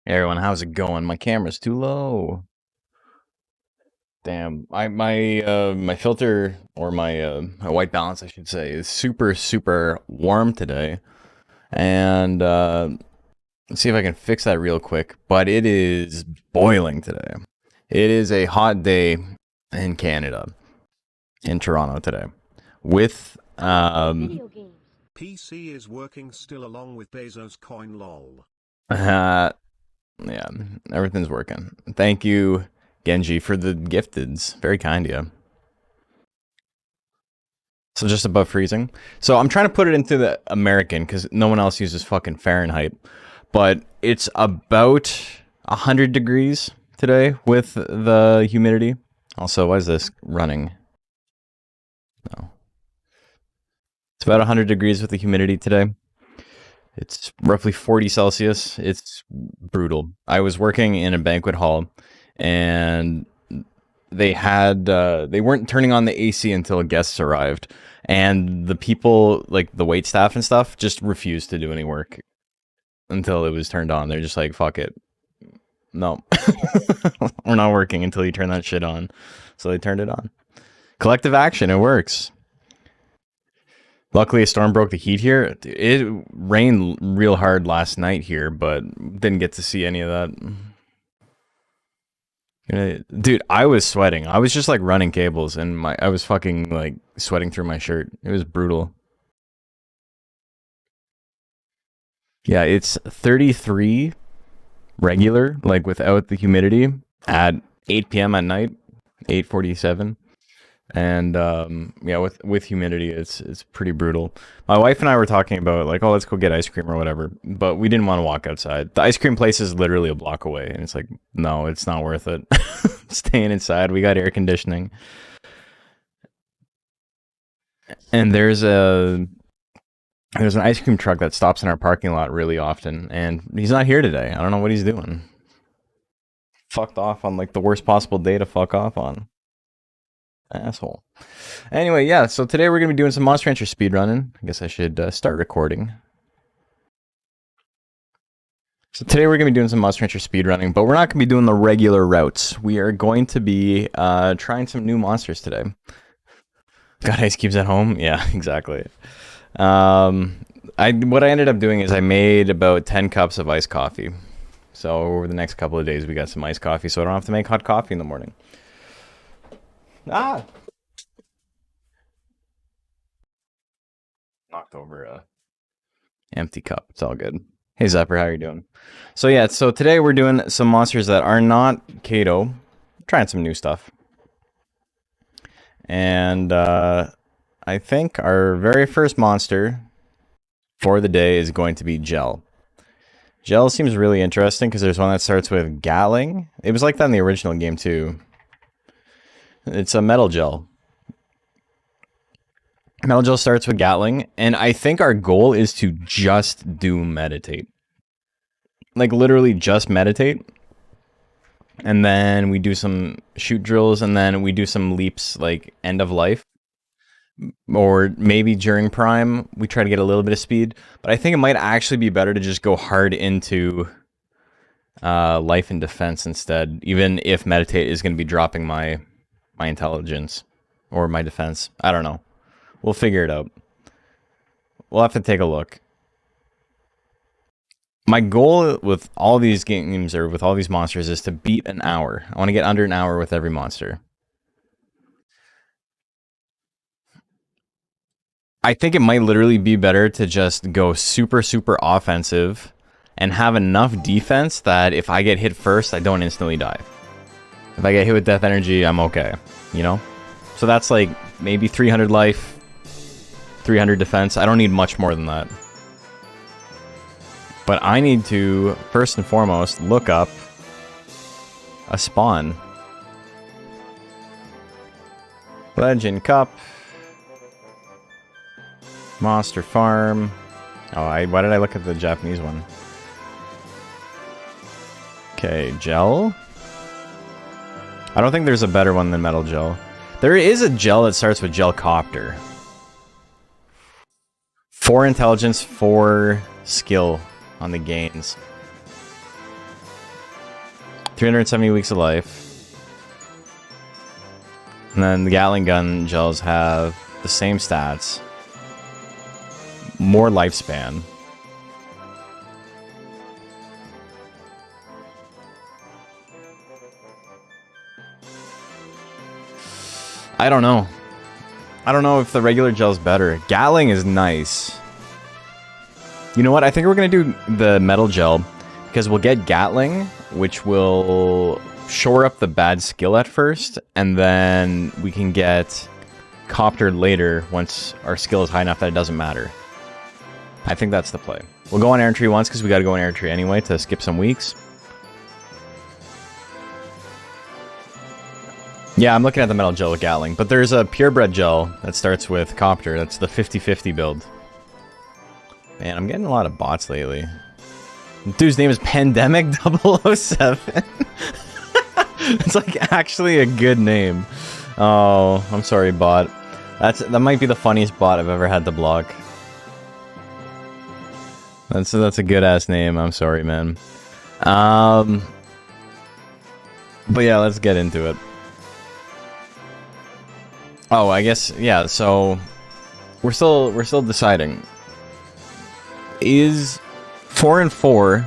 Hey everyone, how's it going? My camera's too low. Damn, my filter or my white balance, I should say, is super warm today, and let's see if I can fix that real quick. But it is boiling today. It is a hot day in Canada, in Toronto today, with PC is working still along with Bezos coin lol. yeah, everything's working. Thank you, Genji, for the gifteds. Very kind of you. So just above freezing. So I'm trying to put it into the American because no one else uses fucking Fahrenheit. But it's about 100 degrees today with the humidity. Also, why is this running? No. It's about 100 degrees with the humidity today. It's roughly 40 Celsius. It's brutal. I was working in a banquet hall and they weren't turning on the AC until guests arrived. And the people, like the wait staff and stuff, just refused to do any work until it was turned on. They're just like, fuck it. No, we're not working until you turn that shit on. So they turned it on. Collective action, it works. Luckily, a storm broke the heat here. It rained real hard last night here, but didn't get to see any of that. Dude, I was sweating. I was just like running cables, and I was fucking like sweating through my shirt. It was brutal. Yeah, it's 33 regular, like without the humidity, at 8 p.m. at night, 8:47. And yeah, with humidity, it's pretty brutal. My wife and I were talking about like, oh, let's go get ice cream or whatever, but we didn't want to walk outside. The ice cream place is literally a block away, and it's like, no, it's not worth it. Staying inside, we got air conditioning, and there's an ice cream truck that stops in our parking lot really often, and he's not here today. I don't know what he's doing. Fucked off on like the worst possible day to fuck off on. Asshole. Anyway, yeah, so today we're going to be doing some Monster Rancher speedrunning. I guess I should start recording. So today we're going to be doing some Monster Rancher speedrunning, but we're not going to be doing the regular routes. We are going to be trying some new monsters today. Got ice cubes at home? Yeah, exactly. What I ended up doing is I made about 10 cups of iced coffee. So over the next couple of days we got some iced coffee, so I don't have to make hot coffee in the morning. Ah! Knocked over a empty cup. It's all good. Hey Zephyr, how are you doing? So yeah, so today we're doing some monsters that are not Kato. Trying some new stuff. And I think our very first monster for the day is going to be Gel. Gel seems really interesting because there's one that starts with Gatling. It was like that in the original game too. It's a Metal Gel. Metal Gel starts with Gatling, and I think our goal is to just do meditate. Like literally just meditate. And then we do some shoot drills, and then we do some leaps like end of life. Or maybe during prime, we try to get a little bit of speed. But I think it might actually be better to just go hard into life and defense instead, even if meditate is going to be dropping my intelligence or my defense. I don't know. We'll figure it out. We'll have to take a look. My goal with all these games or with all these monsters is to beat an hour. I want to get under an hour with every monster. I think it might literally be better to just go super offensive and have enough defense that if I get hit first, I don't instantly die. If I get hit with death energy, I'm okay, you know? So that's like maybe 300 life, 300 defense. I don't need much more than that. But I need to, first and foremost, look up a spawn. Legend Cup. Monster Farm. Oh, why did I look at the Japanese one? Okay, Gel. I don't think there's a better one than Metal Gel. There is a gel that starts with Gel Copter. 4 intelligence, 4 skill on the gains. 370 weeks of life. And then the Gatling gun gels have the same stats. More lifespan. I don't know. I don't know if the regular gel's better. Gatling is nice. You know what? I think we're going to do the metal gel because we'll get Gatling, which will shore up the bad skill at first, and then we can get Copter later once our skill is high enough that it doesn't matter. I think that's the play. We'll go on air entry once because we got to go on air entry anyway to skip some weeks. Yeah, I'm looking at the metal gel with Gatling, but there's a purebred gel that starts with Copter. That's the 50-50 build. Man, I'm getting a lot of bots lately. Dude's name is Pandemic 007. It's like actually a good name. Oh, I'm sorry, bot. That might be the funniest bot I've ever had to block. That's a good ass name. I'm sorry, man. But yeah, let's get into it. Oh, I guess yeah. So we're still deciding. Is 4 and 4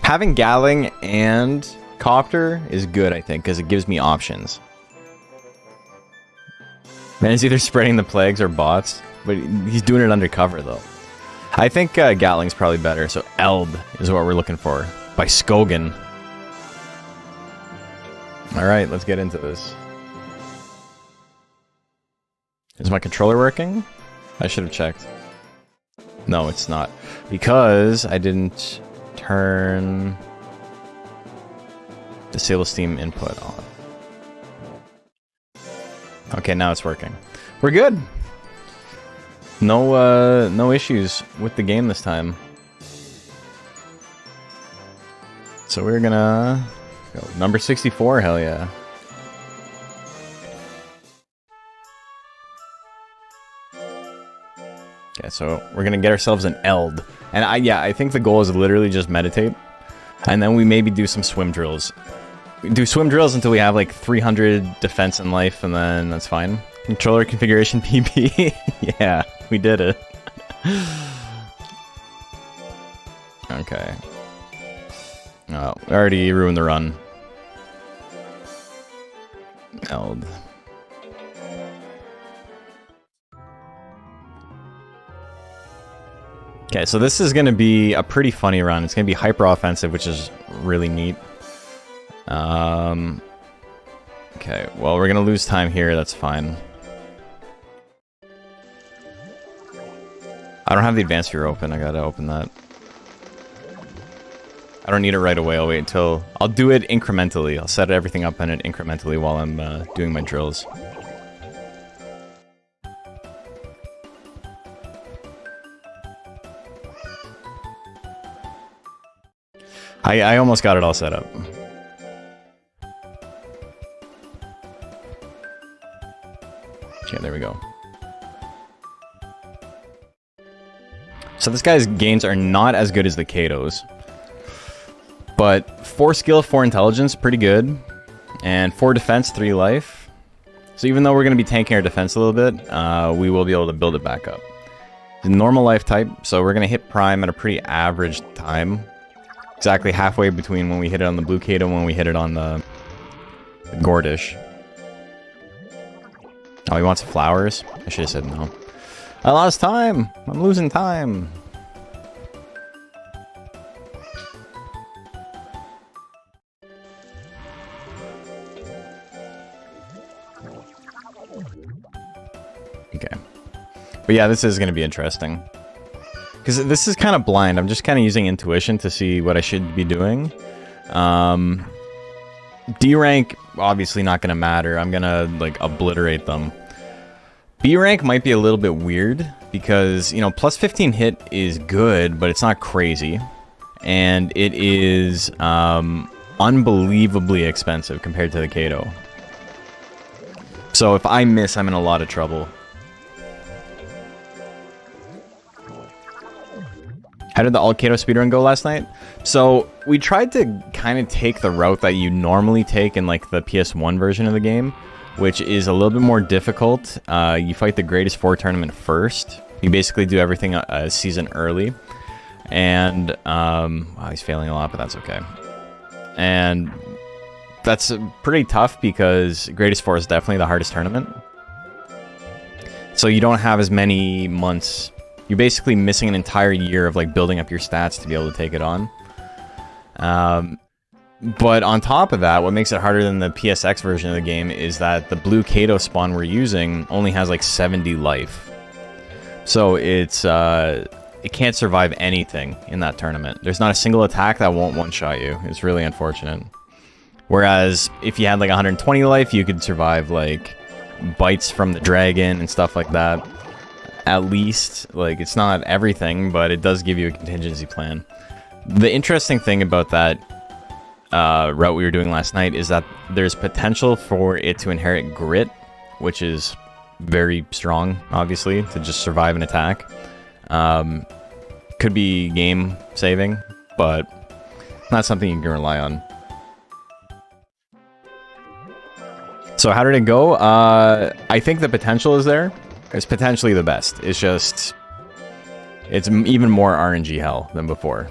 having Gatling and Copter is good, I think, because it gives me options. Man, it's either spreading the plagues or bots, but he's doing it undercover though. I think Gatling's probably better, so Eld is what we're looking for by Skogan. All right, let's get into this. Is my controller working? I should have checked. No, it's not. Because I didn't turn disable Steam input on. Okay, now it's working. We're good. No issues with the game this time. So we're gonna go number 64, hell yeah. Okay, so we're gonna get ourselves an Eld. And I think the goal is literally just meditate. And then we maybe do some swim drills. We do swim drills until we have like 300 defense and life, and then that's fine. Controller configuration PP. Yeah, we did it. Okay. Oh, I already ruined the run. Eld. Okay, so this is going to be a pretty funny run. It's going to be hyper offensive, which is really neat. Okay, well, we're going to lose time here. That's fine. I don't have the advanced viewer open. I got to open that. I don't need it right away. I'll wait until... I'll do it incrementally. I'll set everything up on it incrementally while I'm doing my drills. I almost got it all set up. Okay, there we go. So this guy's gains are not as good as the Kato's. But 4 skill, 4 intelligence, pretty good. And 4 defense, 3 life. So even though we're going to be tanking our defense a little bit, we will be able to build it back up. The normal life type, so we're going to hit prime at a pretty average time. Exactly halfway between when we hit it on the blue Kato and when we hit it on the Gordish. Oh, he wants flowers? I should have said no. I lost time! I'm losing time! Okay. But yeah, this is going to be interesting. Because this is kind of blind. I'm just kind of using intuition to see what I should be doing. D rank, obviously not going to matter. I'm going to, like, obliterate them. B rank might be a little bit weird. Because, you know, plus 15 hit is good, but it's not crazy. And it is unbelievably expensive compared to the Kato. So if I miss, I'm in a lot of trouble. How did the All Kato speedrun go last night? So we tried to kind of take the route that you normally take in like the PS1 version of the game, which is a little bit more difficult. You fight the Greatest 4 tournament first. You basically do everything a season early. And he's failing a lot, but that's okay. And that's pretty tough because Greatest 4 is definitely the hardest tournament. So you don't have as many months. You're basically missing an entire year of like building up your stats to be able to take it on. But on top of that, what makes it harder than the PSX version of the game is that the blue Kato spawn we're using only has like 70 life. So it's it can't survive anything in that tournament. There's not a single attack that won't one-shot you. It's really unfortunate. Whereas if you had like 120 life, you could survive like bites from the dragon and stuff like that. At least, like, it's not everything, but it does give you a contingency plan. The interesting thing about that route we were doing last night is that there's potential for it to inherit grit, which is very strong, obviously, to just survive an attack. Could be game saving, but not something you can rely on. So how did it go? I think the potential is there. It's potentially the best. It's just, it's even more RNG hell than before.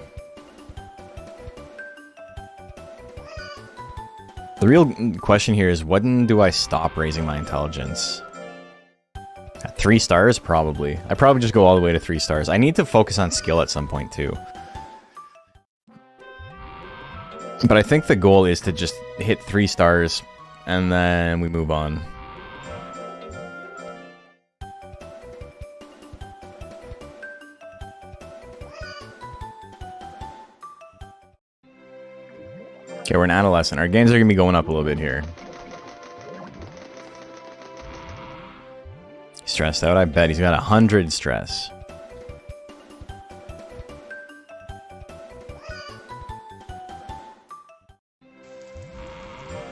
The real question here is, when do I stop raising my intelligence? At 3 stars? Probably. I probably just go all the way to 3 stars. I need to focus on skill at some point too. But I think the goal is to just hit 3 stars and then we move on. Okay, we're an adolescent. Our gains are going to be going up a little bit here. Stressed out? I bet he's got 100 stress.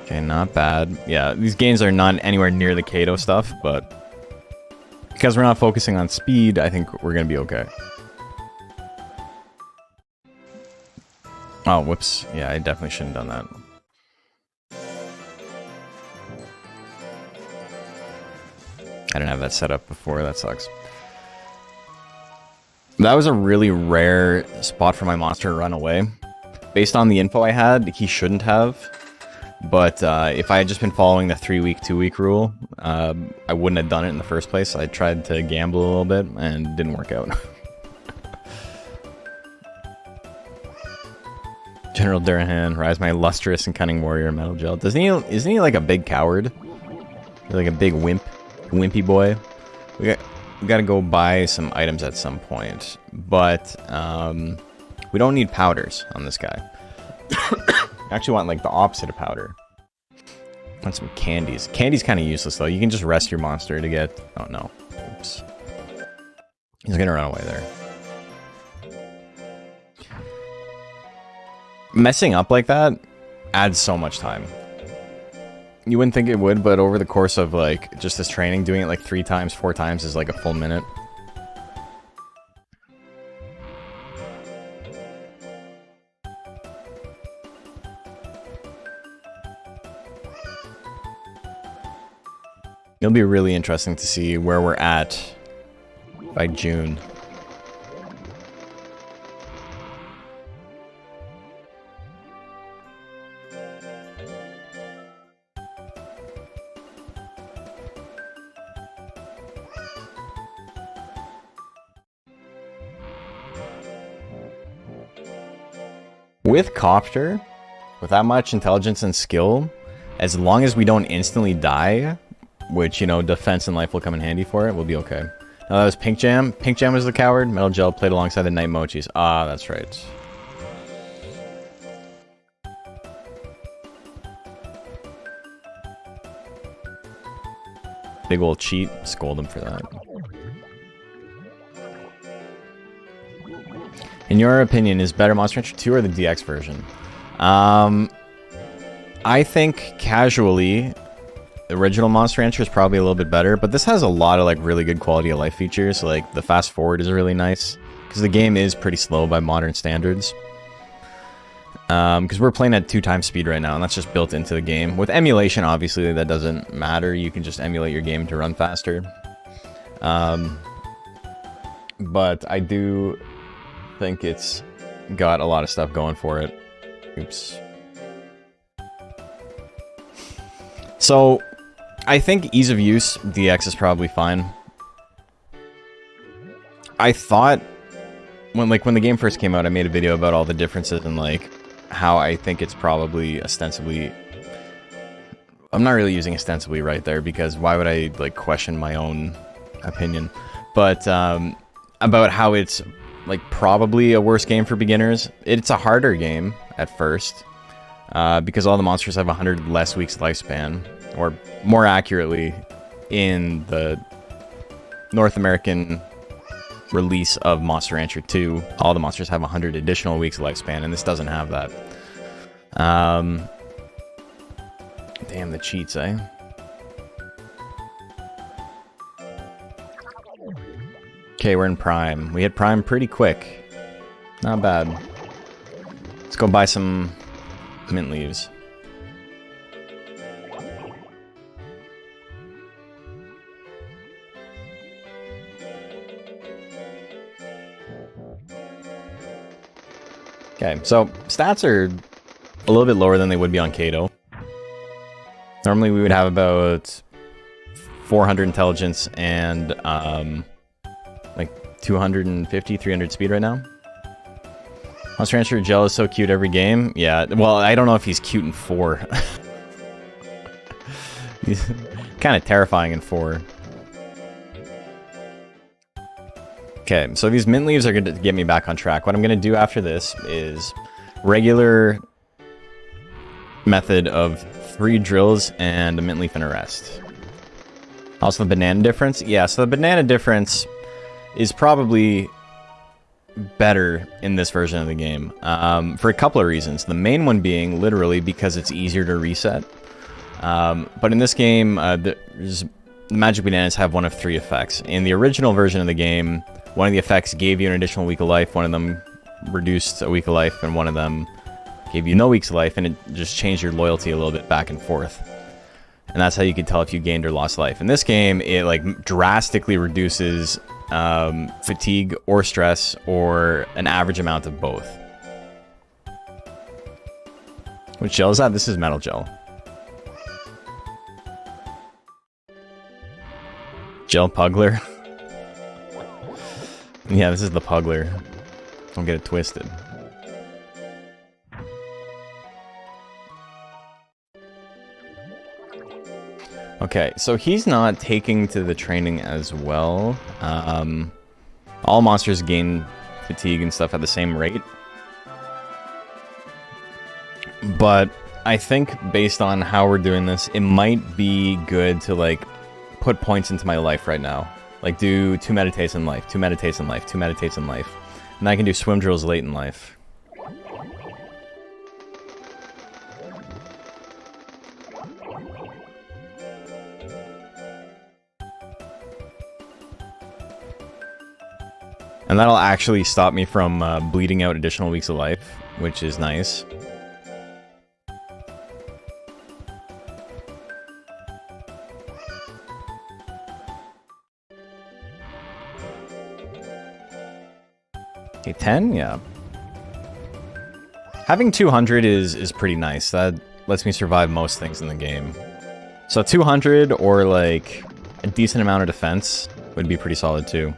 Okay, not bad. Yeah, these gains are not anywhere near the Kato stuff, but because we're not focusing on speed, I think we're going to be okay. Oh, whoops. Yeah, I definitely shouldn't have done that. I didn't have that set up before. That sucks. That was a really rare spot for my monster to run away. Based on the info I had, he shouldn't have. But if I had just been following the 3-week, 2-week rule, I wouldn't have done it in the first place. I tried to gamble a little bit and it didn't work out. General Durahan, rise my lustrous and cunning warrior, metal gel. Isn't he like a big coward? He's like a big wimpy boy. We gotta go buy some items at some point, but we don't need powders on this guy. I actually want like the opposite of powder. I want some candies. Candy's kind of useless though. You can just rest your monster to get. Oh no! Oops. He's gonna run away there. Messing up like that adds so much time. You wouldn't think it would, but over the course of like just this training, doing it like 3 times, 4 times is like a full minute. It'll be really interesting to see where we're at by June. With Copter, with that much intelligence and skill, as long as we don't instantly die, which, you know, defense and life will come in handy for it, we'll be okay. Now that was Pink Jam. Pink Jam was the coward. Metal Gel played alongside the Night Mochis. Ah, that's right. Big ol' cheat. Scold him for that. In your opinion, is better Monster Rancher 2 or the DX version? I think casually, the original Monster Rancher is probably a little bit better, but this has a lot of like really good quality of life features. Like the fast forward is really nice. because the game is pretty slow by modern standards. Because we're playing at 2x speed right now, and that's just built into the game. With emulation, obviously, that doesn't matter. You can just emulate your game to run faster. But I do think it's got a lot of stuff going for it. Oops. So, I think ease of use, DX is probably fine. I thought, when the game first came out, I made a video about all the differences and, like, how I think it's probably ostensibly... I'm not really using ostensibly right there, because why would I, like, question my own opinion? But, about how it's, like, probably a worse game for beginners. It's a harder game at first, because all the monsters have 100 less weeks lifespan, or more accurately, in the North American release of Monster Rancher 2, all the monsters have 100 additional weeks lifespan, and this doesn't have that. Damn the cheats, eh? Okay, we're in Prime. We hit Prime pretty quick. Not bad. Let's go buy some mint leaves. Okay, so stats are a little bit lower than they would be on Kato. Normally we would have about 400 intelligence and like 250, 300 speed right now. Monster Rancher Gel is so cute every game. Yeah, well, I don't know if he's cute in 4. He's kind of terrifying in 4. Okay, so these mint leaves are going to get me back on track. What I'm going to do after this is regular method of 3 drills and a mint leaf and a rest. Also the banana difference. Yeah, so the banana difference is probably better in this version of the game for a couple of reasons. The main one being literally because it's easier to reset. But in this game, the magic bananas have one of 3 effects. In the original version of the game, one of the effects gave you an additional week of life, one of them reduced a week of life, and one of them gave you no weeks of life, and it just changed your loyalty a little bit back and forth. And that's how you could tell if you gained or lost life. In this game, it like drastically reduces fatigue or stress, or an average amount of both. Which gel is that? This is metal gel. Gel Pugler. Yeah, this is the Pugler. Don't get it twisted. Okay, so he's not taking to the training as well. All monsters gain fatigue and stuff at the same rate. But I think based on how we're doing this, it might be good to like put points into my life right now. Like do 2 meditates in life, 2 meditates in life, 2 meditates in life. And I can do swim drills late in life. And that'll actually stop me from bleeding out additional weeks of life, which is nice. Okay, 10? Yeah. Having 200 is pretty nice. That lets me survive most things in the game. So 200 or like a decent amount of defense would be pretty solid too.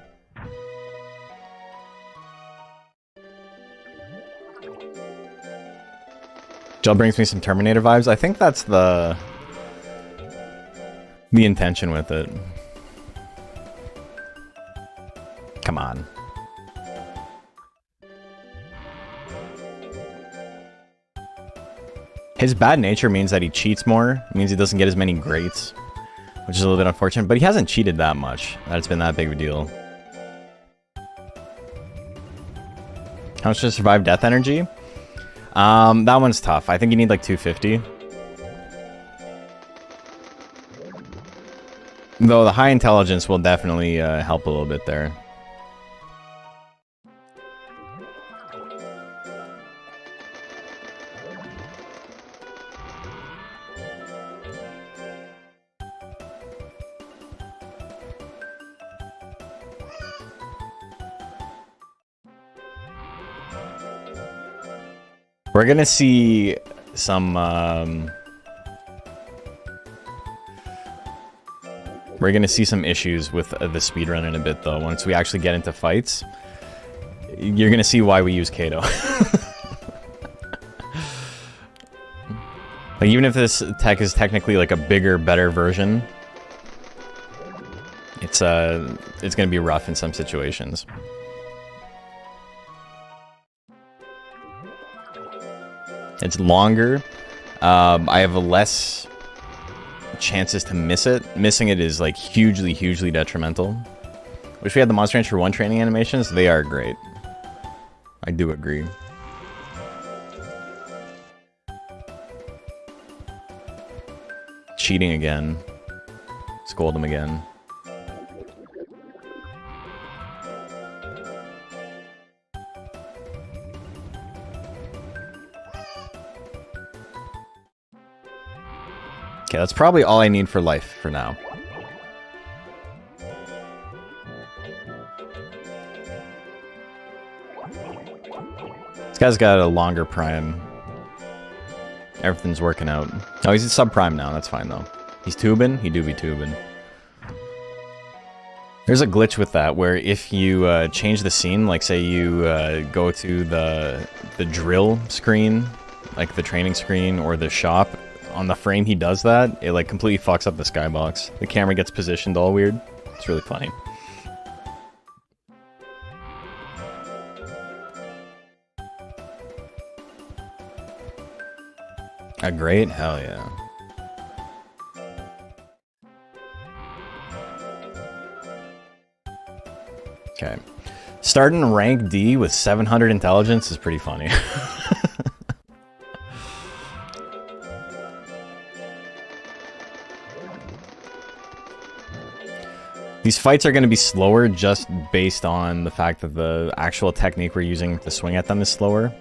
Gel brings me some Terminator vibes. I think that's the intention with it. Come on. His bad nature means that he cheats more. It means he doesn't get as many greats, which is a little bit unfortunate, but he hasn't cheated that much. That it's been that big of a deal. How much to survive death energy? That one's tough. I think you need like 250. Though the high intelligence will definitely help a little bit there. We're gonna see some issues with the speedrun in a bit, though. Once we actually get into fights, you're gonna see why we use Kato. Like, even if this tech is technically like a bigger, better version, it's gonna be rough in some situations. It's longer. I have less chances to miss it. Missing it is like hugely, hugely detrimental. Wish we had the Monster Rancher 1 training animations. They are great. I do agree. Cheating again. Scold him again. Okay, that's probably all I need for life for now. This guy's got a longer prime. Everything's working out. Oh, he's at sub-prime now. That's fine, though. He's tubing? He do be tubing. There's a glitch with that, where if you change the scene, like say you go to the drill screen, like the training screen or the shop, on the frame he does that, it like completely fucks up the skybox. The camera gets positioned all weird. It's really funny. A great? Hell yeah. Okay. Starting rank D with 700 intelligence is pretty funny. These fights are going to be slower just based on the fact that the actual technique we're using to swing at them is slower.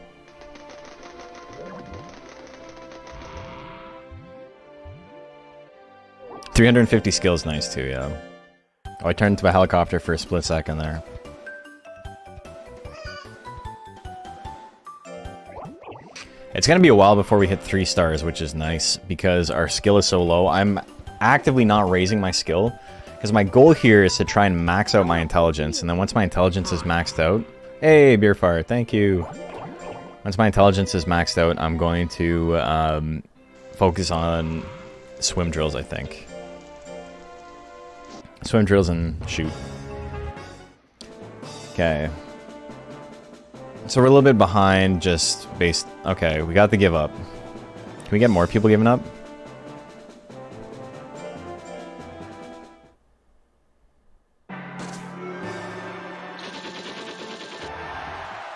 $350 skill is nice too, yeah. Oh, I turned into a helicopter for a split second there. It's going to be a while before we hit 3 stars, which is nice because our skill is so low. I'm actively not raising my skill because my goal here is to try and max out my intelligence, and then once my intelligence is maxed out... Hey, Beer Fire, thank you! Once my intelligence is maxed out, I'm going to focus on swim drills, I think. Swim drills and shoot. Okay. So we're a little bit behind just based... Okay, we got the give up. Can we get more people giving up?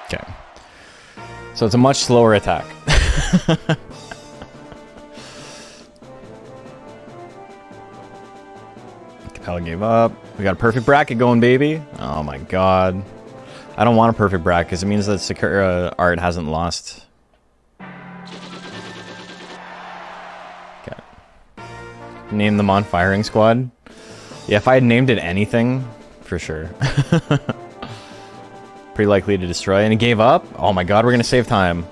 Okay. So it's a much slower attack. Capella gave up. We got a perfect bracket going, baby. Oh my god. I don't want a perfect bracket because it means that Sakura art hasn't lost. Okay. Name them on firing squad. Yeah, if I had named it anything, for sure. Pretty likely to destroy. And he gave up? Oh my god, we're going to save time.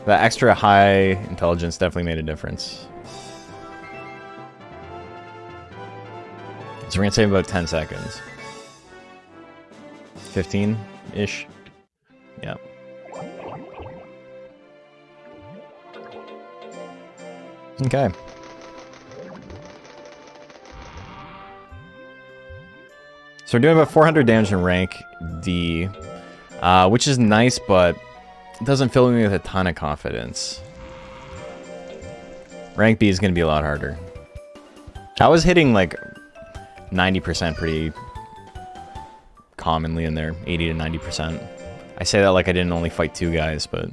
That extra high intelligence definitely made a difference. So we're going to save about 10 seconds. 15-ish. Yeah. Okay. So we're doing about 400 damage in rank D, which is nice, but it doesn't fill me with a ton of confidence. Rank B is going to be a lot harder. I was hitting like 90% pretty commonly in there, 80 to 90%. I say that like I didn't only fight 2 guys, but...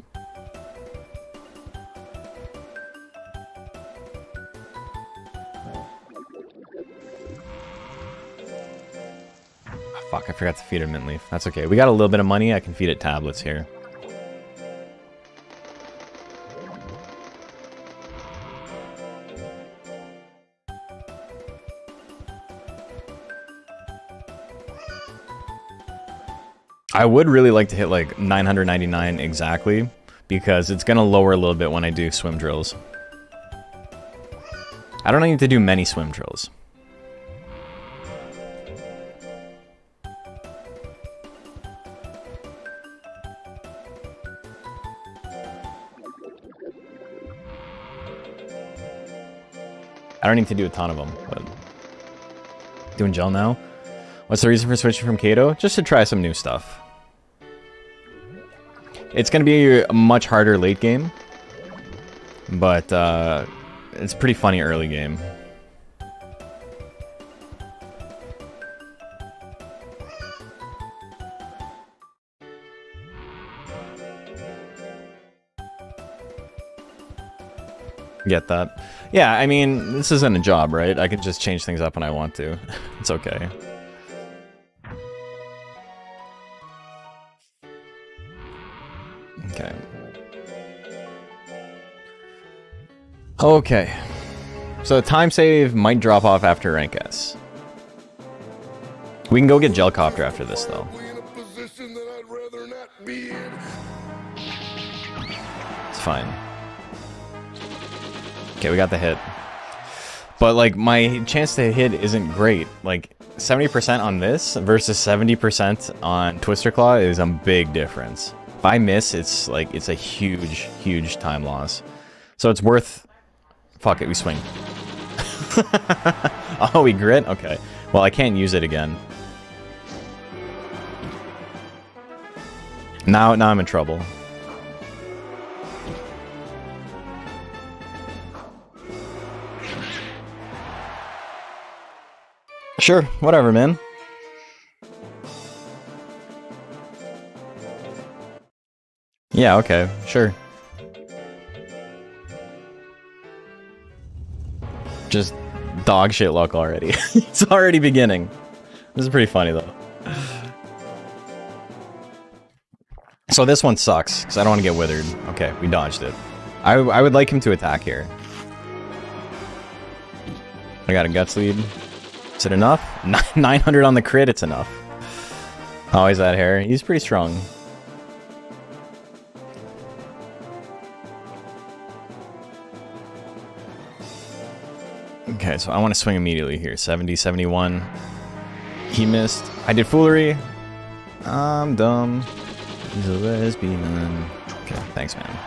Fuck, I forgot to feed it mint leaf. That's okay. We got a little bit of money. I can feed it tablets here. I would really like to hit like 999 exactly, because it's gonna lower a little bit when I do swim drills. I don't need to do many swim drills. I don't need to do a ton of them, but doing gel now. What's the reason for switching from Kato? Just to try some new stuff. It's going to be a much harder late game, but it's pretty funny early game. Get that? Yeah, I mean, this isn't a job, right? I can just change things up when I want to. It's okay. Okay. Okay. So time save might drop off after rank S. We can go get Gelcopter after this, though. It's fine. Okay, we got the hit. But, like, my chance to hit isn't great. Like, 70% on this versus 70% on Twister Claw is a big difference. If I miss, it's, like, it's a huge, huge time loss. So it's worth... Fuck it, we swing. Oh, we grit? Okay. Well, I can't use it again. Now I'm in trouble. Sure, whatever, man. Yeah, okay, sure. Just dog shit luck already. It's already beginning. This is pretty funny, though. So this one sucks, because I don't want to get withered. Okay, we dodged it. I would like him to attack here. I got a guts lead. Is it enough? 900 on the crit, it's enough. Oh, he's that hair. He's pretty strong. Okay, so I want to swing immediately here. 70, 71. He missed. I did foolery. I'm dumb. He's a lesbian. Okay, thanks, man.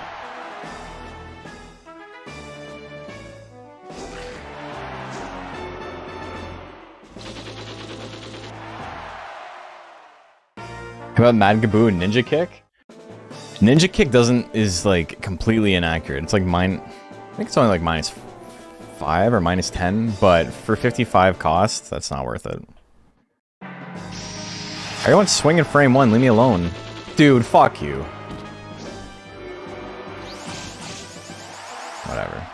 How about Mad Gaboo and Ninja Kick? Ninja Kick is like completely inaccurate. It's like I think it's only like -5 or -10, but for 55 costs, that's not worth it. Everyone's swinging frame 1, leave me alone. Dude, fuck you. Whatever.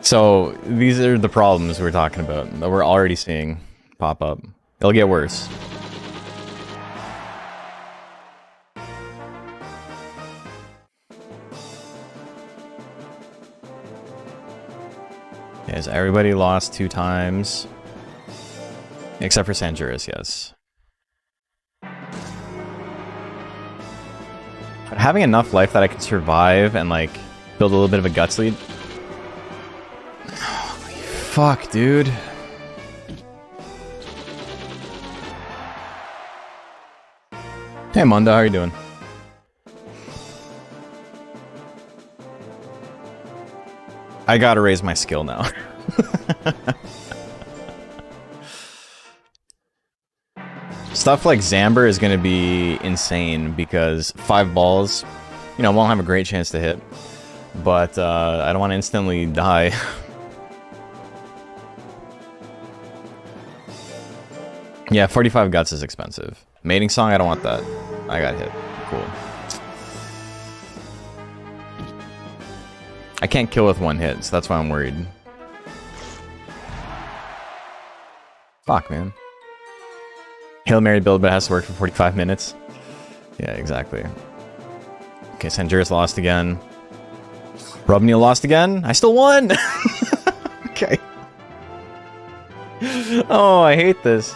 So, these are the problems we're talking about, that we're already seeing pop up. They'll get worse. Yes, everybody lost 2 times. Except for Sanjuris, yes. But having enough life that I can survive and, like, build a little bit of a guts lead. Fuck, dude. Hey, Munda, how are you doing? I gotta raise my skill now. Stuff like Zamber is gonna be insane because 5 balls, you know, won't have a great chance to hit. But I don't want to instantly die. Yeah, 45 guts is expensive. Mating Song, I don't want that. I got hit. Cool. I can't kill with 1 hit, so that's why I'm worried. Fuck, man. Hail Mary build, but it has to work for 45 minutes. Yeah, exactly. Okay, Sanjuris lost again. Rub Neil lost again. I still won. Okay. Oh, I hate this.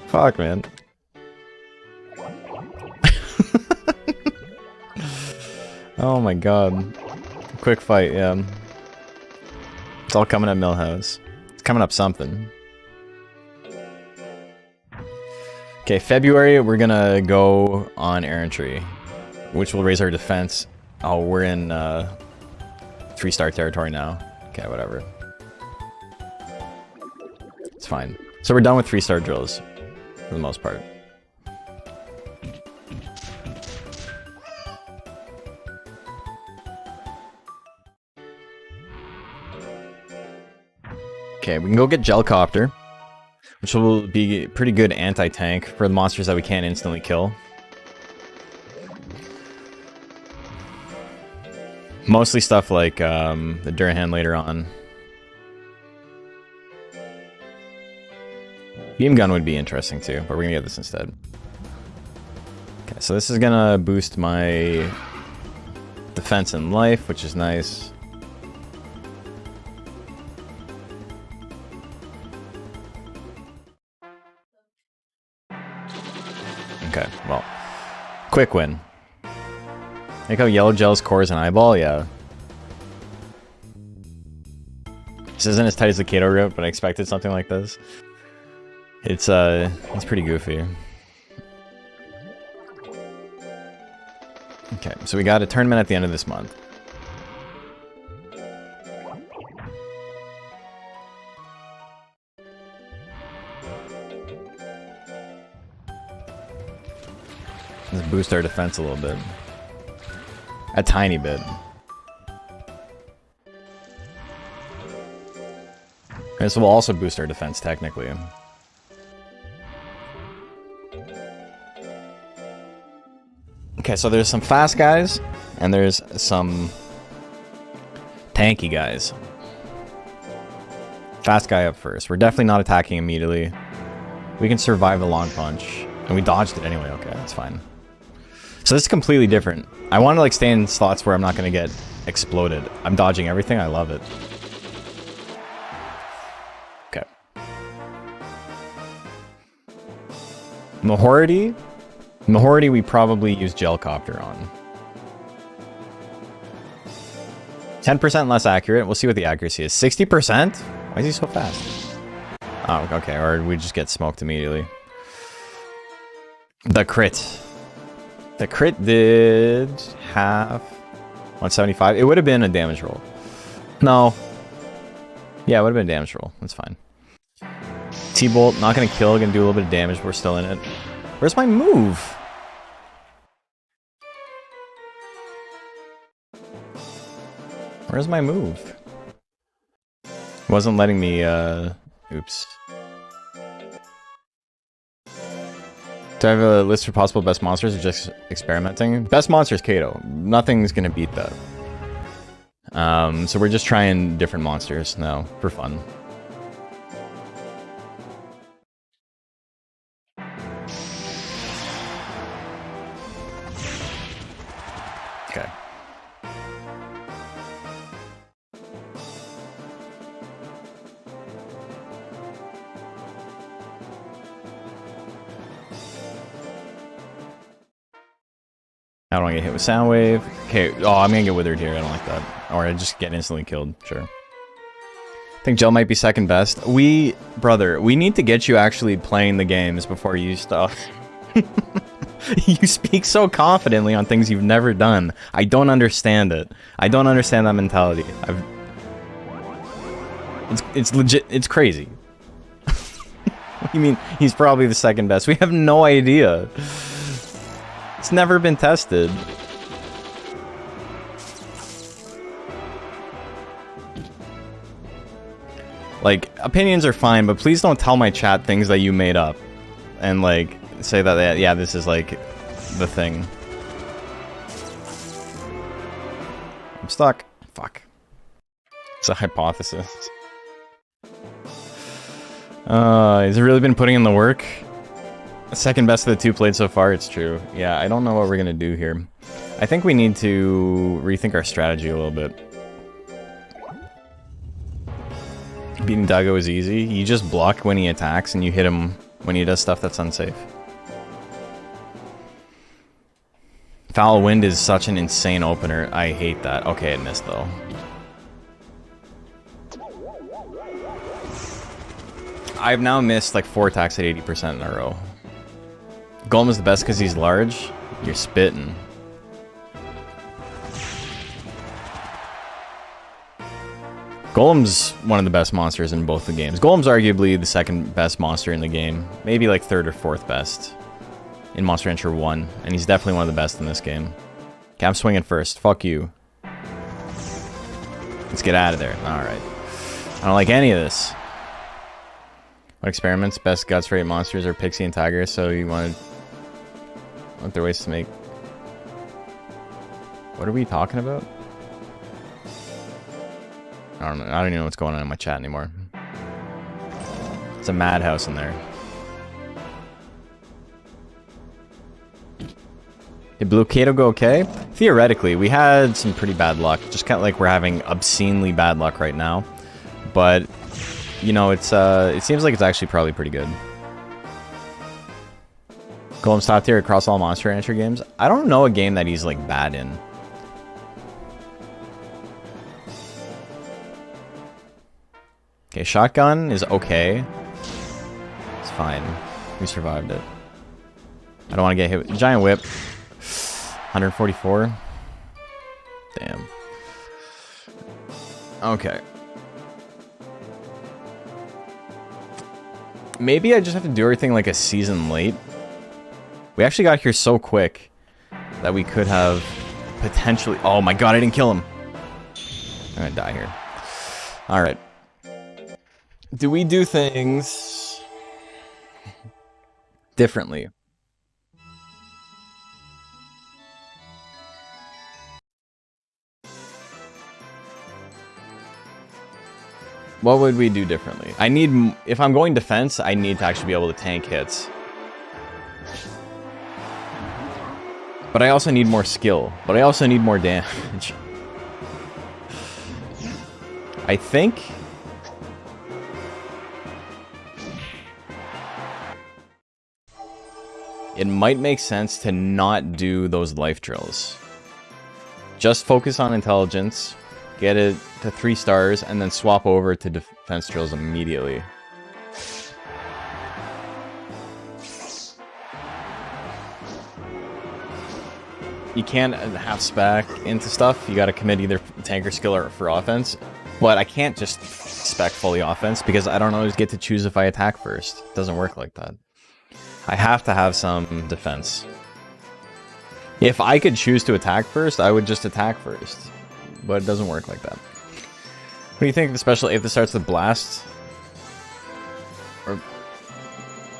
Fuck, man. Oh my god. Quick fight, yeah. It's all coming at Millhouse. It's coming up something. Okay, February, we're gonna go on errantry, which will raise our defense. Oh, we're in 3-star territory now. Okay, whatever. It's fine. So we're done with 3-star drills, for the most part. Okay, we can go get Gelcopter, which will be pretty good anti-tank for the monsters that we can't instantly kill. Mostly stuff like the Durhan later on. Beam gun would be interesting too, but we're gonna get this instead. Okay, so this is gonna boost my defense and life, which is nice. Okay, well, quick win. Like how Yellow Gel's core is an eyeball? Yeah. This isn't as tight as the Kato route, but I expected something like this. It's pretty goofy. Okay, so we got a tournament at the end of this month. Let's boost our defense a little bit. A tiny bit. This will also boost our defense, technically. Okay, so there's some fast guys, and there's some tanky guys. Fast guy up first. We're definitely not attacking immediately. We can survive the long punch. And we dodged it anyway, okay, that's fine. So this is completely different. I want to like stay in slots where I'm not going to get exploded. I'm dodging everything, I love it. Okay. Mahority we probably use Gelcopter on. 10% less accurate, we'll see what the accuracy is. 60%? Why is he so fast? Oh, okay, or we just get smoked immediately. The crit. The crit did half 175. It would have been a damage roll. No. Yeah, it would have been a damage roll. That's fine. T-Bolt, not going to kill, going to do a little bit of damage, but we're still in it. Where's my move? Where's my move? It wasn't letting me, oops. Do I have a list for possible best monsters or just experimenting? Best monsters, Kato. Nothing's gonna beat that. So we're just trying different monsters now for fun. Okay. I don't want to get hit with Soundwave. Okay, oh, I'm gonna get withered here. I don't like that. Or I just get instantly killed. Sure. I think Gel might be second best. Brother, we need to get you actually playing the games before you stop. You speak so confidently on things you've never done. I don't understand it. I don't understand that mentality. It's legit. It's crazy. What do you mean he's probably the second best? We have no idea. It's never been tested. Like, opinions are fine, but please don't tell my chat things that you made up. And, like, say that, yeah, this is, like, the thing. I'm stuck. Fuck. It's a hypothesis. Has it really been putting in the work? Second best of the two played so far, it's true. Yeah, I don't know what we're gonna do here. I think we need to rethink our strategy a little bit. Beating Duggo is easy. You just block when he attacks and you hit him when he does stuff that's unsafe. Foul Wind is such an insane opener. I hate that. Okay, it missed though. I've now missed like 4 attacks at 80% in a row. Golem is the best because he's large. You're spitting. Golem's one of the best monsters in both the games. Golem's arguably the second best monster in the game. Maybe like third or fourth best in Monster Rancher 1. And he's definitely one of the best in this game. Okay, I'm swinging first. Fuck you. Let's get out of there. Alright. I don't like any of this. What experiments? Best guts rate monsters are Pixie and Tiger, so you want their ways to make... What are we talking about? I don't know. I don't even know what's going on in my chat anymore. It's a madhouse in there. Did Blue Kato go okay? Theoretically, we had some pretty bad luck. Just kind of like we're having obscenely bad luck right now. But, you know, it's it seems like it's actually probably pretty good. Golem's top tier across all Monster Rancher games. I don't know a game that he's like bad in. Okay, shotgun is okay. It's fine. We survived it. I don't want to get hit with giant whip. 144. Damn. Okay. Maybe I just have to do everything like a season late. We actually got here so quick that we could have potentially... Oh my god, I didn't kill him. I'm gonna die here. Alright. Do we do things differently? What would we do differently? I need, if I'm going defense, I need to actually be able to tank hits. But I also need more skill. But I also need more damage. I think... it might make sense to not do those life drills. Just focus on intelligence, get it to 3 stars, and then swap over to defense drills immediately. You can't half spec into stuff. You gotta commit either tank or skill or for offense. But I can't just spec fully offense because I don't always get to choose if I attack first. It doesn't work like that. I have to have some defense. If I could choose to attack first, I would just attack first. But it doesn't work like that. What do you think of the special if this starts with blast? Or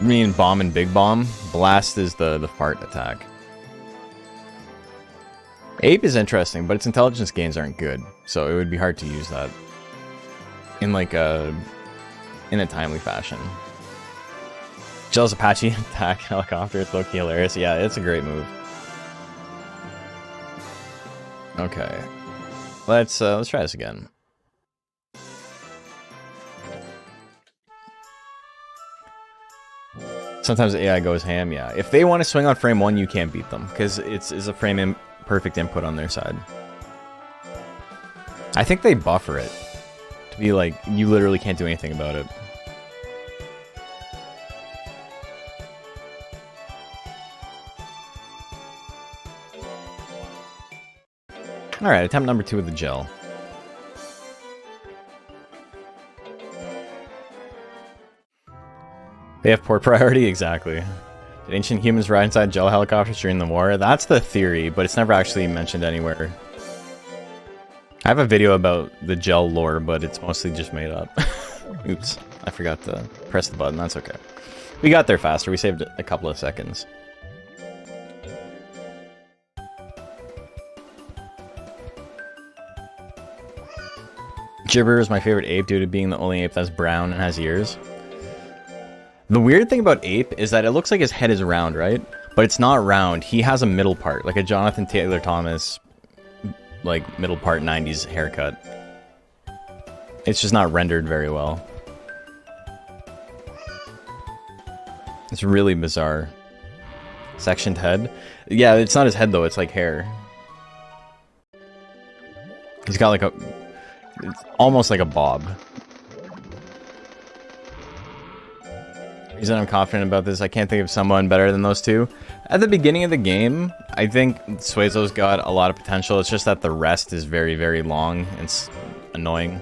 you mean bomb and big bomb? Blast is the fart attack. Ape is interesting, but its intelligence gains aren't good. So it would be hard to use that in like in a timely fashion. Jell's Apache attack helicopter, it's low-key hilarious. Yeah, it's a great move. Okay. Let's try this again. Sometimes AI goes ham, yeah. If they want to swing on frame 1, you can't beat them, because it's a frame perfect input on their side. I think they buffer it to be like, you literally can't do anything about it. Alright, attempt number 2 with the gel. They have poor priority? Exactly. Did ancient humans ride inside gel helicopters during the war? That's the theory, but it's never actually mentioned anywhere. I have a video about the gel lore, but it's mostly just made up. Oops, I forgot to press the button, that's okay. We got there faster, we saved a couple of seconds. Gibber is my favorite ape due to being the only ape that's brown and has ears. The weird thing about ape is that it looks like his head is round, right? but it's not round. He has a middle part, like a Jonathan Taylor Thomas, like middle part 90s haircut. It's just not rendered very well. It's really bizarre. Sectioned head? Yeah, it's not his head though, it's like hair. He's got like a... It's almost like a bob. The reason I'm confident about this, I can't think of someone better than those two. At the beginning of the game, I think Suezo's got a lot of potential. It's just that the rest is very, very long. It's annoying.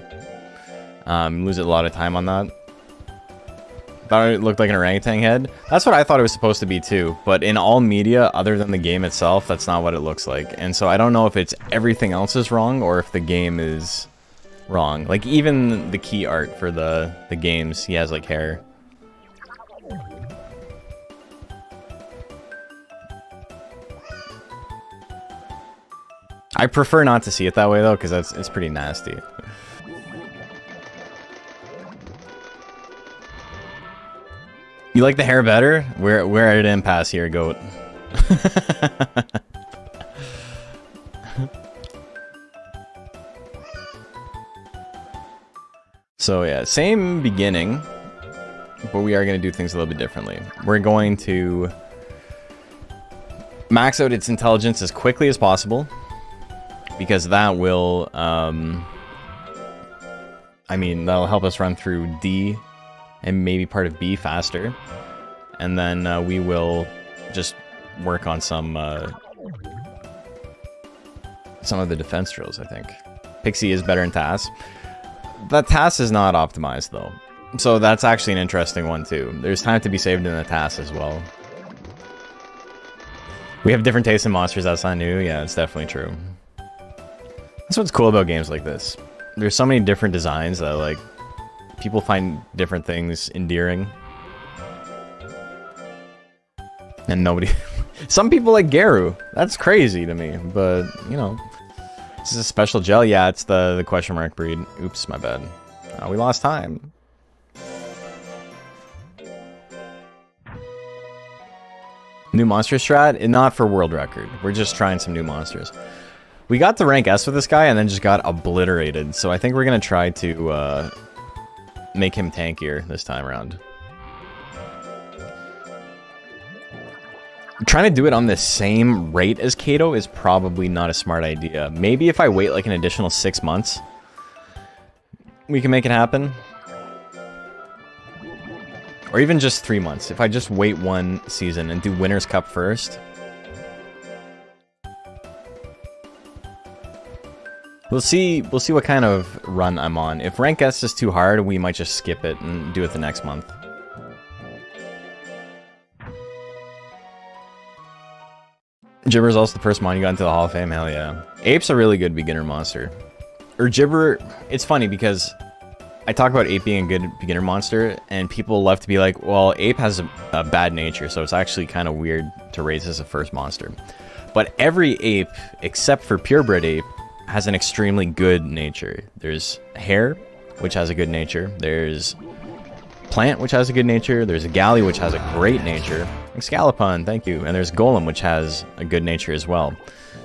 Lose a lot of time on that. Thought it looked like an orangutan head. That's what I thought it was supposed to be too. But in all media, other than the game itself, that's not what it looks like. And so I don't know if it's everything else is wrong or if the game is wrong. Like even the key art for the games, he has like hair. I prefer not to see it that way though, because it's pretty nasty. You like the hair better? We're at an impasse here, goat. So yeah, same beginning, but we are going to do things a little bit differently. We're going to max out its intelligence as quickly as possible, because that will, I mean, that'll help us run through D and maybe part of B faster. And then we will just work on some of the defense drills, I think. Pixie is better in TAS. That TAS is not optimized, though. So that's actually an interesting one, too. There's time to be saved in the TAS as well. We have different tastes in monsters, that's not new. Yeah, it's definitely true. That's what's cool about games like this. There's so many different designs that, like, people find different things endearing. And nobody... Some people like Garu. That's crazy to me, but, you know. This is a special gel? Yeah, it's the question mark breed. Oops, my bad. We lost time. New monster strat? Not for world record. We're just trying some new monsters. We got to rank S with this guy and then just got obliterated. So I think we're going to try to make him tankier this time around. Trying to do it on the same rate as Kato is probably not a smart idea. Maybe if I wait like an additional 6 months, we can make it happen. Or even just 3 months. If I just wait one season and do Winners' Cup first. We'll see what kind of run I'm on. If rank S is too hard, we might just skip it and do it the next month. Gibber's also the first mon you got into the Hall of Fame, hell yeah. Ape's a really good beginner monster. Or Gibber, it's funny because I talk about Ape being a good beginner monster, and people love to be like, well, Ape has a bad nature, so it's actually kind of weird to raise as a first monster. But every ape, except for purebred ape, has an extremely good nature. There's Hare, which has a good nature. There's Plant, which has a good nature. There's a Galley, which has a great nature. Scalopon, thank you. And there's Golem, which has a good nature as well.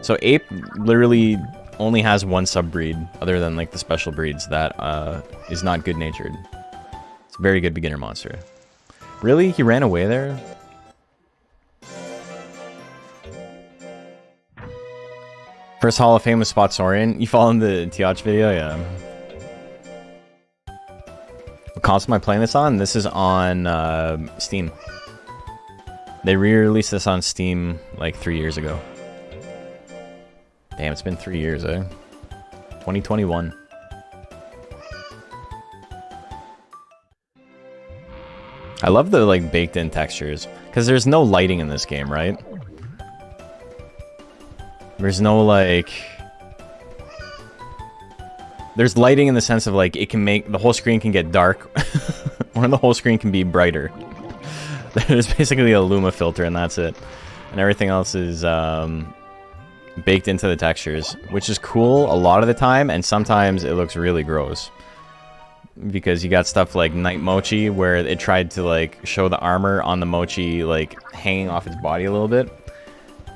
So Ape literally only has one subbreed, other than like the special breeds, that is not good natured. It's a very good beginner monster. Really? He ran away there? First Hall of Fame was Spotsorian. You follow in the Tiach video? Yeah. What console am I playing this on? This is on Steam. They re-released this on Steam like 3 years ago. Damn, it's been 3 years, eh? 2021. I love the like baked-in textures, because there's no lighting in this game, right? There's no like... There's lighting in the sense of like it can make... The whole screen can get dark, or the whole screen can be brighter. There's basically a Luma filter and that's it. And everything else is baked into the textures, which is cool a lot of the time, and sometimes it looks really gross. because you got stuff like Night Mochi where it tried to like show the armor on the Mochi like hanging off its body a little bit.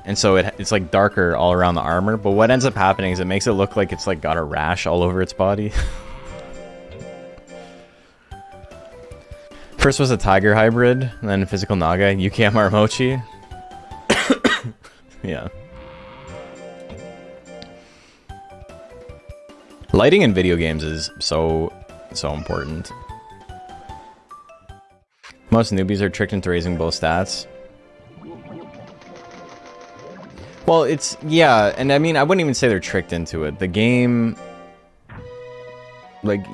And so it's like darker all around the armor, but what ends up happening is it makes it look like it's like got a rash all over its body. First was a Tiger hybrid, and then Physical Naga, UKMR Mochi. Yeah. Lighting in video games is so important. Most newbies are tricked into raising both stats. Well, it's, yeah, and I mean, I wouldn't even say they're tricked into it. The game, like,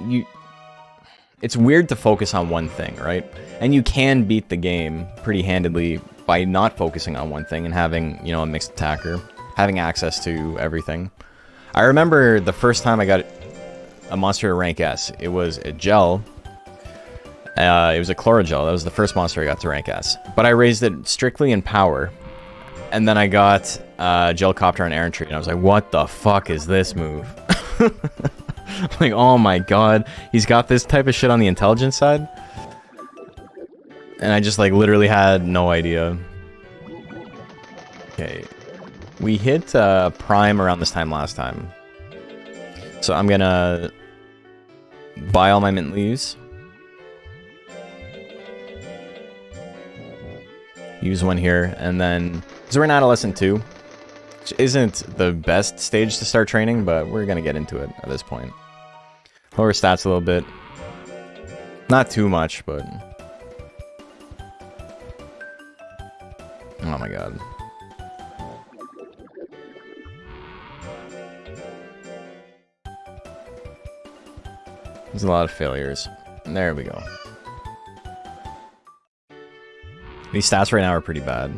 it's weird to focus on one thing, right? And you can beat the game pretty handedly by not focusing on one thing and having, you know, a mixed attacker, having access to everything. I remember the first time I got a monster at rank S, it was a gel. It was a Chlorogel. That was the first monster I got to rank S. But I raised it strictly in power. And then I got Gelcopter on Errantry, and I was like, what the fuck is this move? Like, oh my god, he's got this type of shit on the intelligence side? And I just, like, literally had no idea. Okay. We hit Prime around this time last time. So I'm gonna buy all my mint leaves. Use one here, and then... because we're in Adolescent 2, which isn't the best stage to start training, but we're gonna get into it at this point. Lower stats a little bit. Not too much, but... oh my god. There's a lot of failures. There we go. These stats right now are pretty bad.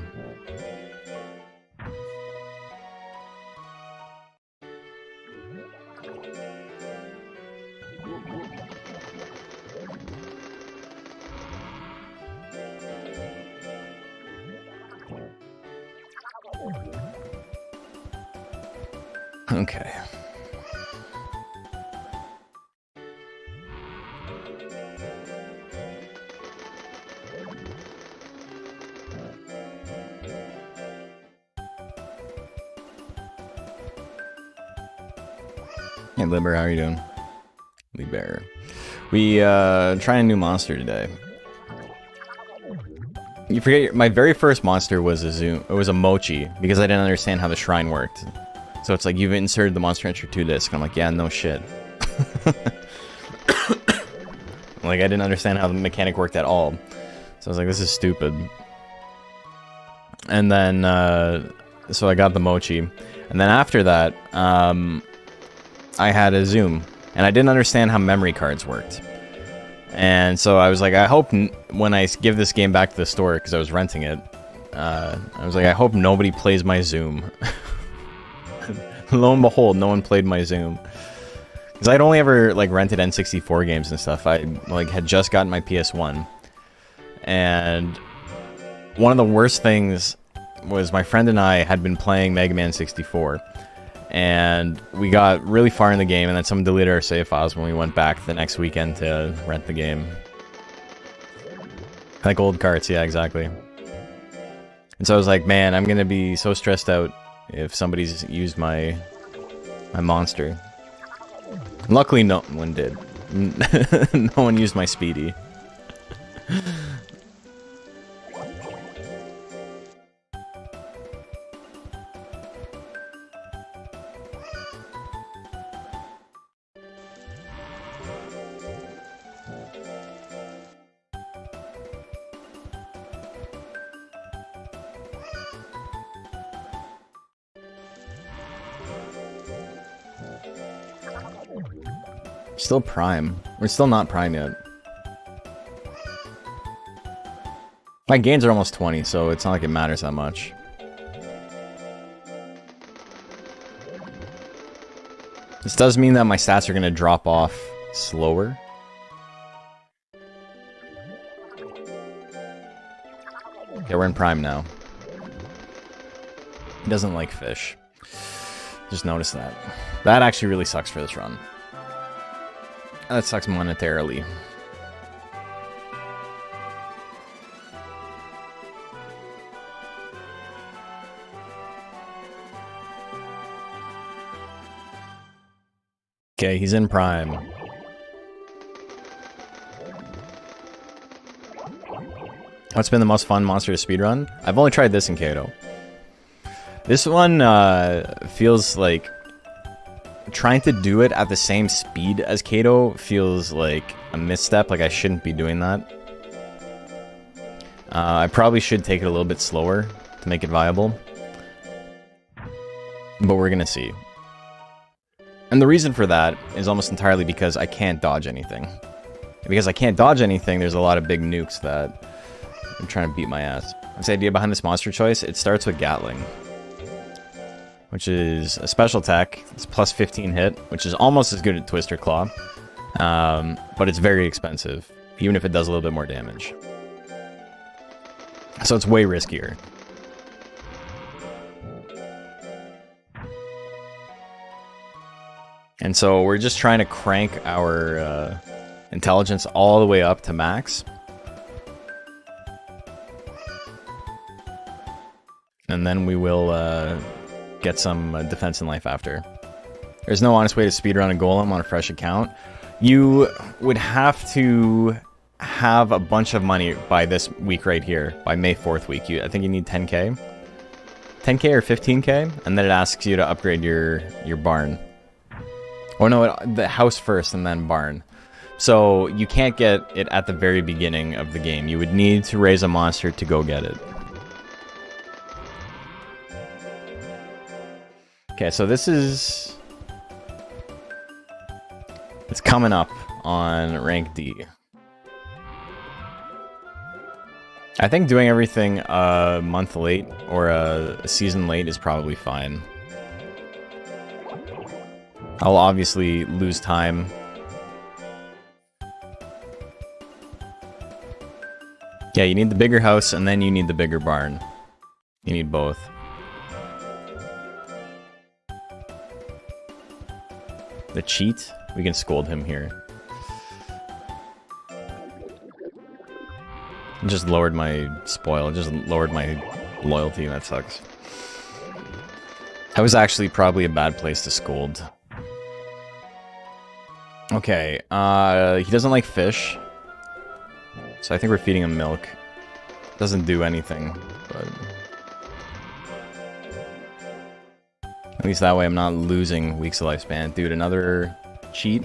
Okay. Hey Liber, how are you doing? Liber. We trying a new monster today. You forget my very first monster was a Zoom. It was a Mochi because I didn't understand how the shrine worked. So it's like you've inserted the Monster Hunter 2 disc. I'm like, yeah, no shit. Like I didn't understand how the mechanic worked at all. So I was like, this is stupid. And then so I got the Mochi, and then after that, I had a Zoom, and I didn't understand how memory cards worked. And so I was like, I hope when I give this game back to the store, because I was renting it, I was like, I hope nobody plays my Zoom. Lo and behold, no one played my Zoom. Because I'd only ever, like, rented N64 games and stuff. I, like, had just gotten my PS1. And one of the worst things was my friend and I had been playing Mega Man 64. And we got really far in the game, and then someone deleted our save files when we went back the next weekend to rent the game. Like old carts, yeah, exactly. And so I was like, man, I'm gonna be so stressed out if somebody's used my monster. Luckily, no one did. No one used my Speedy. Still Prime. We're still not Prime yet. My gains are almost 20, so it's not like it matters that much. This does mean that my stats are going to drop off slower. Okay, we're in Prime now. He doesn't like fish. Just noticed that. That actually really sucks for this run. That sucks monetarily. Okay, he's in prime. What's been the most fun monster to speedrun? I've only tried this in Kato. This one feels like trying to do it at the same speed as Kato feels like a misstep, like I shouldn't be doing that. I probably should take it a little bit slower to make it viable. But we're gonna see. And the reason for that is almost entirely because I can't dodge anything. And because I can't dodge anything, there's a lot of big nukes that I'm trying to beat my ass. What's the idea behind this monster choice? It starts with Gatling, which is a special attack. It's plus 15 hit, which is almost as good as Twister Claw. But it's very expensive, even if it does a little bit more damage. So it's way riskier. And so we're just trying to crank our intelligence all the way up to max. And then we will get some defense and life after. There's no honest way to speedrun a golem on a fresh account. You would have to have a bunch of money by this week right here, by May 4th week. I think you need 10k. 10k or 15k, and then it asks you to upgrade your barn. Or no, the house first and then barn. So you can't get it at the very beginning of the game. You would need to raise a monster to go get it. Okay, so this is... It's coming up on rank D. I think doing everything a month late or a season late is probably fine. I'll obviously lose time. Yeah, you need the bigger house and then you need the bigger barn. You need both. The cheat? We can scold him here. Just lowered my spoil, just lowered my loyalty, that sucks. That was actually probably a bad place to scold. Okay, he doesn't like fish. So I think we're feeding him milk. Doesn't do anything, but... At least that way I'm not losing weeks of lifespan. Dude, another cheat?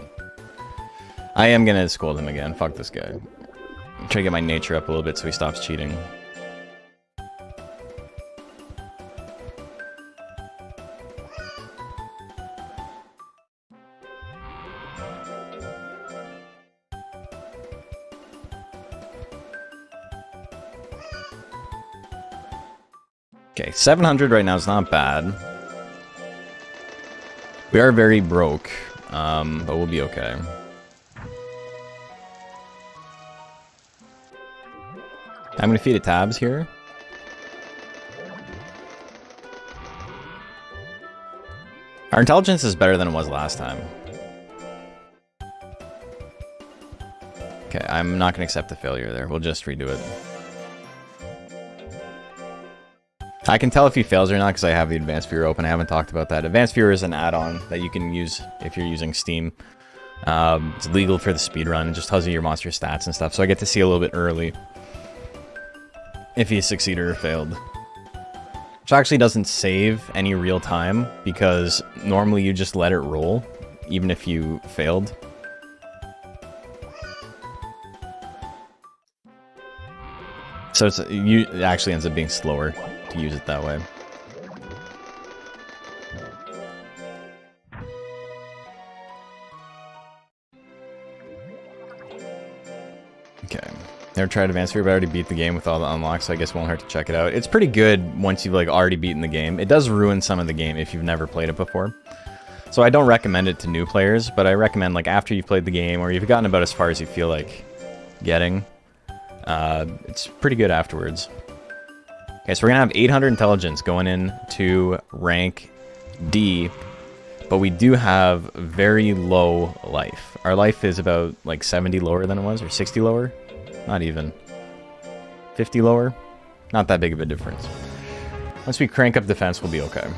I am gonna scold him again. Fuck this guy. I'm trying to get my nature up a little bit so he stops cheating. Okay, 700 right now is not bad. We are very broke, but we'll be okay. I'm gonna feed it tabs here. Our intelligence is better than it was last time. Okay, I'm not gonna accept the failure there. We'll just redo it. I can tell if he fails or not because I have the Advanced Viewer open. I haven't talked about that. Advanced Viewer is an add-on that you can use if you're using Steam. It's legal for the speedrun. It just tells you your monster stats and stuff, so I get to see a little bit early if he succeeded or failed. Which actually doesn't save any real time because normally you just let it roll, even if you failed. So it actually ends up being slower to use it that way. Okay. Never tried Advanced Viewer, but I already beat the game with all the unlocks, so I guess it won't hurt to check it out. It's pretty good once you've like already beaten the game. It does ruin some of the game if you've never played it before. So I don't recommend it to new players, but I recommend like after you've played the game or you've gotten about as far as you feel like getting, it's pretty good afterwards. Okay, so we're gonna have 800 intelligence going in to rank D, but we do have very low life. Our life is about like 70 lower than it was, or 60 lower. Not even. 50 lower. Not that big of a difference. Once we crank up defense, we'll be okay.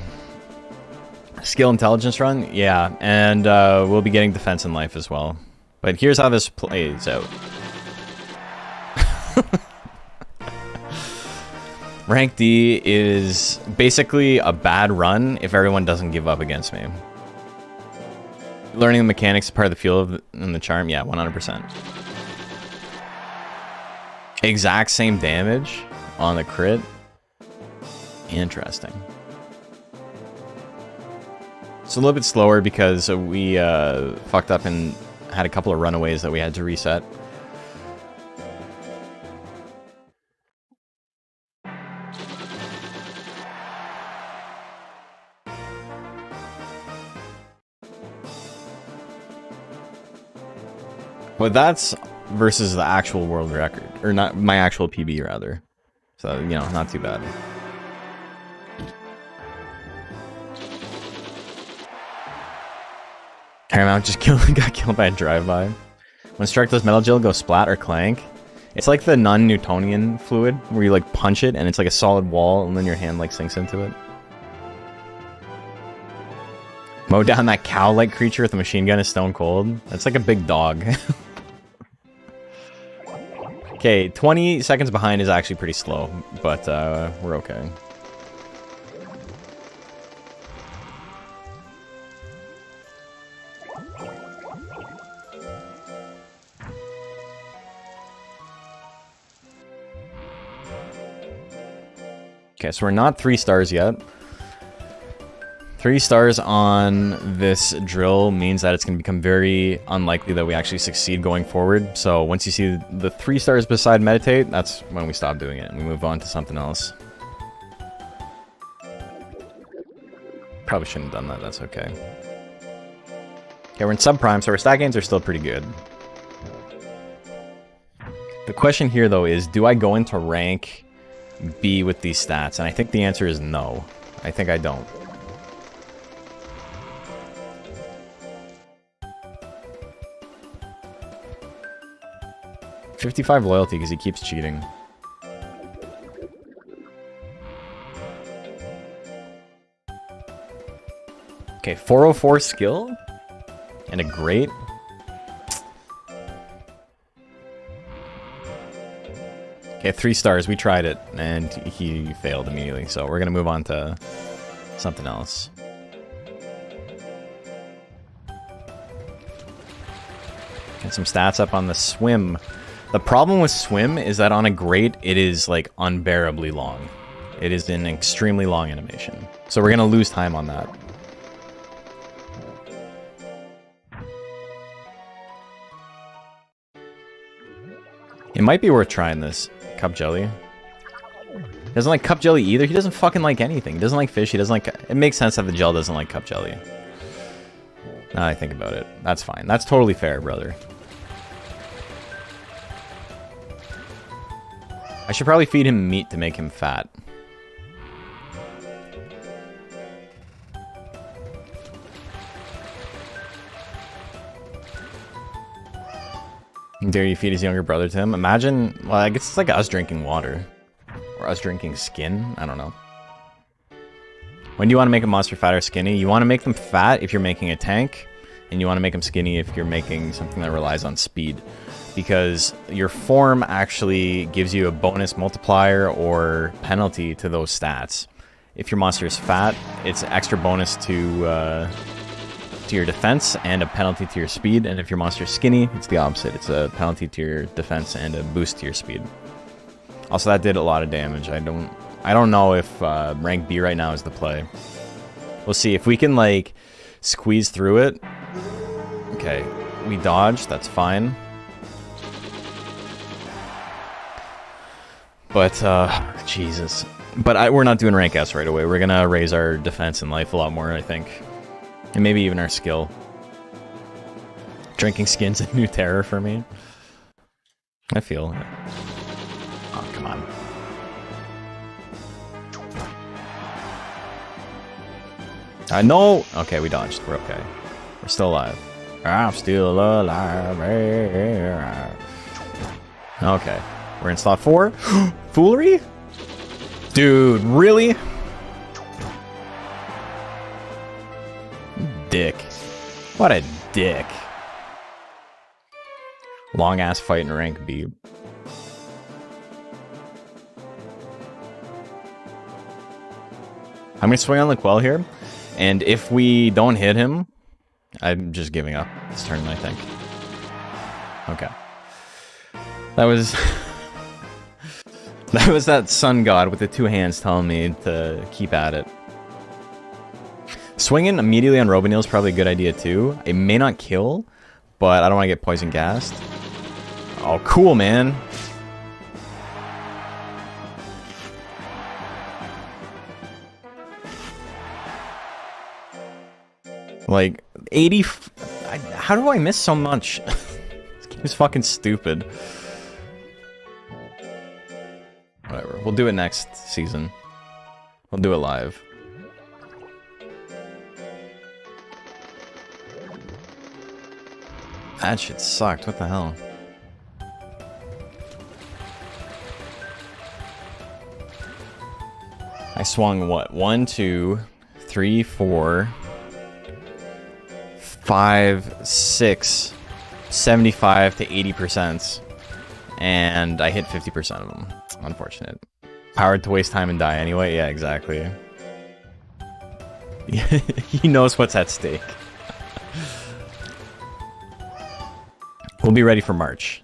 Skill intelligence run? Yeah, and we'll be getting defense and life as well. But here's how this plays out. Rank D is basically a bad run if everyone doesn't give up against me. Learning the mechanics is part of the feel and the charm? Yeah, 100%. Exact same damage on the crit? Interesting. It's a little bit slower because we fucked up and had a couple of runaways that we had to reset. But that's versus the actual world record, or not my actual PB rather. So, you know, not too bad. Paramount just got killed by a drive-by. When struck, does Metal Gel go splat or clank? It's like the non-Newtonian fluid, where you like punch it and it's like a solid wall and then your hand like sinks into it. Mow down that cow-like creature with a machine gun is stone cold. That's like a big dog. Okay, 20 seconds behind is actually pretty slow, but we're okay. Okay, so we're not 3 stars yet. 3 stars on this drill means that it's going to become very unlikely that we actually succeed going forward. So once you see the 3 stars beside meditate, that's when we stop doing it and we move on to something else. Probably shouldn't have done that, that's okay. Okay, we're in subprime, so our stat gains are still pretty good. The question here though is, do I go into rank B with these stats? And I think the answer is no. I think I don't. $55 loyalty because he keeps cheating. Okay, 404 skill and a great. Okay, 3 stars. We tried it and he failed immediately. So we're gonna move on to something else. Get some stats up on the swim. The problem with swim is that on a great, it is like unbearably long. It is an extremely long animation. So we're gonna lose time on that. It might be worth trying this. Cup jelly. He doesn't like cup jelly either. He doesn't fucking like anything. He doesn't like fish. He doesn't like... It makes sense that the gel doesn't like cup jelly. Now that I think about it. That's fine. That's totally fair, brother. I should probably feed him meat to make him fat. Dare you feed his younger brother to him? Imagine, well, I guess it's like us drinking water. Or us drinking skin? I don't know. When do you want to make a monster fat or skinny? You want to make them fat if you're making a tank, and you want to make them skinny if you're making something that relies on speed. Because your form actually gives you a bonus multiplier or penalty to those stats. If your monster is fat, it's extra bonus to your defense and a penalty to your speed. And if your monster is skinny, it's the opposite. It's a penalty to your defense and a boost to your speed. Also, that did a lot of damage. I don't know if rank B right now is the play. We'll see if we can like squeeze through it. Okay, we dodged. That's fine. But Jesus. But we're not doing rank S right away. We're gonna raise our defense and life a lot more, I think. And maybe even our skill. Drinking skin's a new terror for me. I feel it. Oh, come on. I know. Okay, we dodged. We're okay. We're still alive. I'm still alive. Okay. We're in slot 4. Foolery? Dude, really? Dick. What a dick. Long ass fight in rank B. I'm gonna swing on Laquelle here, and if we don't hit him, I'm just giving up this turn, I think. Okay. That was... that was that sun god with the 2 hands telling me to keep at it. Swinging immediately on Robanil is probably a good idea too. It may not kill, but I don't want to get poison gassed. Oh, cool, man. Like, 80... how do I miss so much? This game is fucking stupid. Whatever. We'll do it next season. We'll do it live. That shit sucked. What the hell? I swung what? 1, 2, 3, 4, 5, 6, 75 to 80%. And I hit 50% of them. Unfortunate. Powered to waste time and die anyway? Yeah, exactly. He knows what's at stake. We'll be ready for March.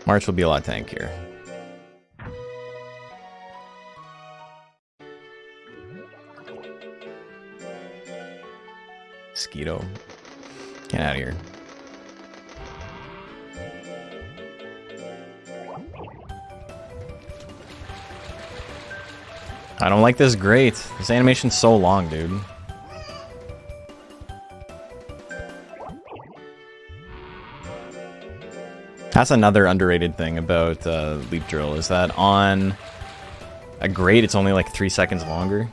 March will be a lot tankier. Mosquito. Get out of here. I don't like this great. This animation's so long, dude. That's another underrated thing about Leap Drill, is that on a grade it's only like 3 seconds longer.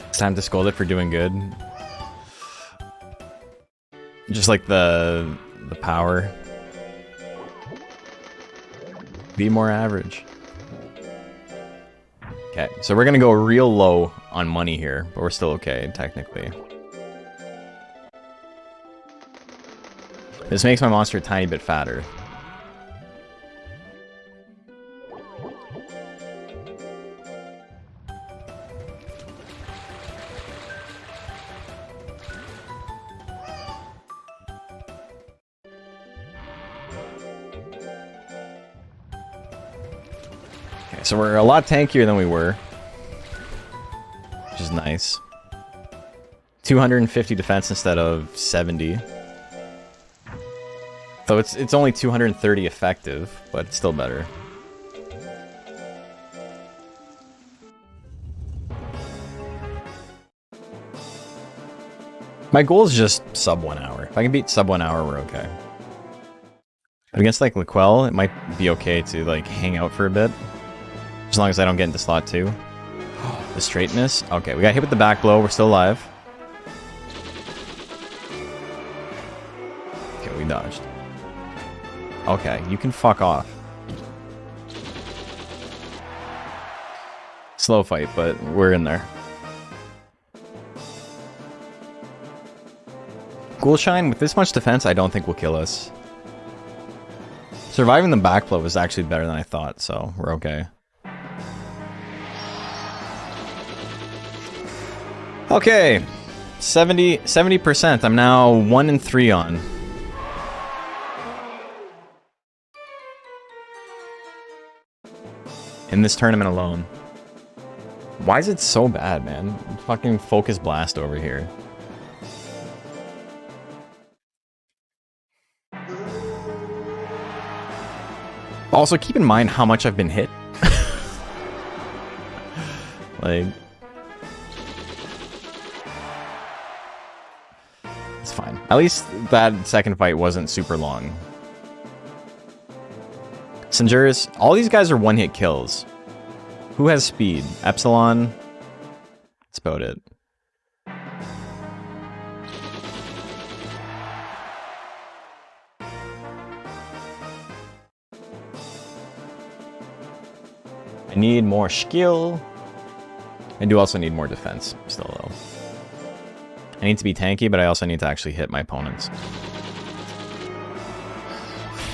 It's time to scold it for doing good. Just like the power. Be more average. Okay, so we're gonna go real low on money here, but we're still okay, technically. This makes my monster a tiny bit fatter. So we're a lot tankier than we were, which is nice. 250 defense instead of 70. So it's only 230 effective, but it's still better. My goal is just sub 1 hour. If I can beat sub 1 hour, we're okay. But against like Laquelle, it might be okay to like hang out for a bit. As long as I don't get into slot 2. The straightness. Okay, we got hit with the back blow. We're still alive. Okay, we dodged. Okay, you can fuck off. Slow fight, but we're in there. Ghoulshine, with this much defense, I don't think will kill us. Surviving the back blow was actually better than I thought, so we're okay. Okay, 70%. I'm now 1 and 3 on. In this tournament alone. Why is it so bad, man? Fucking focus blast over here. Also, keep in mind how much I've been hit. Like... At least that second fight wasn't super long. Sinjuris, all these guys are one-hit kills. Who has speed? Epsilon? That's about it. I need more skill. I do also need more defense, still though. I need to be tanky, but I also need to actually hit my opponents.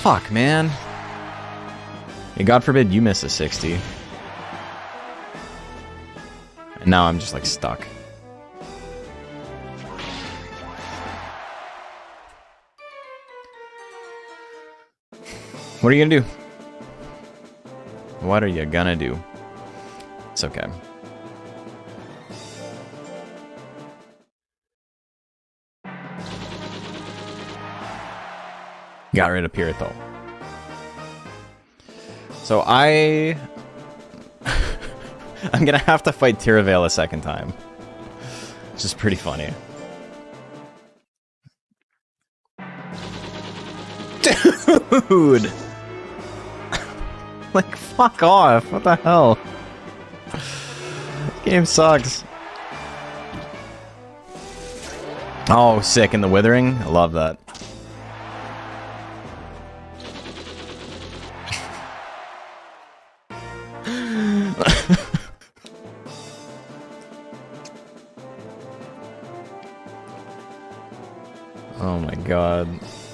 Fuck, man. Yeah, God forbid you miss a 60. And now I'm just like stuck. What are you gonna do? What are you gonna do? It's okay. Got rid of Pirito. So I'm gonna have to fight Tiravale a second time. Which is pretty funny. Dude! Like, fuck off. What the hell? This game sucks. Oh, sick. And the Withering? I love that. Oh my god.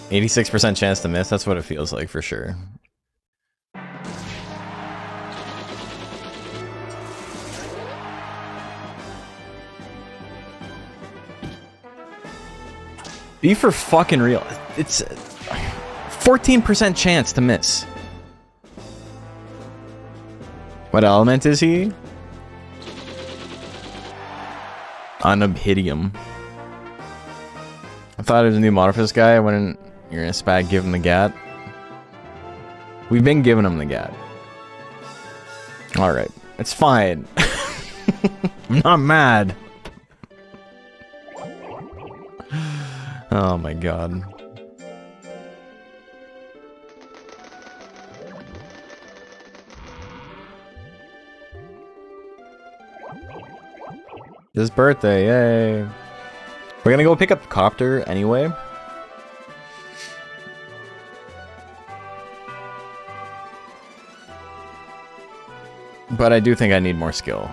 86% chance to miss? That's what it feels like for sure. Be for fucking real. It's 14% chance to miss. What element is he? Unobhidium. I thought it was a new mod for this guy. When you're in a spag, give him the gat. We've been giving him the gat. Alright. It's fine. I'm not mad. Oh my god. His birthday, yay. We're gonna go pick up the copter anyway. But I do think I need more skill.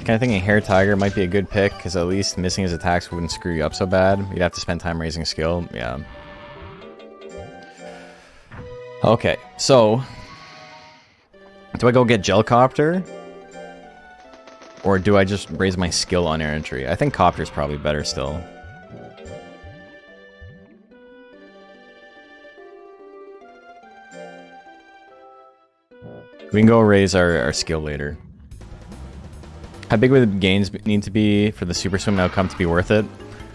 Kind of thinking Hair Tiger might be a good pick, because at least missing his attacks wouldn't screw you up so bad. You'd have to spend time raising skill, yeah. Okay, so... do I go get Gelcopter? Or do I just raise my skill on Errantry? I think Copter's probably better still. We can go raise our skill later. How big would the gains need to be for the Super Swim outcome to be worth it?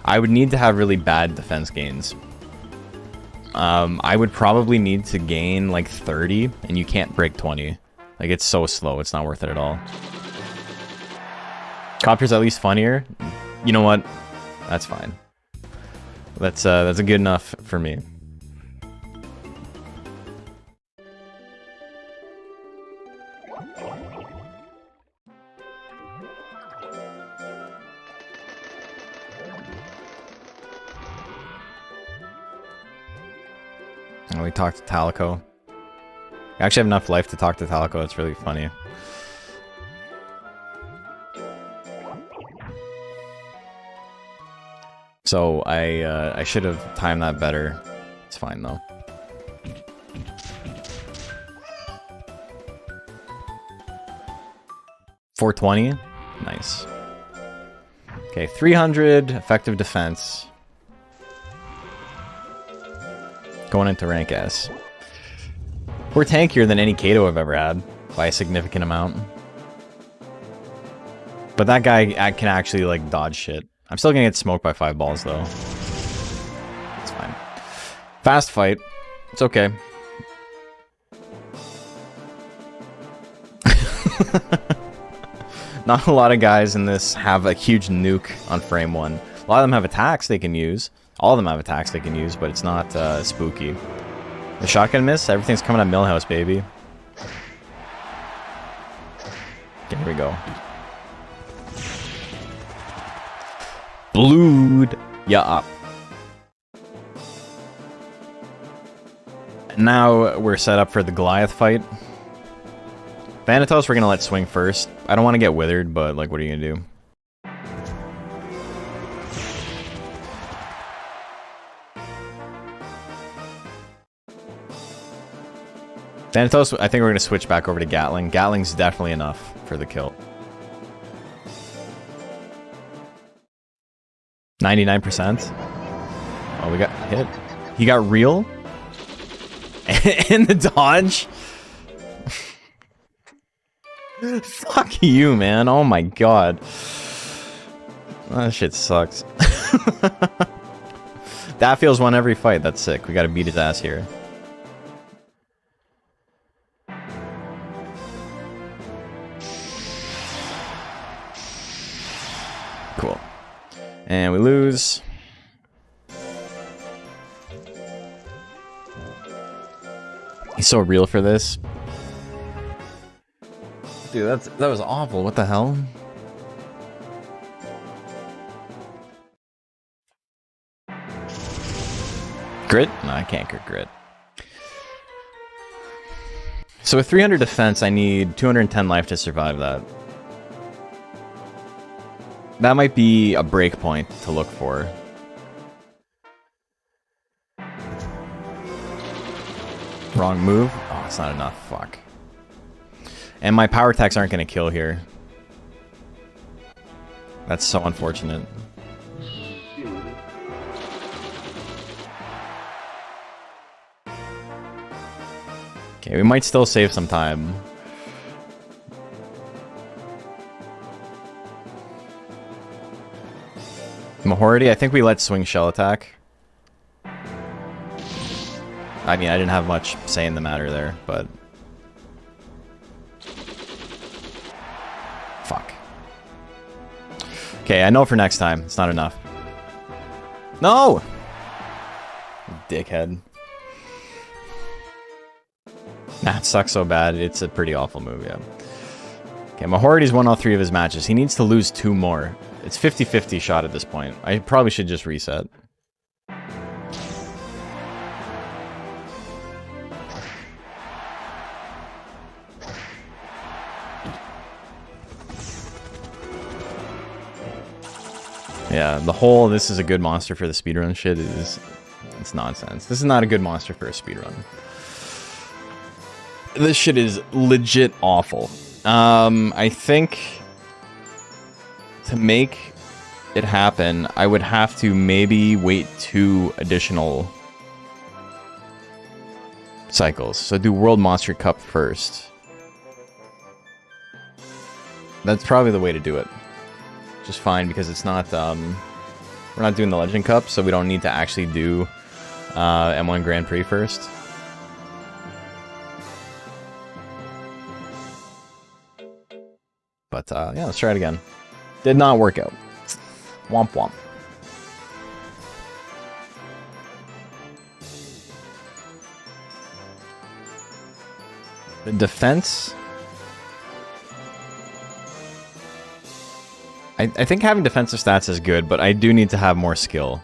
I would need to have really bad defense gains. I would probably need to gain like 30, and you can't break 20. Like, it's so slow, it's not worth it at all. Copter's at least funnier. You know what? That's fine. That's a good enough for me. Oh, we talked to Talico. I actually have enough life to talk to Talico. It's really funny. So I should have timed that better. It's fine though. $420? Nice. Okay, 300 effective defense. Going into rank S. We're tankier than any Kato I've ever had by a significant amount. But that guy can actually like dodge shit. I'm still gonna get smoked by 5 balls though. It's fine. Fast fight. It's okay. Not a lot of guys in this have a huge nuke on frame 1. A lot of them have attacks they can use. All of them have attacks they can use, but it's not spooky. The shotgun miss? Everything's coming at Millhouse, baby. Okay, here we go. Blued ya up. Now we're set up for the Goliath fight. Thanatos we're gonna let swing first. I don't want to get withered, but like, what are you gonna do? Thanatos, I think we're gonna switch back over to Gatling. Gatling's definitely enough for the kill. 99%. Oh, we got hit. He got real? And the dodge? Fuck you, man. Oh my god. That shit sucks. That feels won every fight. That's sick. We gotta beat his ass here. Cool. And we lose. He's so real for this. Dude, that was awful. What the hell? Grit? No, I can't get grit. So with 300 defense, I need 210 life to survive that. That might be a break point to look for. Wrong move. Oh, it's not enough. Fuck. And my power attacks aren't going to kill here. That's so unfortunate. Okay, we might still save some time. Mahority, I think we let swing shell attack. I mean, I didn't have much say in the matter there, but... Fuck. Okay, I know for next time. It's not enough. No! Dickhead. Nah, it sucks so bad. It's a pretty awful move, yeah. Okay, Mahority's won all 3 of his matches. He needs to lose 2 more. It's 50-50 shot at this point. I probably should just reset. Yeah, the whole this is a good monster for the speedrun shit is... It's nonsense. This is not a good monster for a speedrun. This shit is legit awful. I think... To make it happen, I would have to maybe wait 2 additional cycles. So do World Monster Cup first. That's probably the way to do it. Just fine, because it's not, we're not doing the Legend Cup, so we don't need to actually do M1 Grand Prix first. But, yeah, let's try it again. Did not work out. Womp womp. The defense... I think having defensive stats is good, but I do need to have more skill.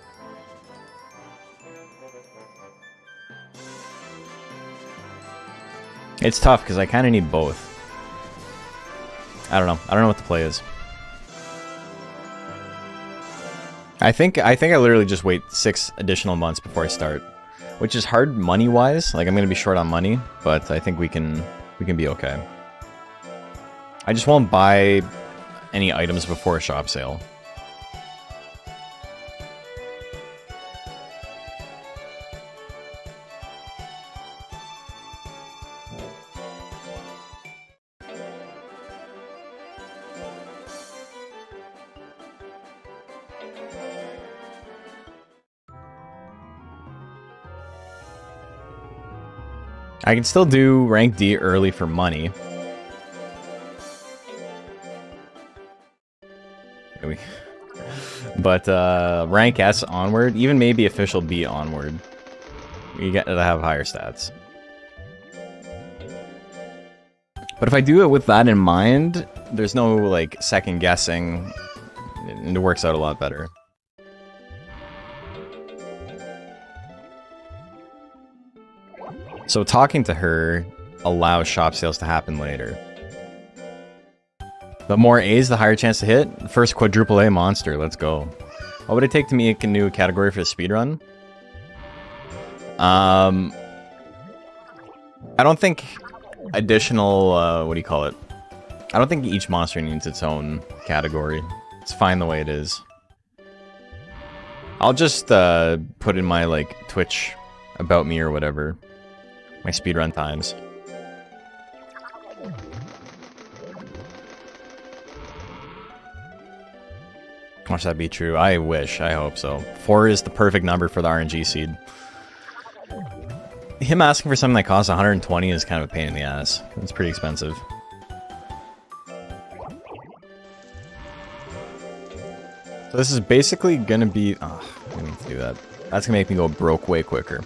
It's tough, because I kind of need both. I don't know. I don't know what the play is. I think I literally just wait 6 additional months before I start, which is hard money-wise. Like, I'm gonna be short on money, but I think we can be okay. I just won't buy any items before a shop sale. I can still do rank D early for money. But rank S onward, even maybe official B onward, you get to have higher stats. But if I do it with that in mind, there's no like second guessing, and it works out a lot better. So talking to her allows shop sales to happen later. The more A's, the higher chance to hit. First quadruple A monster, let's go. What would it take to make a new category for the speedrun? I don't think additional, what do you call it? I don't think each monster needs its own category. It's fine the way it is. I'll just put in my like Twitch about me or whatever. My speedrun times. Watch that be true. I wish. I hope so. 4 is the perfect number for the RNG seed. Him asking for something that costs 120 is kind of a pain in the ass. It's pretty expensive. So this is basically gonna be... Oh, I didn't mean to do that. That's gonna make me go broke way quicker.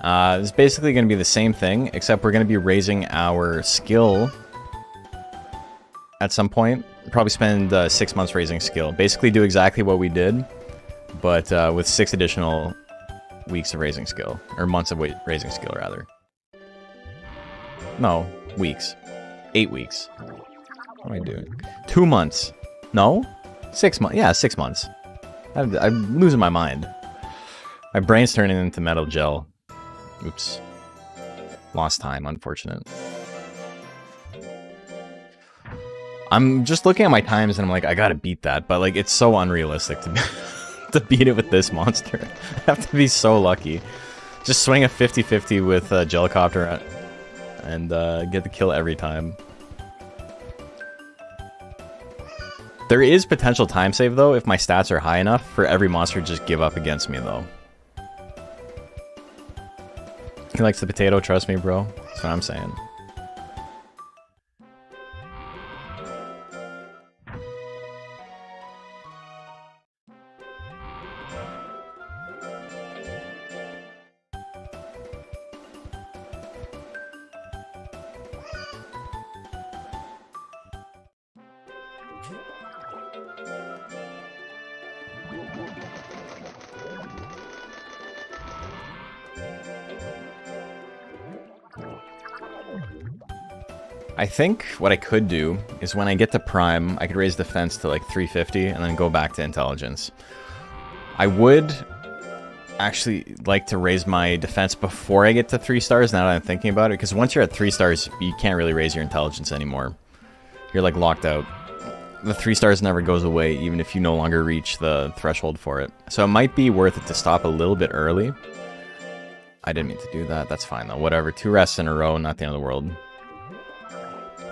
This is basically gonna be the same thing, except we're gonna be raising our skill at some point. Probably spend 6 months raising skill. Basically do exactly what we did, but with 6 additional weeks of raising skill. Or months of raising skill, rather. No, weeks. 8 weeks. What am I doing? 2 months. No? 6 months. Yeah, 6 months. I'm losing my mind. My brain's turning into metal gel. Oops. Lost time, unfortunate. I'm just looking at my times and I'm like, I gotta beat that, but like, it's so unrealistic to, to beat it with this monster. I have to be so lucky. Just swing a 50-50 with Gelicopter and get the kill every time. There is potential time save though, if my stats are high enough for every monster to just give up against me though. He likes the potato, trust me bro. That's what I'm saying. I think what I could do is when I get to Prime, I could raise defense to like 350 and then go back to intelligence. I would actually like to raise my defense before I get to 3 stars now that I'm thinking about it, because once you're at 3 stars, you can't really raise your intelligence anymore. You're like locked out. The 3 stars never goes away, even if you no longer reach the threshold for it. So it might be worth it to stop a little bit early. I didn't mean to do that. That's fine though. Whatever. 2 rests in a row, not the end of the world.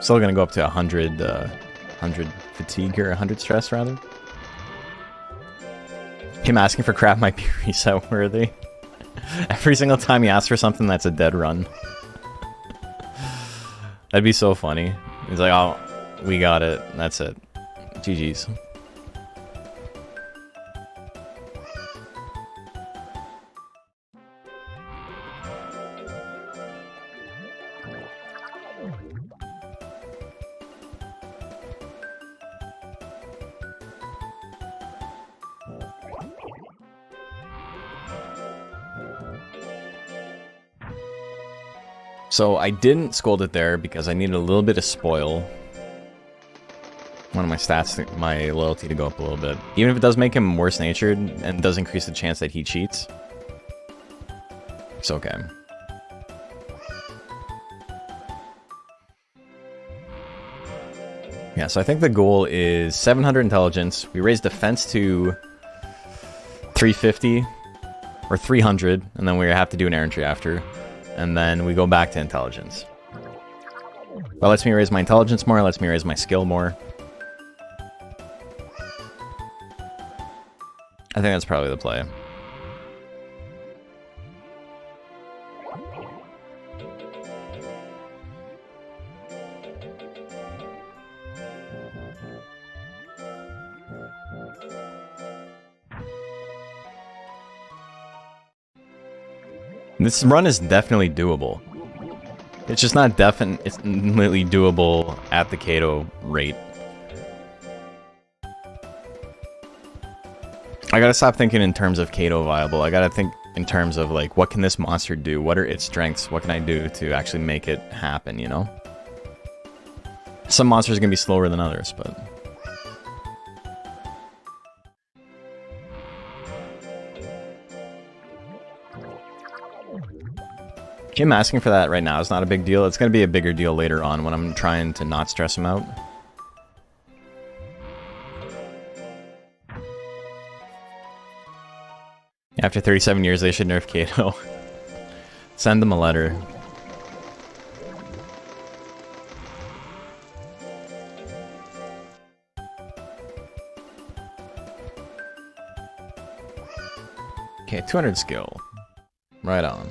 Still gonna go up to 100, 100 fatigue or 100 stress rather. Him asking for crap might be reset worthy. Every single time he asks for something, that's a dead run. That'd be so funny. He's like, oh, we got it. That's it. GG's. So I didn't scold it there because I needed a little bit of spoil. One of my stats, my loyalty to go up a little bit. Even if it does make him worse natured and does increase the chance that he cheats. It's okay. Yeah, so I think the goal is 700 intelligence. We raise defense to 350 or 300, and then we have to do an errant tree after. And then we go back to intelligence. That lets me raise my intelligence more, lets me raise my skill more. I think that's probably the play. This run is definitely doable. It's just not definitely doable at the Kato rate. I gotta stop thinking in terms of Kato viable. I gotta think in terms of, like, what can this monster do? What are its strengths? What can I do to actually make it happen, you know? Some monsters are gonna be slower than others, but... Him asking for that right now is not a big deal. It's going to be a bigger deal later on when I'm trying to not stress him out. After 37 years, they should nerf Kato. Send them a letter. Okay, 200 skill. Right on.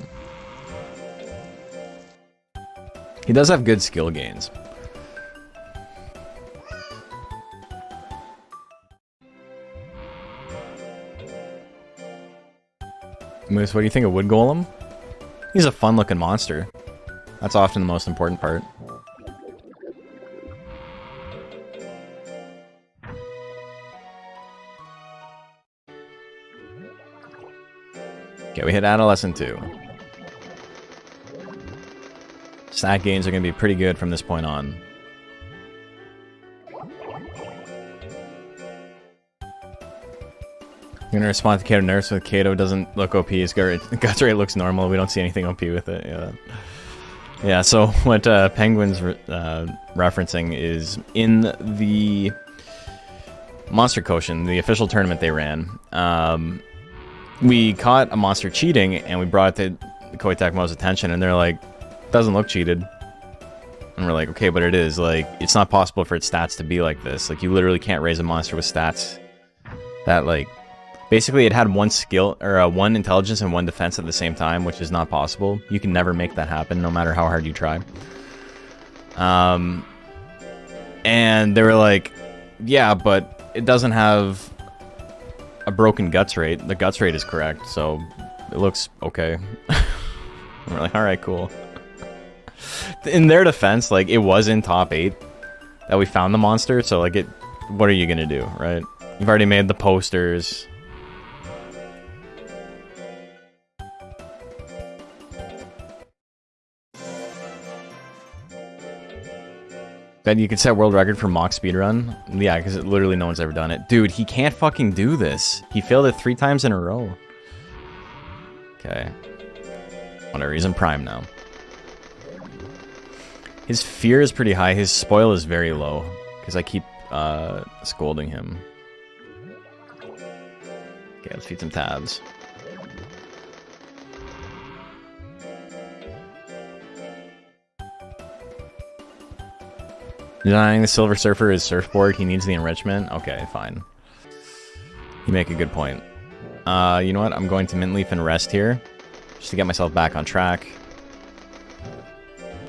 He does have good skill gains. Moose, what do you think of Wood Golem? He's a fun-looking monster. That's often the most important part. Okay, we hit Adolescent 2. Stat gains are going to be pretty good from this point on. I'm going to respond to Kato nerfs with Kato doesn't look OP. His guts rate looks normal. We don't see anything OP with it. Yeah, yeah, so what Penguin's referencing is in the Monster Quotient, the official tournament they ran, we caught a monster cheating and we brought it to Koei Tecmo's attention and they're like, doesn't look cheated. And we're like, okay, but it is. Like, it's not possible for its stats to be like this. Like, you literally can't raise a monster with stats that, like, basically it had one skill, or one intelligence and one defense at the same time, which is not possible. You can never make that happen, no matter how hard you try. And they were like, yeah, but it doesn't have a broken guts rate. The guts rate is correct, so it looks okay. And we're like, alright, cool. In their defense, like, it was in top 8 that we found the monster, so, like, what are you gonna do, right? You've already made the posters. Then you could set world record for mock speedrun? Yeah, because literally no one's ever done it. Dude, he can't fucking do this. He failed it 3 times in a row. Okay. Whatever, he's in prime now. His fear is pretty high. His spoil is very low. Because I keep scolding him. Okay, let's feed some tabs. Denying the Silver Surfer is surfboard. He needs the enrichment. Okay, fine. You make a good point. You know what? I'm going to Mint Leaf and rest here. Just to get myself back on track.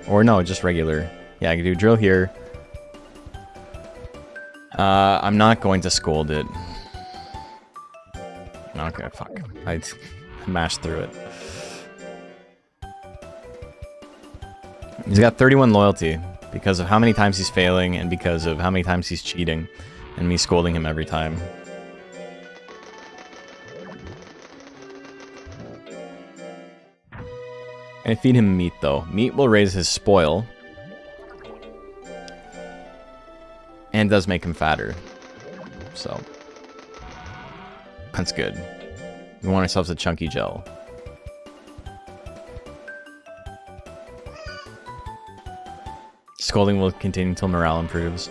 Or no, just regular. Yeah, I can do drill here. I'm not going to scold it. Okay, fuck. I mashed through it. He's got 31 loyalty because of how many times he's failing and because of how many times he's cheating and me scolding him every time. I feed him meat, though. Meat will raise his spoil. And does make him fatter. So. That's good. We want ourselves a chunky gel. Scolding will continue until morale improves.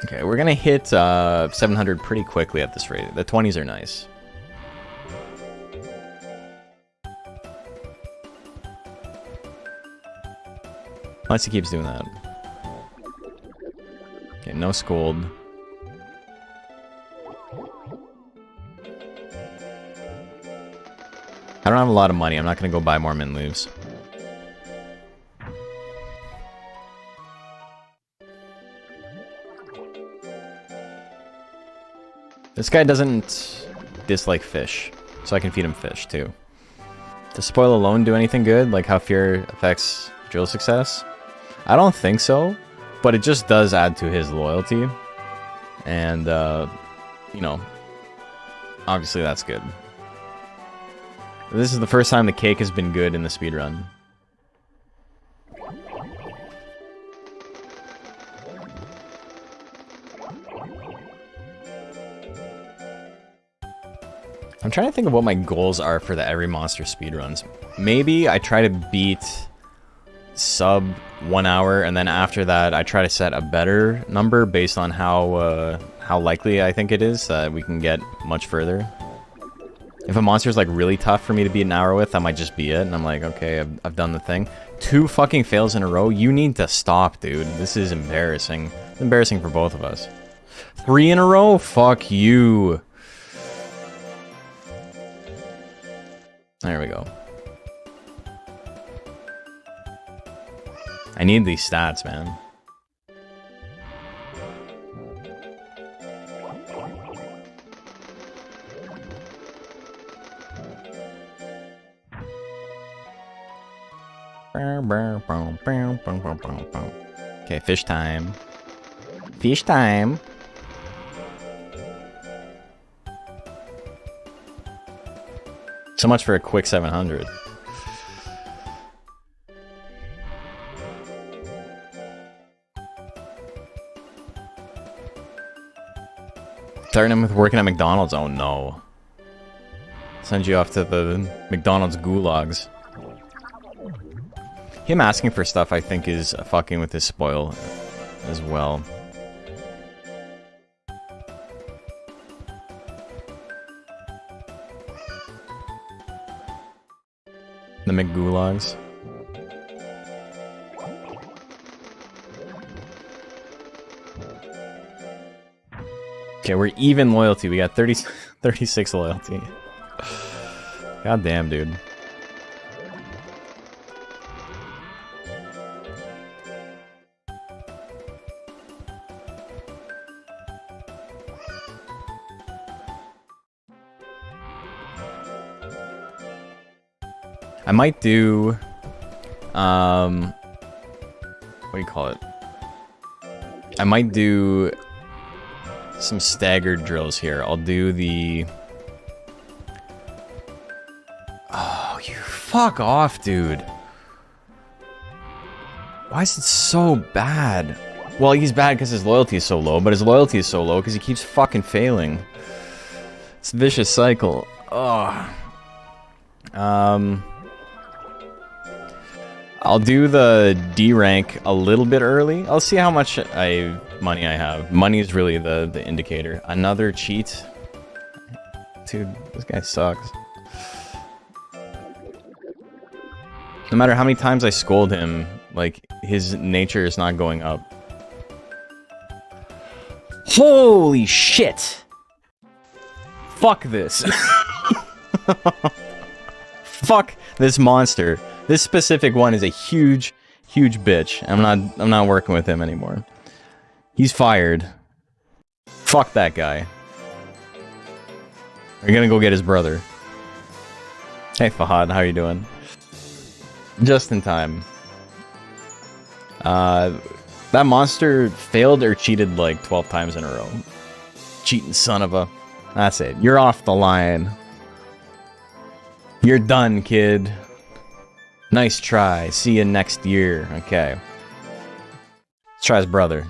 Okay, we're gonna hit 700 pretty quickly at this rate. The 20s are nice. Unless he keeps doing that. Okay, no scold. I don't have a lot of money. I'm not going to go buy more mint leaves. This guy doesn't dislike fish, so I can feed him fish too. Does spoil alone do anything good, like how fear affects drill success? I don't think so, but it just does add to his loyalty, and you know, obviously that's good. This is the first time the cake has been good in the speedrun. I'm trying to think of what my goals are for the every monster speedruns. Maybe I try to beat sub 1 hour, and then after that I try to set a better number based on how likely I think it is that we can get much further. If a monster's like really tough for me to beat an hour with, that might just be it, and I'm like, okay, I've done the thing. 2 fucking fails in a row? You need to stop, dude. This is embarrassing. It's embarrassing for both of us. 3 in a row? Fuck you. There we go. I need these stats, man. Okay, fish time. Fish time. So much for a quick 700. Starting him with working at McDonald's. Oh no. Send you off to the McDonald's gulags. Him asking for stuff, I think, is fucking with his spoil as well. The McGulags. Okay, we're even loyalty. We got 36 loyalty. God damn, dude. I might do, what do you call it? I might do some staggered drills here. I'll do the... Oh, you fuck off, dude. Why is it so bad? Well, he's bad because his loyalty is so low, but his loyalty is so low because he keeps fucking failing. It's a vicious cycle. Ugh. I'll do the D rank a little bit early. I'll see how much money I have. Money is really the indicator. Another cheat. Dude, this guy sucks. No matter how many times I scold him, like, his nature is not going up. Holy shit! Fuck this. Fuck this monster. This specific one is a huge, huge bitch. I'm not working with him anymore. He's fired. Fuck that guy. We're gonna go get his brother. Hey Fahad, how you doing? Just in time. That monster failed or cheated like 12 times in a row. Cheating son of a... That's it. You're off the line. You're done, kid. Nice try. See you next year. Okay. Let's try his brother.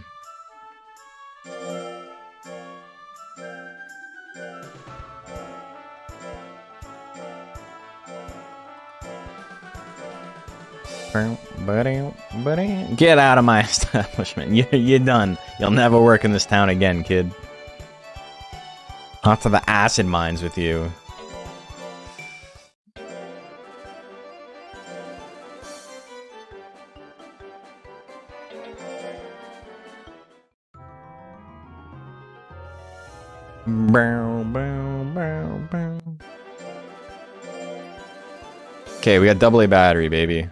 Get out of my establishment. You're done. You'll never work in this town again, kid. Off to the acid mines with you. Okay, we got AA battery, baby.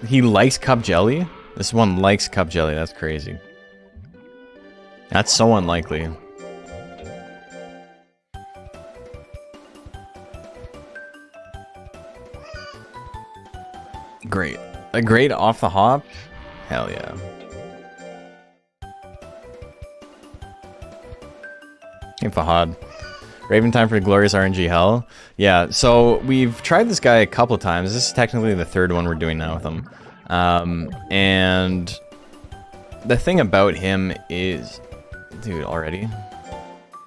He likes cup jelly? This one likes cup jelly, that's crazy. That's so unlikely. Great. A great off the hop? Hell yeah. Hey, Fahad. Raven time for the glorious RNG hell. Yeah, so we've tried this guy a couple of times. This is technically the third one we're doing now with him. And the thing about him is... Dude, already?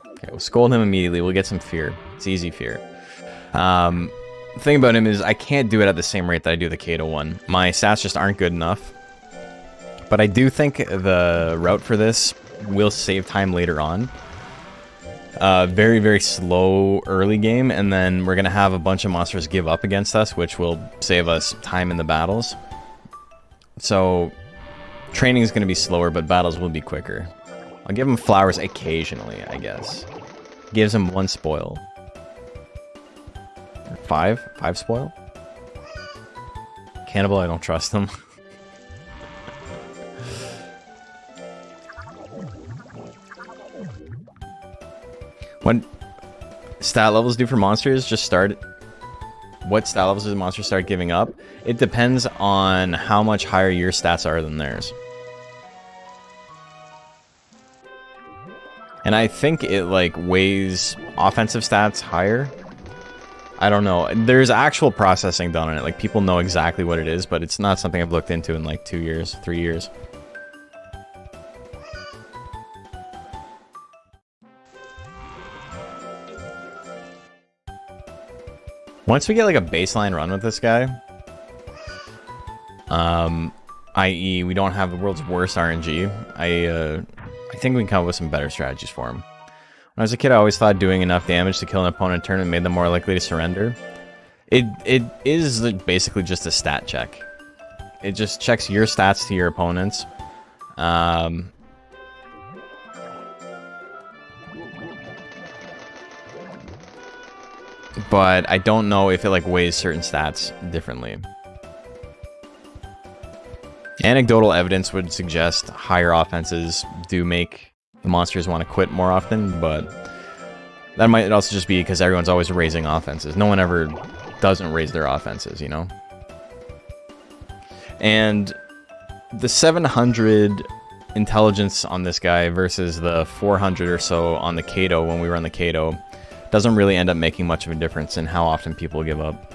Okay, we'll scold him immediately. We'll get some fear. It's easy fear. The thing about him is I can't do it at the same rate that I do the Kato one. My stats just aren't good enough. But I do think the route for this will save time later on. Very, very slow early game, and then we're going to have a bunch of monsters give up against us, which will save us time in the battles. So, training is going to be slower, but battles will be quicker. I'll give him flowers occasionally, I guess. Gives him 1 spoil. 5? 5 spoil? Cannibal, I don't trust him. What stat levels do for monsters? Just start... What stat levels does the monster start giving up? It depends on how much higher your stats are than theirs. And I think it, like, weighs offensive stats higher. I don't know. There's actual processing done on it. Like, people know exactly what it is, but it's not something I've looked into in, like, 2 years, 3 years. Once we get like a baseline run with this guy, i.e. we don't have the world's worst RNG, I think we can come up with some better strategies for him. When I was a kid, I always thought doing enough damage to kill an opponent in a tournament made them more likely to surrender. It is basically just a stat check. It just checks your stats to your opponents. But I don't know if it like weighs certain stats differently. Anecdotal evidence would suggest higher offenses do make the monsters want to quit more often, but that might also just be because everyone's always raising offenses. No one ever doesn't raise their offenses, you know? And the 700 intelligence on this guy versus the 400 or so on the Kato when we were on the Kato doesn't really end up making much of a difference in how often people give up.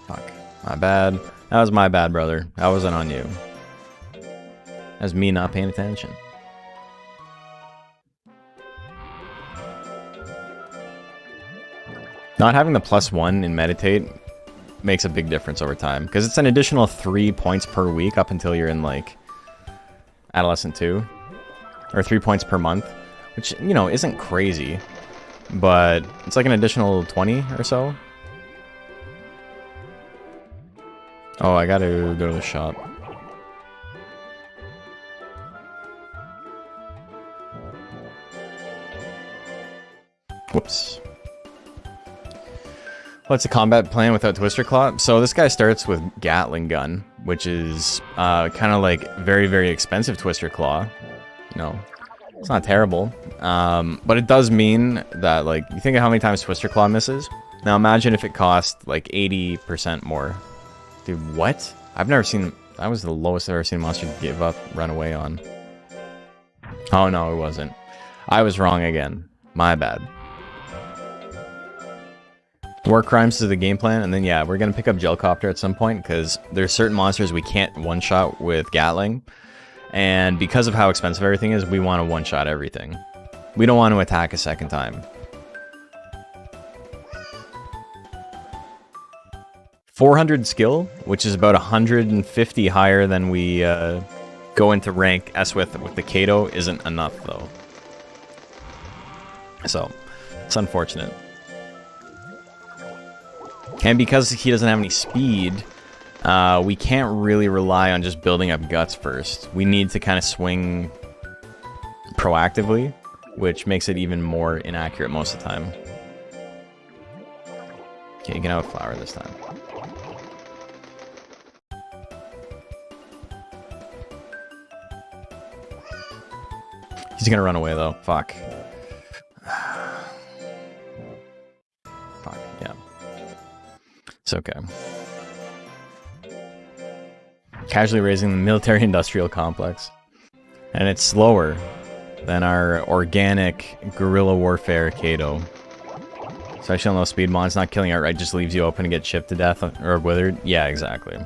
Fuck. My bad. That was my bad, brother. That wasn't on you. That was me not paying attention. Not having the +1 in Meditate makes a big difference over time, because it's an additional 3 points per week up until you're in, like, Adolescent 2. Or 3 points per month, which, you know, isn't crazy, but it's like an additional 20 or so. Oh, I gotta go to the shop. Whoops. What's a combat plan without Twister Claw? So this guy starts with Gatling Gun, which is kind of like very, very expensive Twister Claw. You know, it's not terrible. But it does mean that, like, you think of how many times Twister Claw misses? Now imagine if it cost, like, 80% more. Dude, what? I've never seen... That was the lowest I've ever seen a monster give up, run away on. Oh, no, it wasn't. I was wrong again. My bad. War Crimes is the game plan, and then, yeah, we're gonna pick up Gelcopter at some point, because there's certain monsters we can't one-shot with Gatling, and because of how expensive everything is, we want to one-shot everything. We don't want to attack a second time. 400 skill, which is about 150 higher than we go into rank S with the Kato, isn't enough, though. So, it's unfortunate. And because he doesn't have any speed, we can't really rely on just building up guts first. We need to kind of swing proactively, which makes it even more inaccurate most of the time. Okay, you can have a flower this time. He's gonna run away though. Fuck. Fuck, yeah. It's okay. Casually raising the military-industrial complex. And it's slower than our organic guerrilla warfare Kato. Especially on low speed mons, not killing outright just leaves you open to get chipped to death or withered. Yeah, exactly.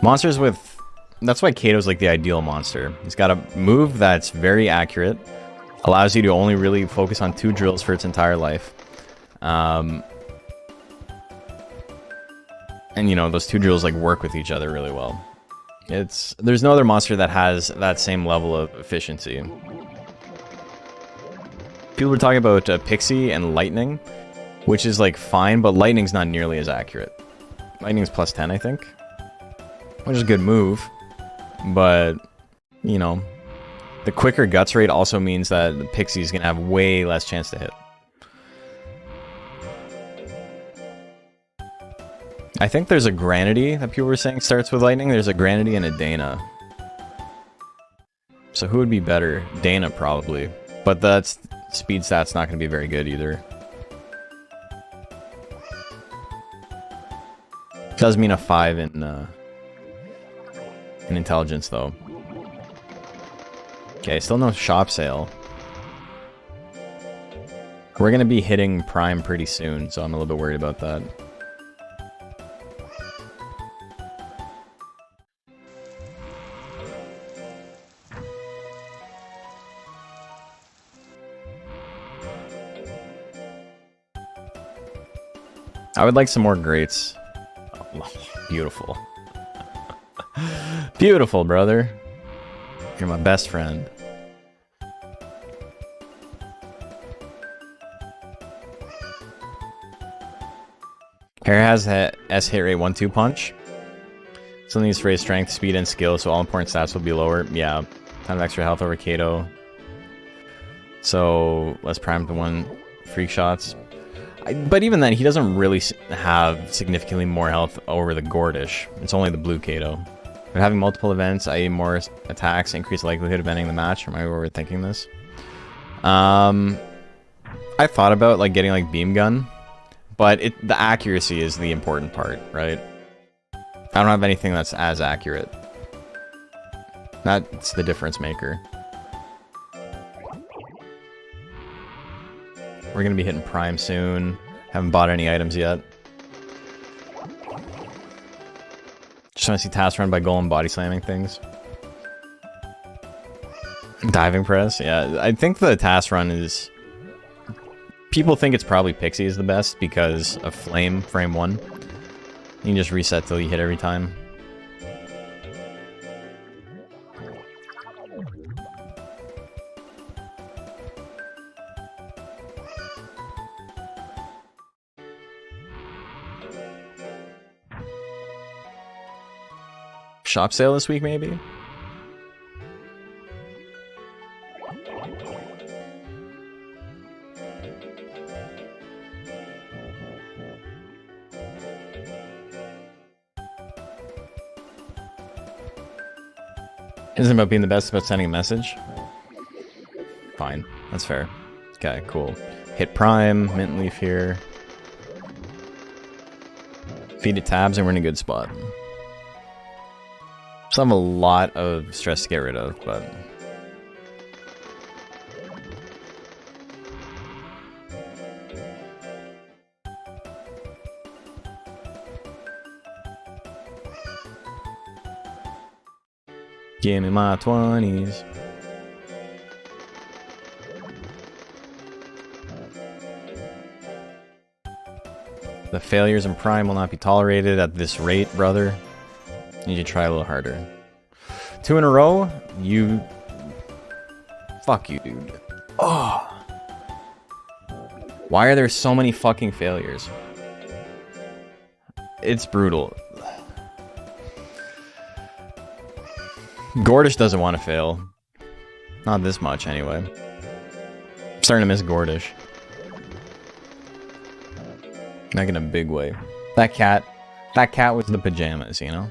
Monsters with... That's why Kato's like the ideal monster. He's got a move that's very accurate. Allows you to only really focus on 2 drills for its entire life. And you know, those 2 drills like work with each other really well. There's no other monster that has that same level of efficiency. People were talking about Pixie and Lightning, which is like fine, but Lightning's not nearly as accurate. Lightning's plus 10, I think, which is a good move, but you know, the quicker guts rate also means that the Pixie's gonna have way less chance to hit. I think there's a Granity that people were saying starts with Lightning. There's a Granity and a Dana. So who would be better? Dana, probably. But that's speed stat's not going to be very good either. Does mean a 5 in intelligence, though. Okay, still no shop sale. We're going to be hitting Prime pretty soon, so I'm a little bit worried about that. I would like some more greats. Oh, beautiful. Beautiful, brother. You're my best friend. Hair has a S hit rate 1-2 punch. Something needs to raise strength, speed, and skill, so all important stats will be lower. Yeah, ton of extra health over Kato. So less prime to 1 freak shots. But even then, he doesn't really have significantly more health over the Gordish. It's only the blue Kato. But having multiple events, i.e. more attacks, increase the likelihood of ending the match. Am I overthinking this? I thought about like getting like beam gun, but the accuracy is the important part, right? I don't have anything that's as accurate. That's the difference maker. We're gonna be hitting Prime soon. Haven't bought any items yet. Just want to see tasks run by Golem body slamming things. Diving press, yeah. I think the task run is... People think it's probably Pixie is the best because of frame 1. You can just reset till you hit every time. Shop sale this week, maybe? Isn't about being the best, about sending a message? Fine, that's fair. Okay, cool. Hit Prime, Mint Leaf here. Feed it tabs, and we're in a good spot. Still have a lot of stress to get rid of, but... Give me my 20s. The failures in Prime will not be tolerated at this rate, brother. You need to try a little harder. 2 in a row? You... Fuck you, dude. Oh. Why are there so many fucking failures? It's brutal. Gordish doesn't want to fail. Not this much, anyway. I'm starting to miss Gordish. Like in a big way. That cat was the pajamas, you know?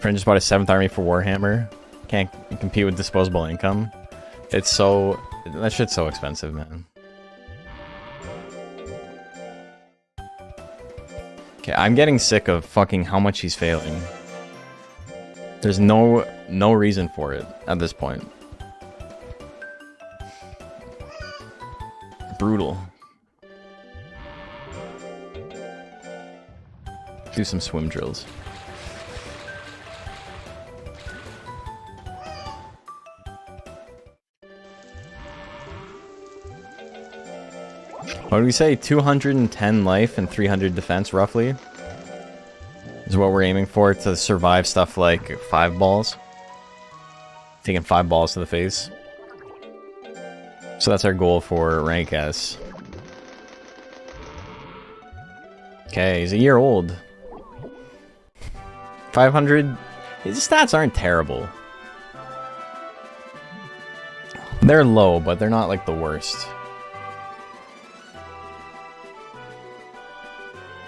Friend just bought a 7th army for Warhammer. Can't compete with disposable income. It's so... That shit's so expensive, man. Okay, I'm getting sick of fucking how much he's failing. There's no reason for it at this point. Brutal. Do some swim drills. What do we say? 210 life and 300 defense, roughly, is what we're aiming for to survive stuff like 5 balls. Taking 5 balls to the face. So that's our goal for rank S. Okay, he's a year old. 500. His stats aren't terrible. They're low, but they're not like the worst.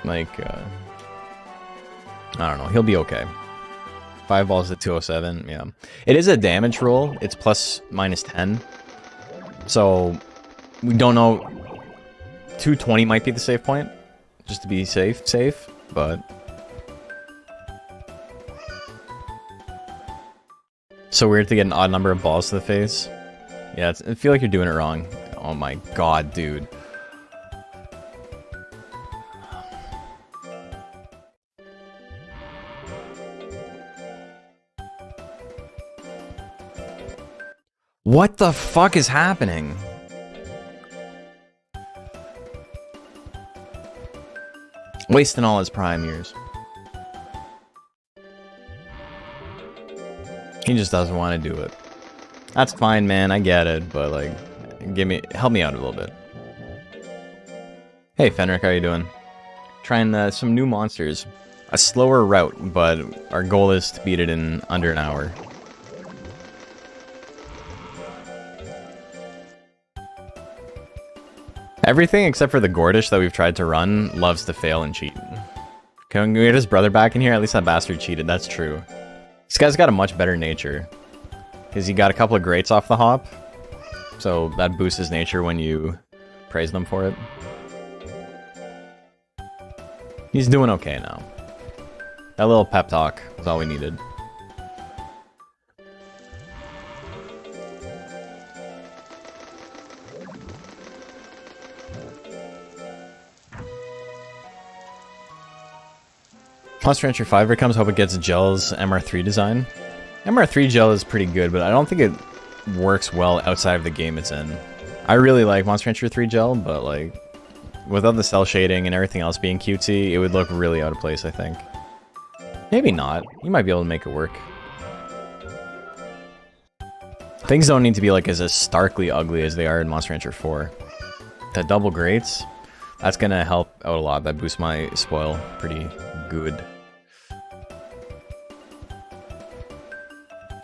Like, I don't know, he'll be okay. 5 balls to 207, yeah. It is a damage roll, it's plus minus 10. So, we don't know, 220 might be the safe point, just to be safe, but... So weird to get an odd number of balls to the face. Yeah, I feel like you're doing it wrong. Oh my god, dude. What the fuck is happening? Wasting all his prime years. He just doesn't want to do it. That's fine, man. I get it, but like, help me out a little bit. Hey, Fenric, how you doing? Trying some new monsters. A slower route, but our goal is to beat it in under an hour. Everything except for the Gordish that we've tried to run loves to fail and cheat. Can we get his brother back in here? At least that bastard cheated, that's true. This guy's got a much better nature. Because he got a couple of greats off the hop. So that boosts his nature when you praise them for it. He's doing okay now. That little pep talk was all we needed. Monster Rancher 5 becomes, hope it gets Gel's MR3 design. MR3 Gel is pretty good, but I don't think it works well outside of the game it's in. I really like Monster Rancher 3 Gel, but like, without the cell shading and everything else being cutesy, it would look really out of place, I think. Maybe not. You might be able to make it work. Things don't need to be like as starkly ugly as they are in Monster Rancher 4. The double grates, that's gonna help out a lot. That boosts my spoil pretty good.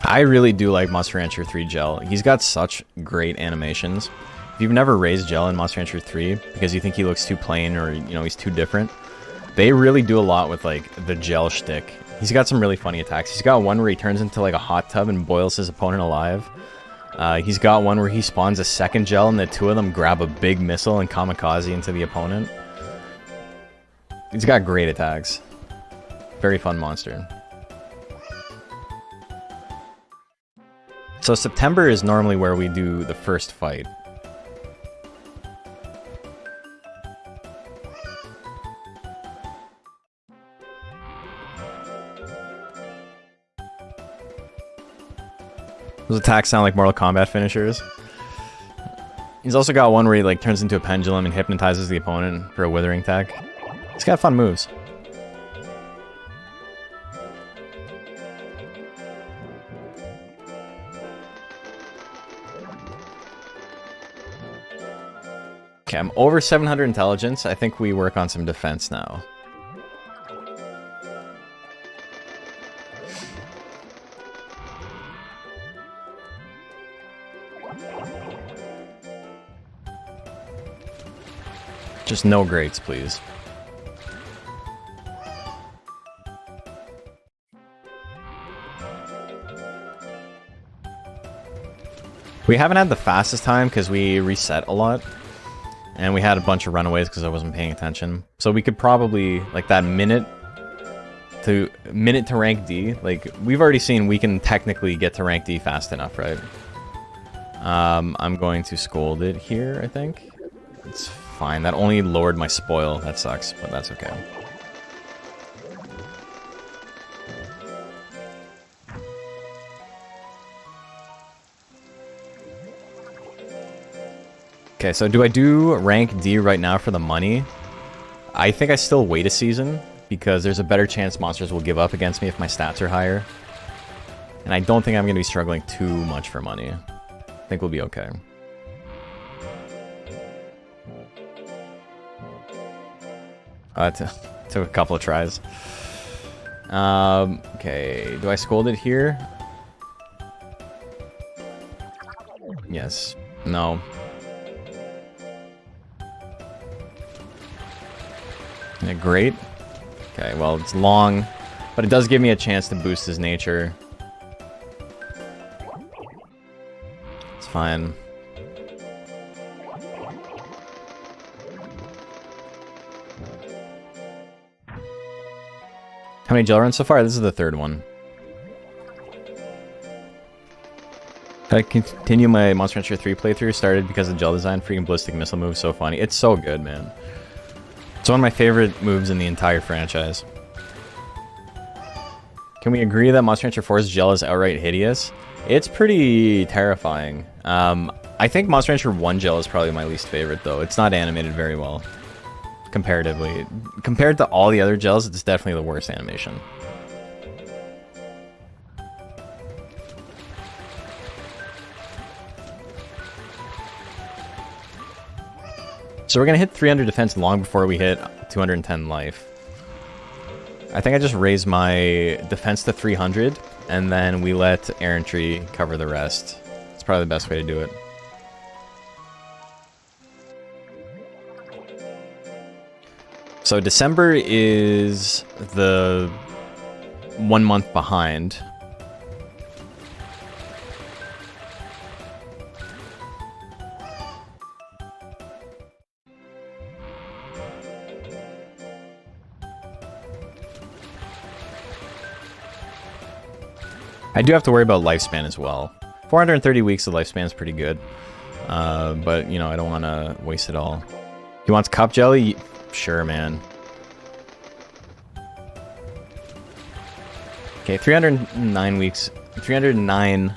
I really do like Monster Rancher 3 Gel. He's got such great animations. If you've never raised Gel in Monster Rancher 3 because you think he looks too plain or, you know, he's too different, they really do a lot with, like, the Gel shtick. He's got some really funny attacks. He's got one where he turns into, like, a hot tub and boils his opponent alive. He's got one where he spawns a second Gel and the two of them grab a big missile and kamikaze into the opponent. He's got great attacks. Very fun monster. So September is normally where we do the first fight. Those attacks sound like Mortal Kombat finishers. He's also got one where he like turns into a pendulum and hypnotizes the opponent for a withering attack. He's got fun moves. Okay, I'm over 700 intelligence. I think we work on some defense now. Just no greats, please. We haven't had the fastest time because we reset a lot. And we had a bunch of runaways because I wasn't paying attention. So we could probably, like, that minute to rank D, like, we've already seen we can technically get to rank D fast enough, right? I'm going to scold it here, I think. It's fine. That only lowered my spoil. That sucks, but that's okay. Okay, so do I do rank D right now for the money? I think I still wait a season, because there's a better chance monsters will give up against me if my stats are higher. And I don't think I'm going to be struggling too much for money. I think we'll be okay. Took a couple of tries. Okay, do I scold it here? Yes. No. Yeah, great. Okay, well, it's long, but it does give me a chance to boost his nature. It's fine. How many gel runs so far? This is the third one. I continue my Monster Hunter 3 playthrough. Started because of gel design. Freaking ballistic missile move, so funny. It's so good, man. It's one of my favorite moves in the entire franchise. Can we agree that Monster Hunter 4's gel is outright hideous? It's pretty terrifying. I think Monster Hunter 1 gel is probably my least favorite, though. It's not animated very well. Comparatively. Compared to all the other gels, it's definitely the worst animation. So we're going to hit 300 defense long before we hit 210 life. I think I just raised my defense to 300, and then we let errantry cover the rest. It's probably the best way to do it. So December is the 1 month behind. I do have to worry about lifespan as well. 430 weeks of lifespan is pretty good. But, you know, I don't want to waste it all. He wants cup jelly? Sure, man. Okay, 309 weeks. 309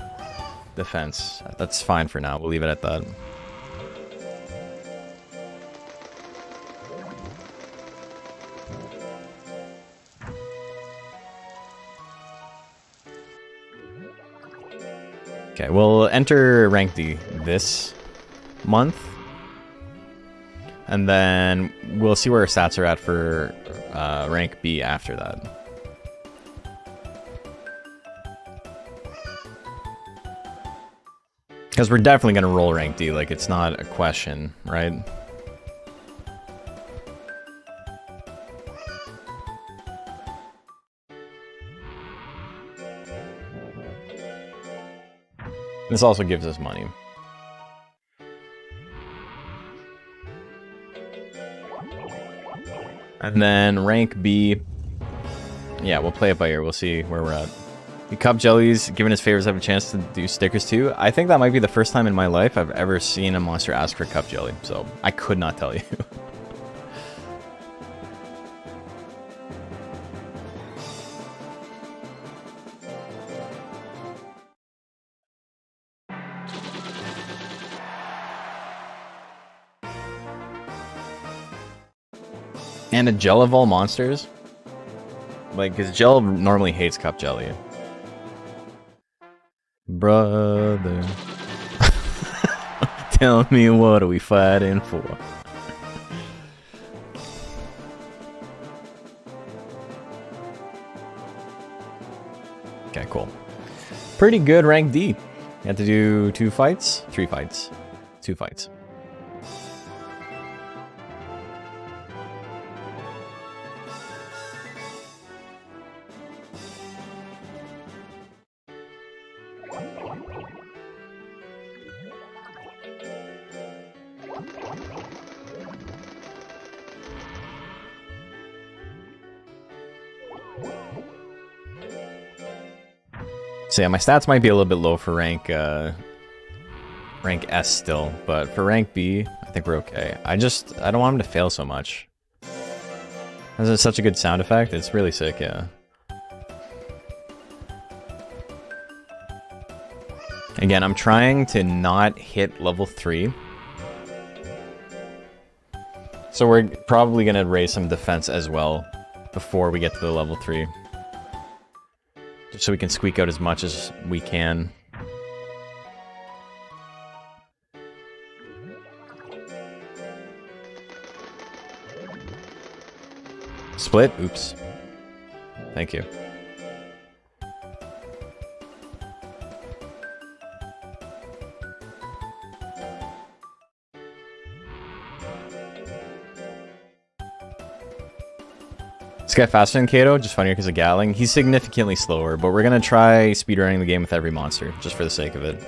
defense. That's fine for now. We'll leave it at that. Okay, we'll enter rank D this month. And then we'll see where our stats are at for rank B after that. Because we're definitely going to roll rank D, like it's not a question, right? This also gives us money. And then rank B, yeah, we'll play it by ear. We'll see where we're at. The cup jellies, given his favors, have a chance to do stickers too. I think that might be the first time in my life I've ever seen a monster ask for cup jelly, so I could not tell you. And a gel of all monsters? Like, because gel normally hates cup jelly. Brother. Tell me, what are we fighting for? Okay, cool. Pretty good rank D. You have to do 3 fights. 2 fights. So yeah, my stats might be a little bit low for rank S still, but for rank B, I think we're okay. I don't want him to fail so much. This is such a good sound effect. It's really sick, yeah. Again, I'm trying to not hit level 3. So we're probably going to raise some defense as well before we get to the level 3. Just so we can squeak out as much as we can. Split? Oops. Thank you. This guy faster than Kato, just funnier because of Gatling. He's significantly slower, but we're gonna try speedrunning the game with every monster, just for the sake of it.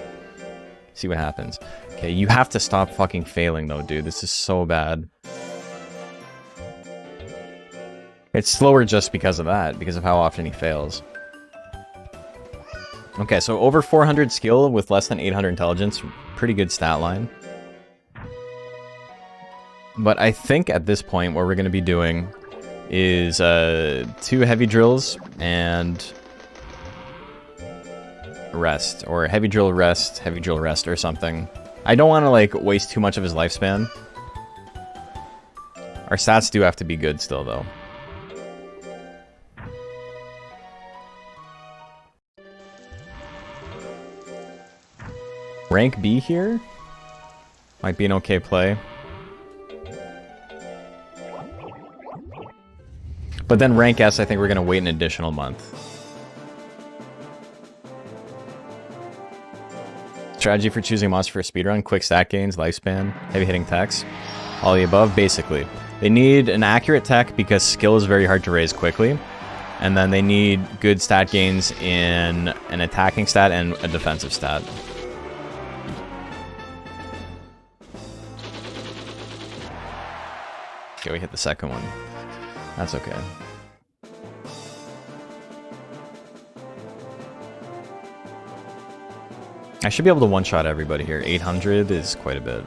See what happens. Okay, you have to stop fucking failing though, dude. This is so bad. It's slower just because of that, because of how often he fails. Okay, so over 400 skill with less than 800 intelligence, pretty good stat line. But I think at this point what we're going to be doing is 2 heavy drills and rest, or heavy drill rest or something. I don't want to like waste too much of his lifespan. Our stats do have to be good still though. Rank B here might be an okay play. But then rank S, I think we're going to wait an additional month. Strategy for choosing monster for speedrun: quick stat gains, lifespan, heavy hitting techs. All the above, basically. They need an accurate tech because skill is very hard to raise quickly. And then they need good stat gains in an attacking stat and a defensive stat. Okay, we hit the second one. That's okay. I should be able to one-shot everybody here. 800 is quite a bit.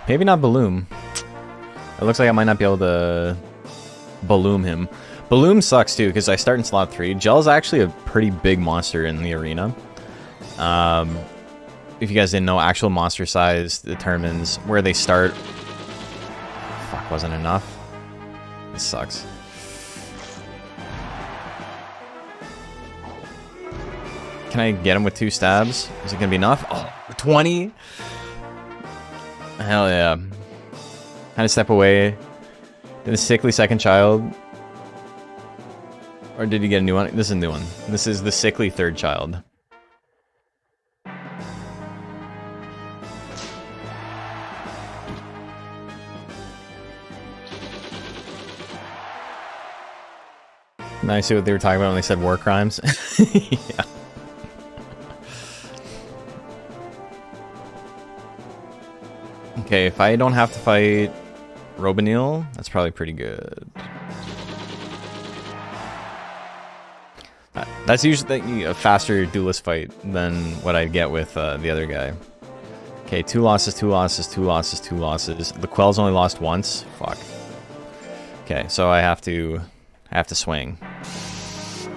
Maybe not Balloon. It looks like I might not be able to Balloon him. Balloon sucks too, because I start in slot 3. Gel's actually a pretty big monster in the arena. If you guys didn't know, actual monster size determines where they start. Fuck, wasn't enough. This sucks. Can I get him with 2 stabs? Is it gonna be enough? Oh, 20? Hell yeah. Had to step away. Did a sickly second child? Or did he get a new one? This is a new one. This is the sickly third child. Now I see what they were talking about when they said war crimes. Yeah. Okay, if I don't have to fight Robanil, that's probably pretty good. That's usually a faster duelist fight than what I get with the other guy. Okay, 2 losses, 2 losses, 2 losses, 2 losses. The Quell's only lost once. Fuck. Okay, so I have to swing.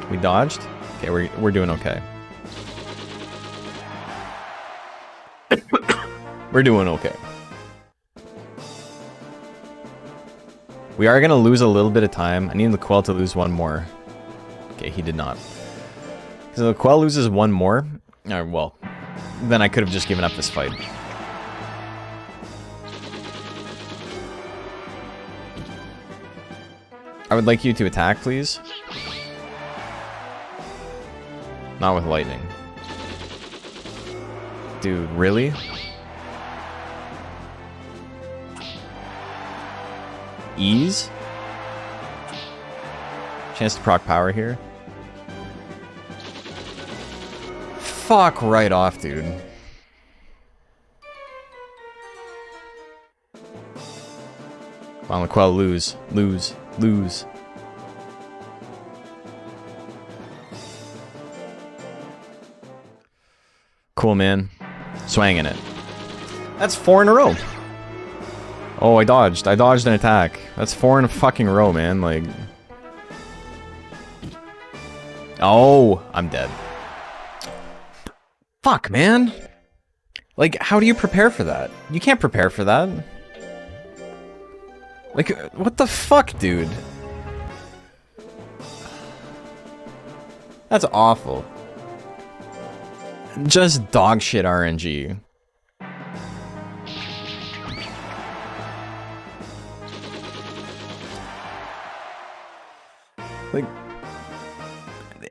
We dodged? Okay, we're doing okay. We're doing okay. We are going to lose a little bit of time. I need the Quell to lose 1 more. Okay, he did not. Because if the Quell loses 1 more, well, then I could have just given up this fight. I would like you to attack, please. Not with lightning. Dude, really? Ease? Chance to proc power here. Fuck right off, dude. Come on, Laquelle, lose. Lose. Lose. Cool, man. Swanging it. That's 4 in a row. Oh, I dodged. I dodged an attack. That's 4 in a fucking row, man. Like... Oh, I'm dead. Fuck, man. Like, how do you prepare for that? You can't prepare for that. Like, what the fuck, dude? That's awful. Just dog shit RNG. Like,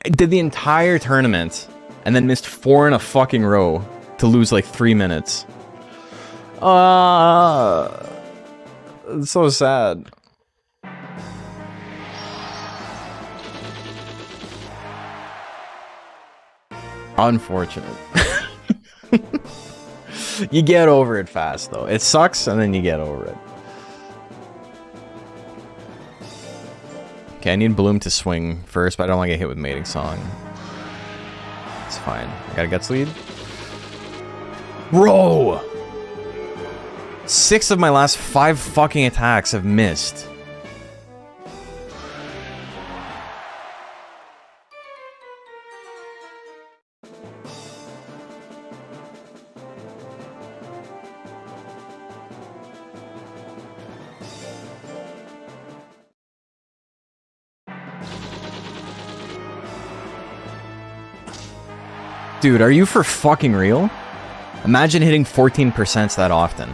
I did the entire tournament and then missed 4 in a fucking row to lose like 3 minutes. It's so sad. Unfortunate. You get over it fast though. It sucks and then you get over it. Okay, I need Bloom to swing first, but I don't want to get hit with Mating Song. It's fine. I got a Guts lead. Bro! 6 of my last 5 fucking attacks have missed. Dude, are you for fucking real? Imagine hitting 14% that often.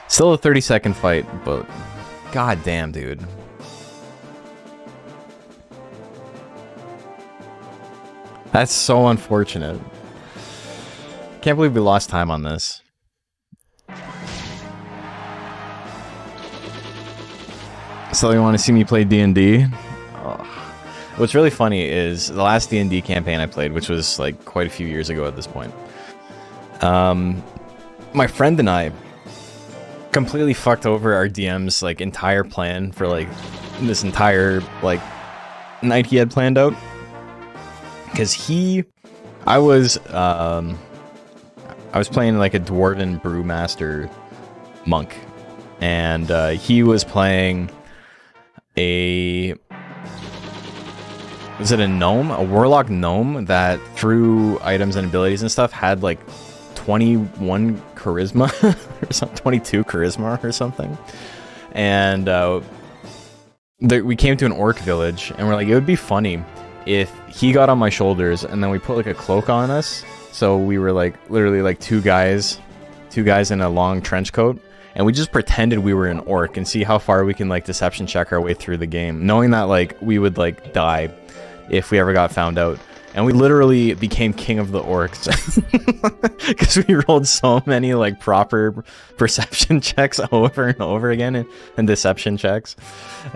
Still a 30-second fight, but god damn, dude. That's so unfortunate. Can't believe we lost time on this. So you want to see me play D&D? Oh. What's really funny is the last D&D campaign I played, which was like quite a few years ago at this point. My friend and I completely fucked over our DM's like entire plan for like this entire like night he had planned out. Because I was playing like a Dwarven Brewmaster monk, and he was playing was it a gnome? A warlock gnome that through items and abilities and stuff had like 21 charisma or something, 22 charisma or something. And we came to an orc village and we're like, it would be funny if he got on my shoulders and then we put like a cloak on us. So we were like literally like two guys in a long trench coat. And we just pretended we were an orc and see how far we can like deception check our way through the game, knowing that like we would like die if we ever got found out. And we literally became king of the orcs because we rolled so many like proper perception checks over and over again and deception checks,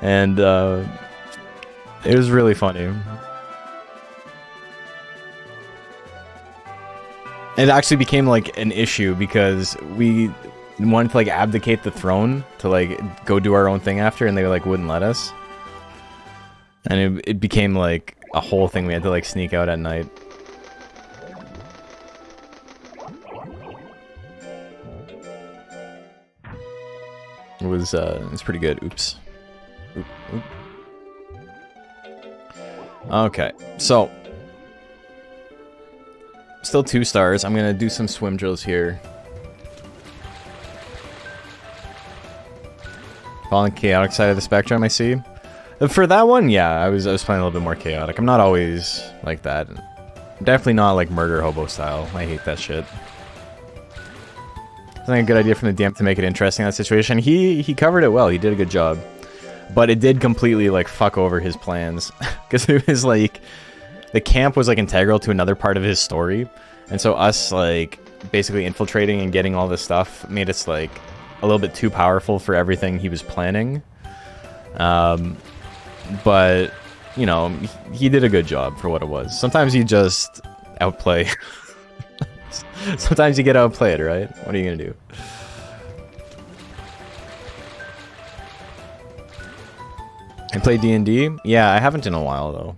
and it was really funny. It actually became like an issue because we wanted to like abdicate the throne to like go do our own thing after, and they like wouldn't let us. And it became like a whole thing. We had to like sneak out at night. It was pretty good. Oops. Oop, oop. Okay, so still 2 stars. I'm gonna do some swim drills here. Falling chaotic side of the spectrum, I see. For that one, yeah, I was playing a little bit more chaotic. I'm not always like that. Definitely not like murder hobo style. I hate that shit. I think a good idea from the DM to make it interesting in that situation. He covered it well. He did a good job. But it did completely like fuck over his plans. Because it was like the camp was like integral to another part of his story. And so us like basically infiltrating and getting all this stuff made us like a little bit too powerful for everything he was planning. But you know, he did a good job for what it was. Sometimes you just outplay. Sometimes you get outplayed, right? What are you gonna do? I play D&D? Yeah, I haven't in a while though.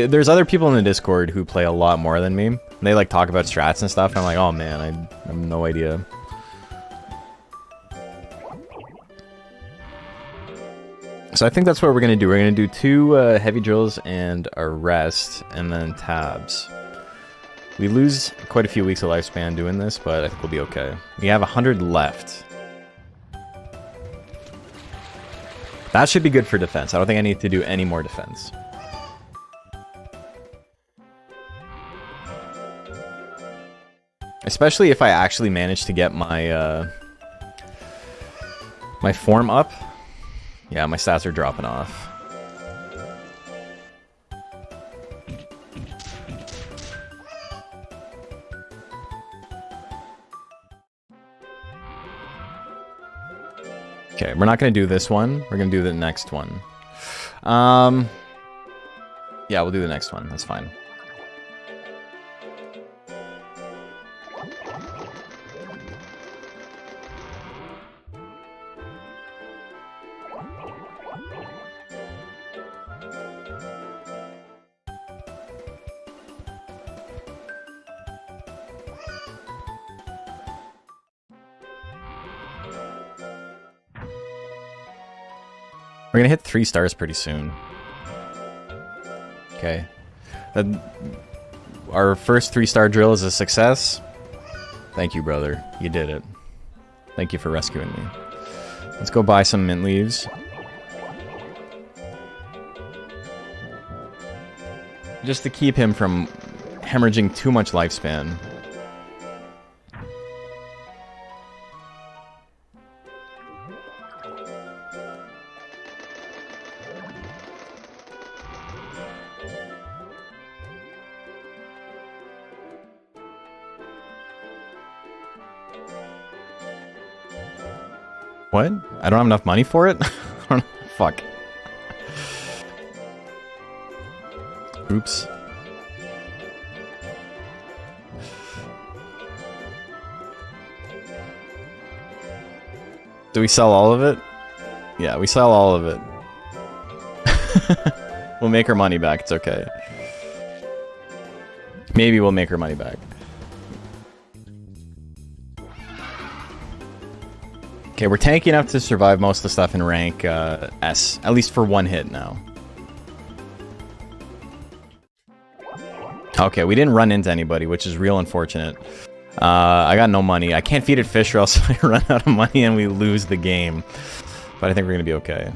There's other people in the Discord who play a lot more than me. They like talk about strats and stuff, and I'm like, oh man, I have no idea. So I think that's what we're gonna do. We're gonna do 2 heavy drills and a rest, and then tabs. We lose quite a few weeks of lifespan doing this, but I think we'll be okay. We have 100 left. That should be good for defense. I don't think I need to do any more defense. Especially if I actually manage to get my my form up. Yeah, my stats are dropping off. Okay, we're not going to do this one. We're going to do the next one. Yeah, we'll do the next one. That's fine. We're gonna hit 3 stars pretty soon. Okay. Our first 3-star drill is a success. Thank you, brother. You did it. Thank you for rescuing me. Let's go buy some mint leaves. Just to keep him from hemorrhaging too much lifespan. What? I don't have enough money for it? Fuck. Oops. Do we sell all of it? Yeah, we sell all of it. We'll make our money back, it's okay. Maybe we'll make our money back. Okay, we're tanky enough to survive most of the stuff in rank S, at least for 1 hit now. Okay, we didn't run into anybody, which is real unfortunate. I got no money. I can't feed it fish or else I run out of money and we lose the game. But I think we're gonna be okay.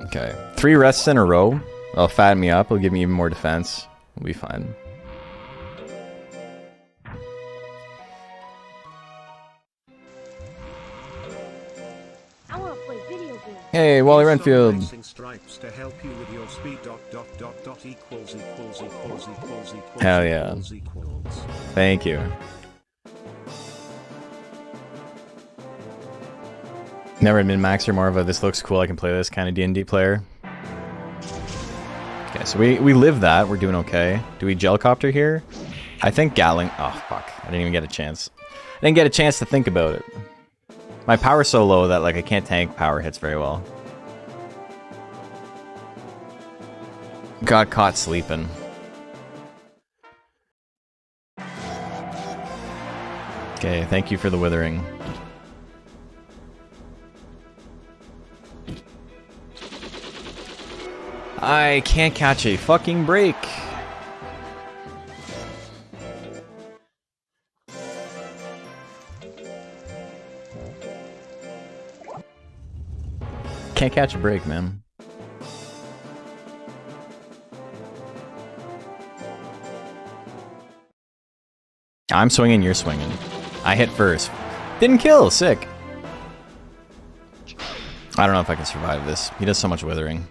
Okay, 3 rests in a row. It'll fatten me up, it'll give me even more defense. We'll be fine. Hey, Wally Renfield. Hell yeah. Thank you. Never a min-max or more of a this looks cool, I can play this kind of D&D player. Okay, so we live that. We're doing okay. Do we gelcopter here? I think Gatling... Oh, fuck. I didn't even get a chance. I didn't get a chance to think about it. My power's so low that like I can't tank power hits very well. Got caught sleeping. Okay, thank you for the withering. I can't catch a fucking break. Can't catch a break, man. I'm swinging, you're swinging. I hit first. Didn't kill, sick. I don't know if I can survive this. He does so much withering.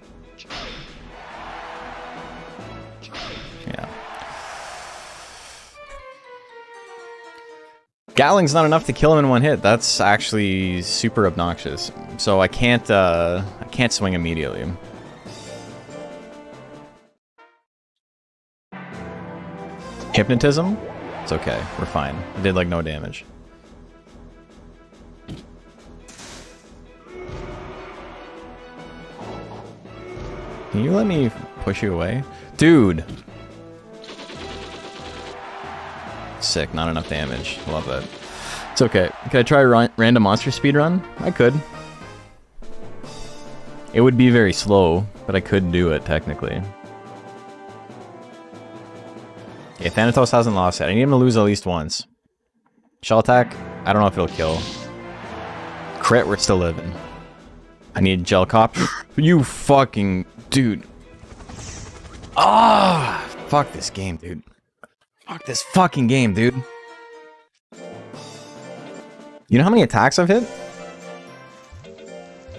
Yeah. Gatling's not enough to kill him in one hit. That's actually super obnoxious. So I can't swing immediately. Hypnotism? It's okay. We're fine. It did like no damage. Can you let me push you away? Dude! Sick, not enough damage. Love that. It's okay. Can I try random monster speedrun? I could. It would be very slow, but I could do it, technically. Okay, Thanatos hasn't lost yet. I need him to lose at least once. Shell attack? I don't know if it'll kill. Crit, we're still living. I need gel cop. You fucking... Dude. Ah! Fuck this game, dude. Fuck this fucking game, dude. You know how many attacks I've hit?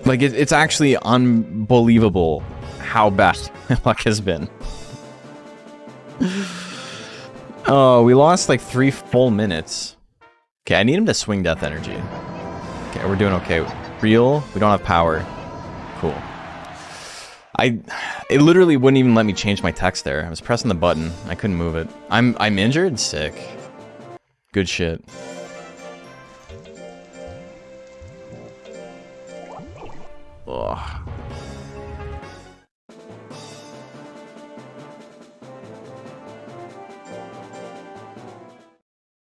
Like, it's actually unbelievable how bad my luck has been. Oh, we lost like 3 full minutes. Okay, I need him to swing death energy. Okay, we're doing okay. Real, we don't have power. Cool. It literally wouldn't even let me change my text there. I was pressing the button. I couldn't move it. I'm injured? Sick. Good shit. Ugh.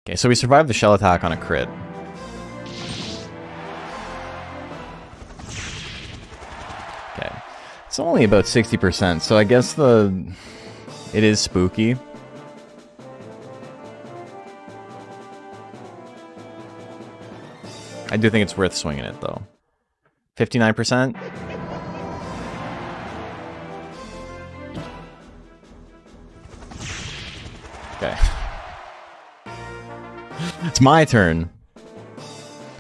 Okay, so we survived the shell attack on a crit. Okay. It's only about 60%, so I guess it is spooky. I do think it's worth swinging it, though. 59%? Okay. It's my turn.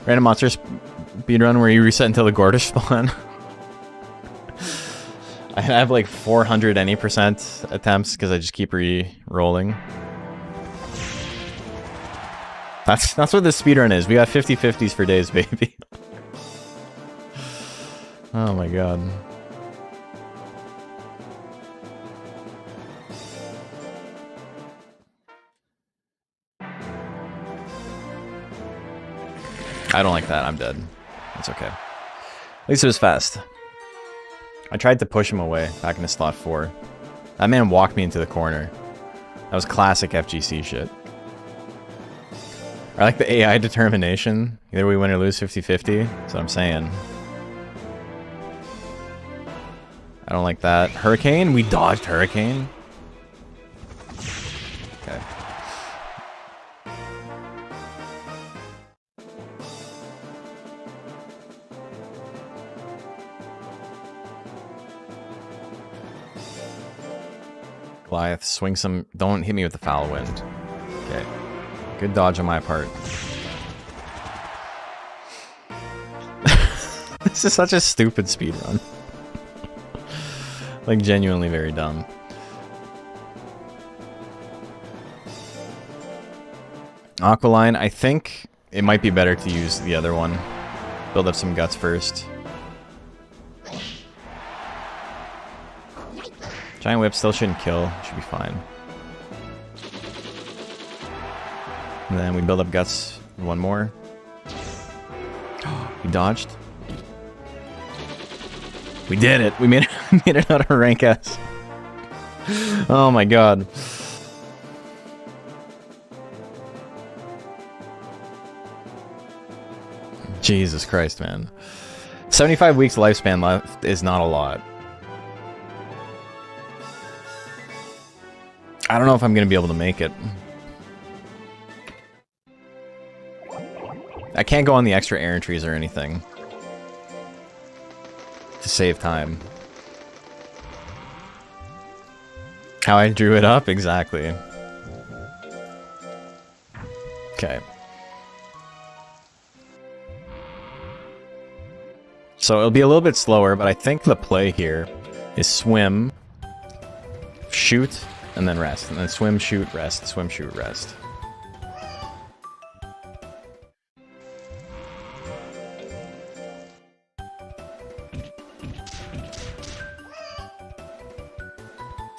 Random monster speedrun where you reset until the Gordish spawn. I have like 400 any percent attempts because I just keep re-rolling. That's what this speedrun is. We got 50-50s for days, baby. Oh my god. I don't like that. I'm dead. It's okay. At least it was fast. I tried to push him away back into slot 4. That man walked me into the corner. That was classic FGC shit. I like the AI determination. Either we win or lose 50-50. That's what I'm saying. I don't like that. Hurricane? We dodged Hurricane? Okay. Goliath, swing some... Don't hit me with the foul wind. Okay. Good dodge on my part. This is such a stupid speedrun. Like, genuinely very dumb. Aqualine, I think it might be better to use the other one. Build up some guts first. Giant Whip still shouldn't kill. Should be fine. And then we build up guts. One more. We dodged. We did it. We made it out of rank S. Oh my god. Jesus Christ, man. 75 weeks lifespan left is not a lot. I don't know if I'm going to be able to make it. I can't go on the extra errantries or anything. To save time. How I drew it up? Exactly. Okay. So it'll be a little bit slower, but I think the play here is swim, shoot, and then rest. And then swim, shoot, rest, swim, shoot, rest.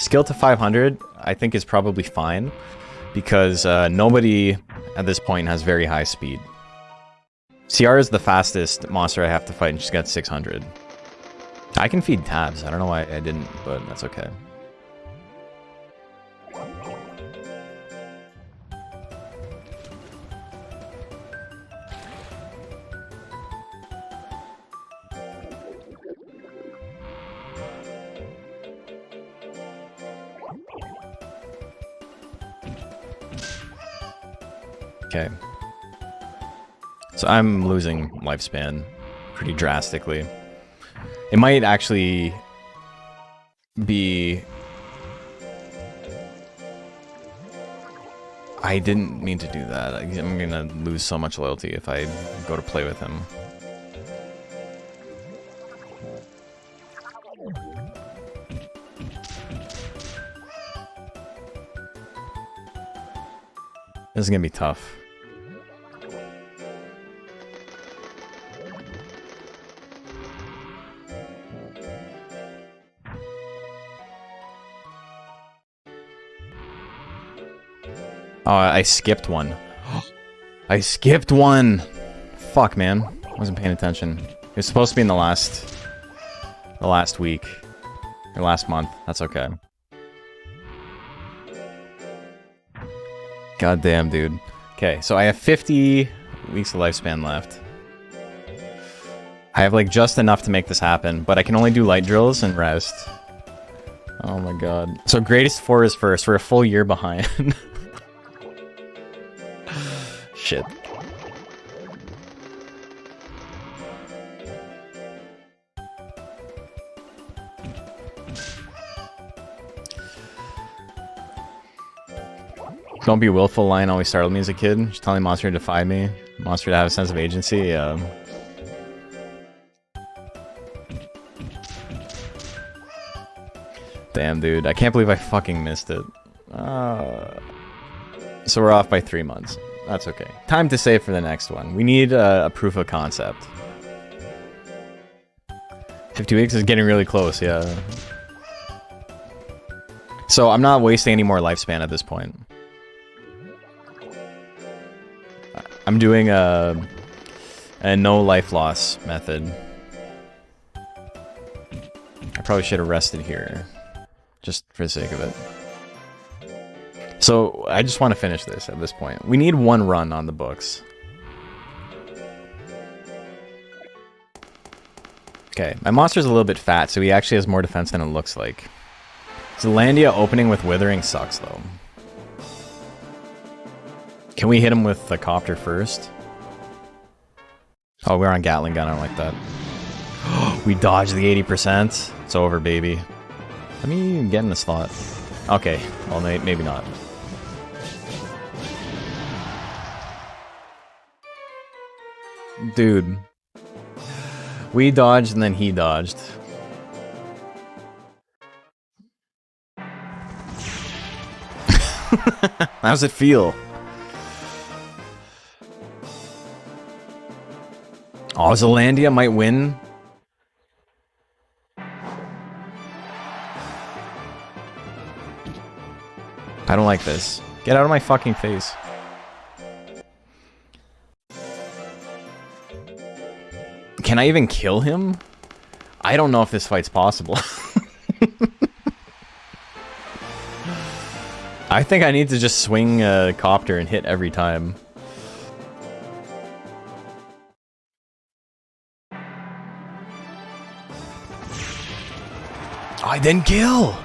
Skill to 500, I think is probably fine, because nobody at this point has very high speed. CR is the fastest monster I have to fight, and she's got 600. I can feed tabs. I don't know why I didn't, but that's okay. Okay. So I'm losing lifespan pretty drastically. It might actually be... I didn't mean to do that. I'm gonna lose so much loyalty if I go to play with him. This is gonna be tough. Oh, I skipped one. I skipped one! Fuck, man. Wasn't paying attention. It was supposed to be in the last week. Or last month. That's okay. God damn, dude. Okay, so I have 50 weeks of lifespan left. I have, like, just enough to make this happen, but I can only do light drills and rest. Oh my god. So greatest 4 is first. We're a full year behind. Shit. Don't be willful line always startled me as a kid. Just telling monster to defy me. Monster to have a sense of agency. Damn, dude. I can't believe I fucking missed it. So we're off by 3 months. That's okay. Time to save for the next one. We need a proof of concept. 50 weeks is getting really close, yeah. So I'm not wasting any more lifespan at this point. I'm doing a no life loss method. I probably should have rested here, just for the sake of it. So I just want to finish this at this point. We need 1 run on the books. Okay, my monster's a little bit fat, so he actually has more defense than it looks like. Zealandia opening with Withering sucks, though. Can we hit him with the copter first? Oh, we're on Gatling gun. I don't like that. We dodged the 80%. It's over, baby. Let me get in the slot. Okay, well, maybe not. Dude. We dodged and then he dodged. How does it feel? Oh, Zealandia might win. I don't like this. Get out of my fucking face. Can I even kill him? I don't know if this fight's possible. I think I need to just swing a copter and hit every time. I didn't kill!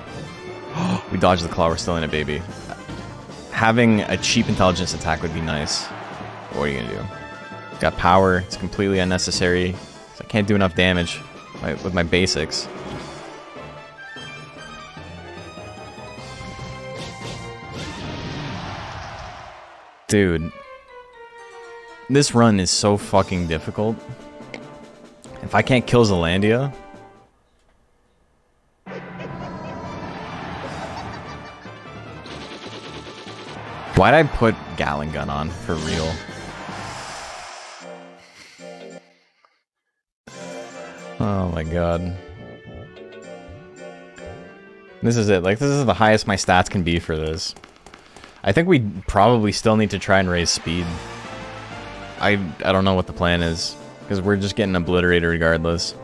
We dodged the claw, we're still in it, baby. Having a cheap intelligence attack would be nice. But what are you gonna do? Got power, it's completely unnecessary. So I can't do enough damage with my basics. Dude. This run is so fucking difficult. If I can't kill Zealandia... Why'd I put Gatling gun on, for real? Oh my god. This is it. Like, this is the highest my stats can be for this. I think we probably still need to try and raise speed. I don't know what the plan is, because we're just getting obliterated regardless.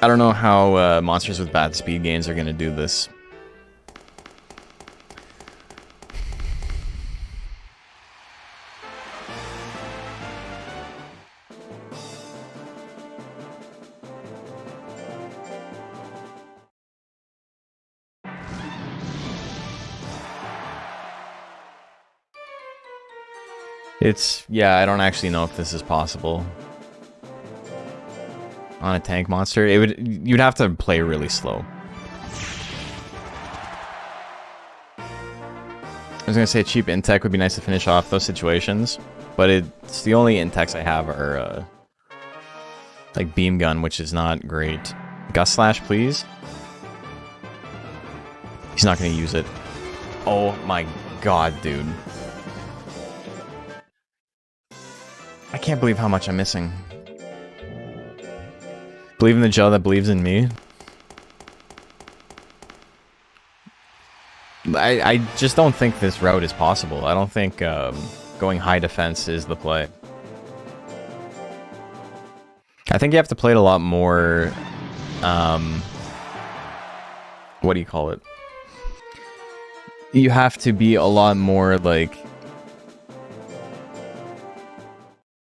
I don't know how monsters with bad speed gains are going to do this. Yeah, I don't actually know if this is possible. On a tank monster, you'd have to play really slow. I was gonna say cheap intech would be nice to finish off those situations, but it's the only intechs I have are like beam gun, which is not great. Gust slash, please. He's not gonna use it. Oh my god, dude. I can't believe how much I'm missing. Believe in the Joe that believes in me. I just don't think this route is possible. I don't think going high defense is the play. I think you have to play it a lot more... what do you call it? You have to be a lot more, like...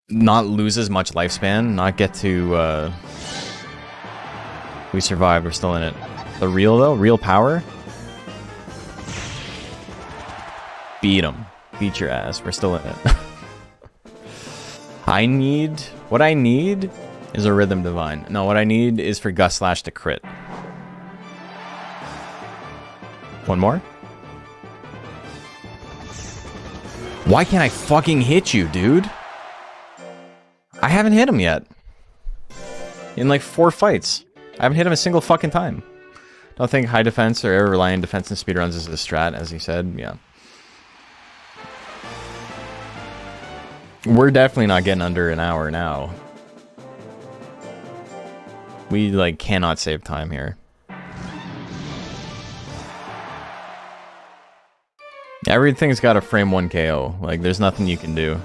not lose as much lifespan, not get to... We survived, we're still in it. The real, though? Real power? Beat him. Beat your ass. We're still in it. What I need is a Rhythm Divine. No, what I need is for Gust Slash to crit. One more? Why can't I fucking hit you, dude? I haven't hit him yet. In like 4 fights. I haven't hit him a single fucking time. Don't think high defense or air reliant defense in speedruns is the strat, as you said. Yeah. We're definitely not getting under an hour now. We, like, cannot save time here. Everything's got a frame 1 KO. Like, there's nothing you can do.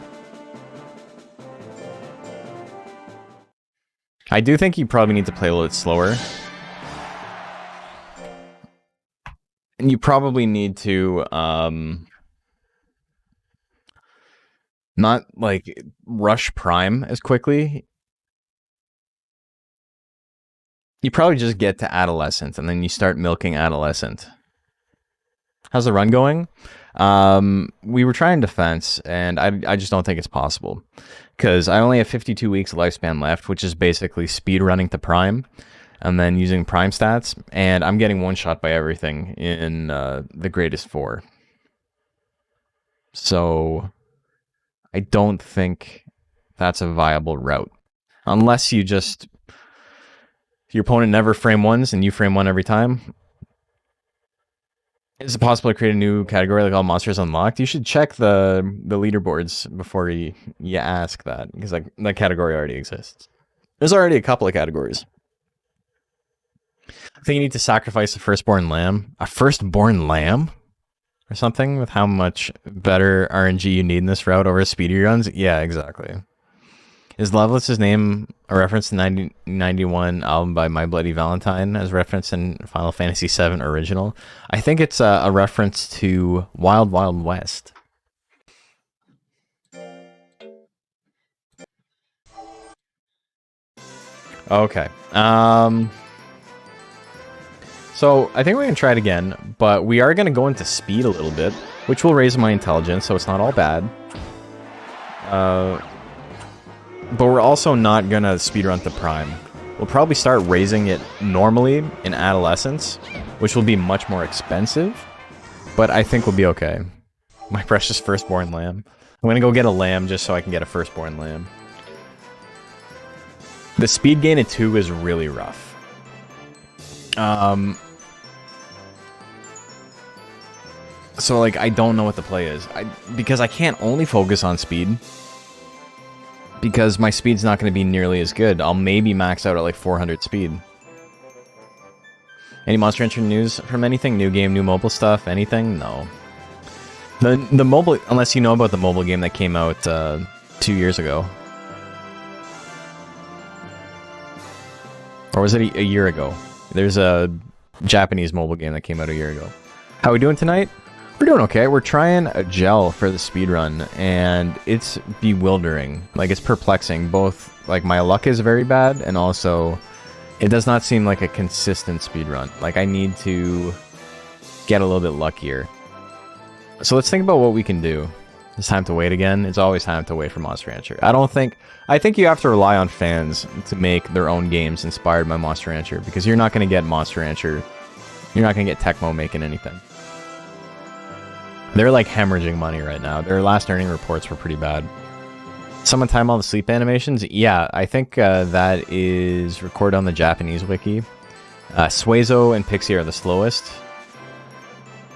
I do think you probably need to play a little bit slower. And you probably need to, not, like, rush Prime as quickly. You probably just get to Adolescent, and then you start milking Adolescent. How's the run going? We were trying defense, and I just don't think it's possible. Because I only have 52 weeks of lifespan left, which is basically speed running to Prime, and then using Prime stats, and I'm getting one shot by everything in the Greatest 4. So I don't think that's a viable route. Unless you just... your opponent never frame 1s, and you frame 1 every time. Is it possible to create a new category like all monsters unlocked? You should check the leaderboards before you ask that, because like that category already exists. There's already a couple of categories. I think you need to sacrifice a firstborn lamb. A firstborn lamb? Or something, with how much better RNG you need in this route over speedy runs? Yeah, exactly. Is Loveless's name a reference to 1991 album by My Bloody Valentine as referenced in Final Fantasy VII Original? I think it's a reference to Wild Wild West. Okay. So I think we're going to try it again, but we are going to go into speed a little bit, which will raise my intelligence, so it's not all bad. But we're also not going to speedrun to Prime. We'll probably start raising it normally in Adolescence, which will be much more expensive, but I think we'll be okay. My precious firstborn lamb. I'm going to go get a lamb just so I can get a firstborn lamb. The speed gain at 2 is really rough. So, like, I don't know what the play is. Because I can't only focus on speed. Because my speed's not going to be nearly as good. I'll maybe max out at, like, 400 speed. Any Monster Hunter news from anything? New game, new mobile stuff? Anything? No. The mobile... Unless you know about the mobile game that came out 2 years ago. Or was it a year ago? There's a Japanese mobile game that came out a year ago. How are we doing tonight? We're doing okay. We're trying a gel for the speedrun, and it's bewildering. Like, it's perplexing. Both, like, my luck is very bad, and also, it does not seem like a consistent speedrun. Like, I need to get a little bit luckier. So let's think about what we can do. It's time to wait again. It's always time to wait for Monster Rancher. I think you have to rely on fans to make their own games inspired by Monster Rancher, because you're not going to get Monster Rancher. You're not going to get Tecmo making anything. They're like hemorrhaging money right now. Their last earning reports were pretty bad. Someone time all the sleep animations? Yeah, I think that is recorded on the Japanese wiki. Suezo and Pixie are the slowest.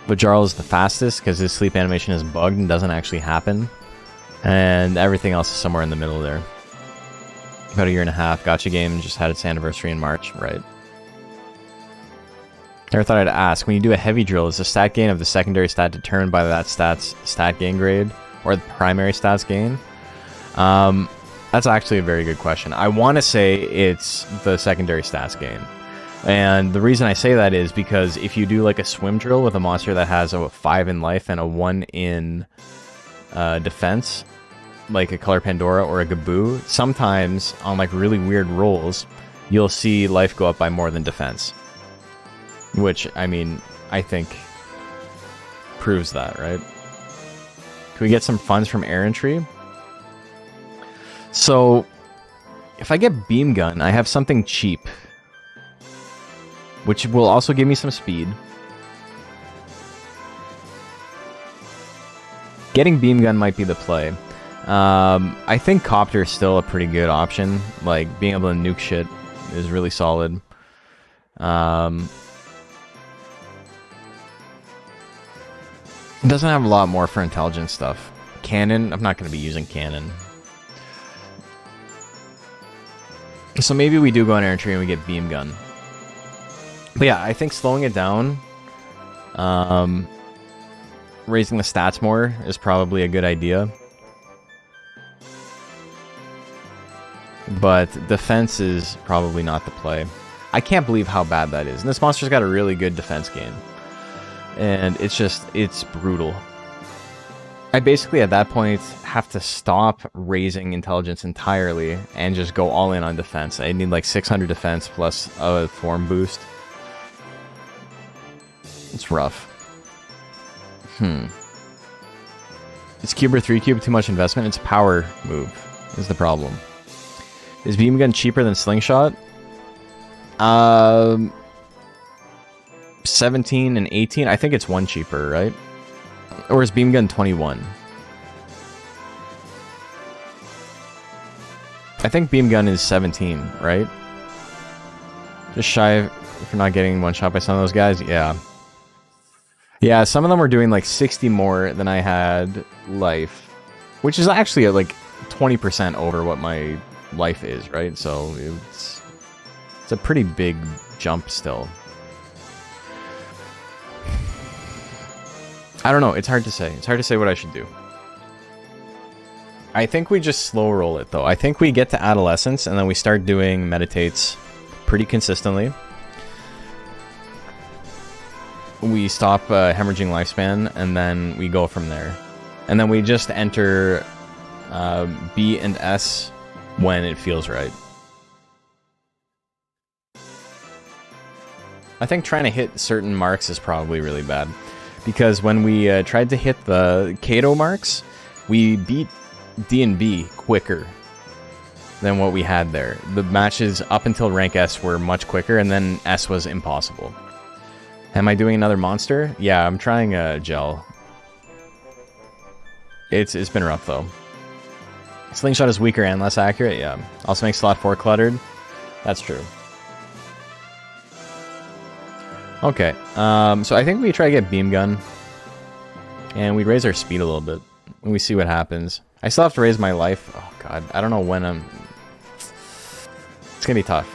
But Jarl is the fastest because his sleep animation is bugged and doesn't actually happen. And everything else is somewhere in the middle there. About a year and a half. Gacha game just had its anniversary in March, right? Never thought I'd ask. When you do a heavy drill, is the stat gain of the secondary stat determined by that stat's stat gain grade? Or the primary stats gain? That's actually a very good question. I want to say it's the secondary stats gain. And the reason I say that is because if you do like a swim drill with a monster that has a 5 in life and a 1 in defense, like a Color Pandora or a Gaboo, sometimes on like really weird rolls, you'll see life go up by more than defense. Which, I mean, I think proves that, right? Can we get some funds from Errantry? So, if I get Beam Gun, I have something cheap, which will also give me some speed. Getting Beam Gun might be the play. I think Copter is still a pretty good option. Like, being able to nuke shit is really solid. It doesn't have a lot more for intelligence stuff. Cannon, I'm not going to be using Cannon. So maybe we do go on Errantry and we get Beam Gun. But yeah, I think slowing it down, raising the stats more is probably a good idea. But defense is probably not the play. I can't believe how bad that is. And this monster's got a really good defense game. And it's brutal. I basically, at that point, have to stop raising intelligence entirely and just go all in on defense. I need like 600 defense plus a form boost. It's rough. Is Cube or 3 Cube too much investment? It's power move is the problem. Is Beam Gun cheaper than Slingshot? 17 and 18? I think it's 1 cheaper, right? Or is Beam Gun 21? I think Beam Gun is 17, right? Just shy for not getting one shot by some of those guys? Yeah. Yeah, some of them were doing like 60 more than I had life. Which is actually like 20% over what my life is, right? So it's a pretty big jump still. I don't know, it's hard to say. It's hard to say what I should do. I think we just slow roll it though. I think we get to Adolescence and then we start doing meditates pretty consistently. We stop hemorrhaging lifespan and then we go from there. And then we just enter B and S when it feels right. I think trying to hit certain marks is probably really bad. Because when we tried to hit the Kato marks, we beat D&B quicker than what we had there. The matches up until rank S were much quicker, and then S was impossible. Am I doing another monster? Yeah, I'm trying a gel. It's been rough, though. Slingshot is weaker and less accurate, yeah. Also makes slot 4 cluttered. That's true. Okay, so I think we try to get Beam Gun. And we raise our speed a little bit. And we see what happens. I still have to raise my life. Oh god, I don't know when I'm... It's gonna be tough.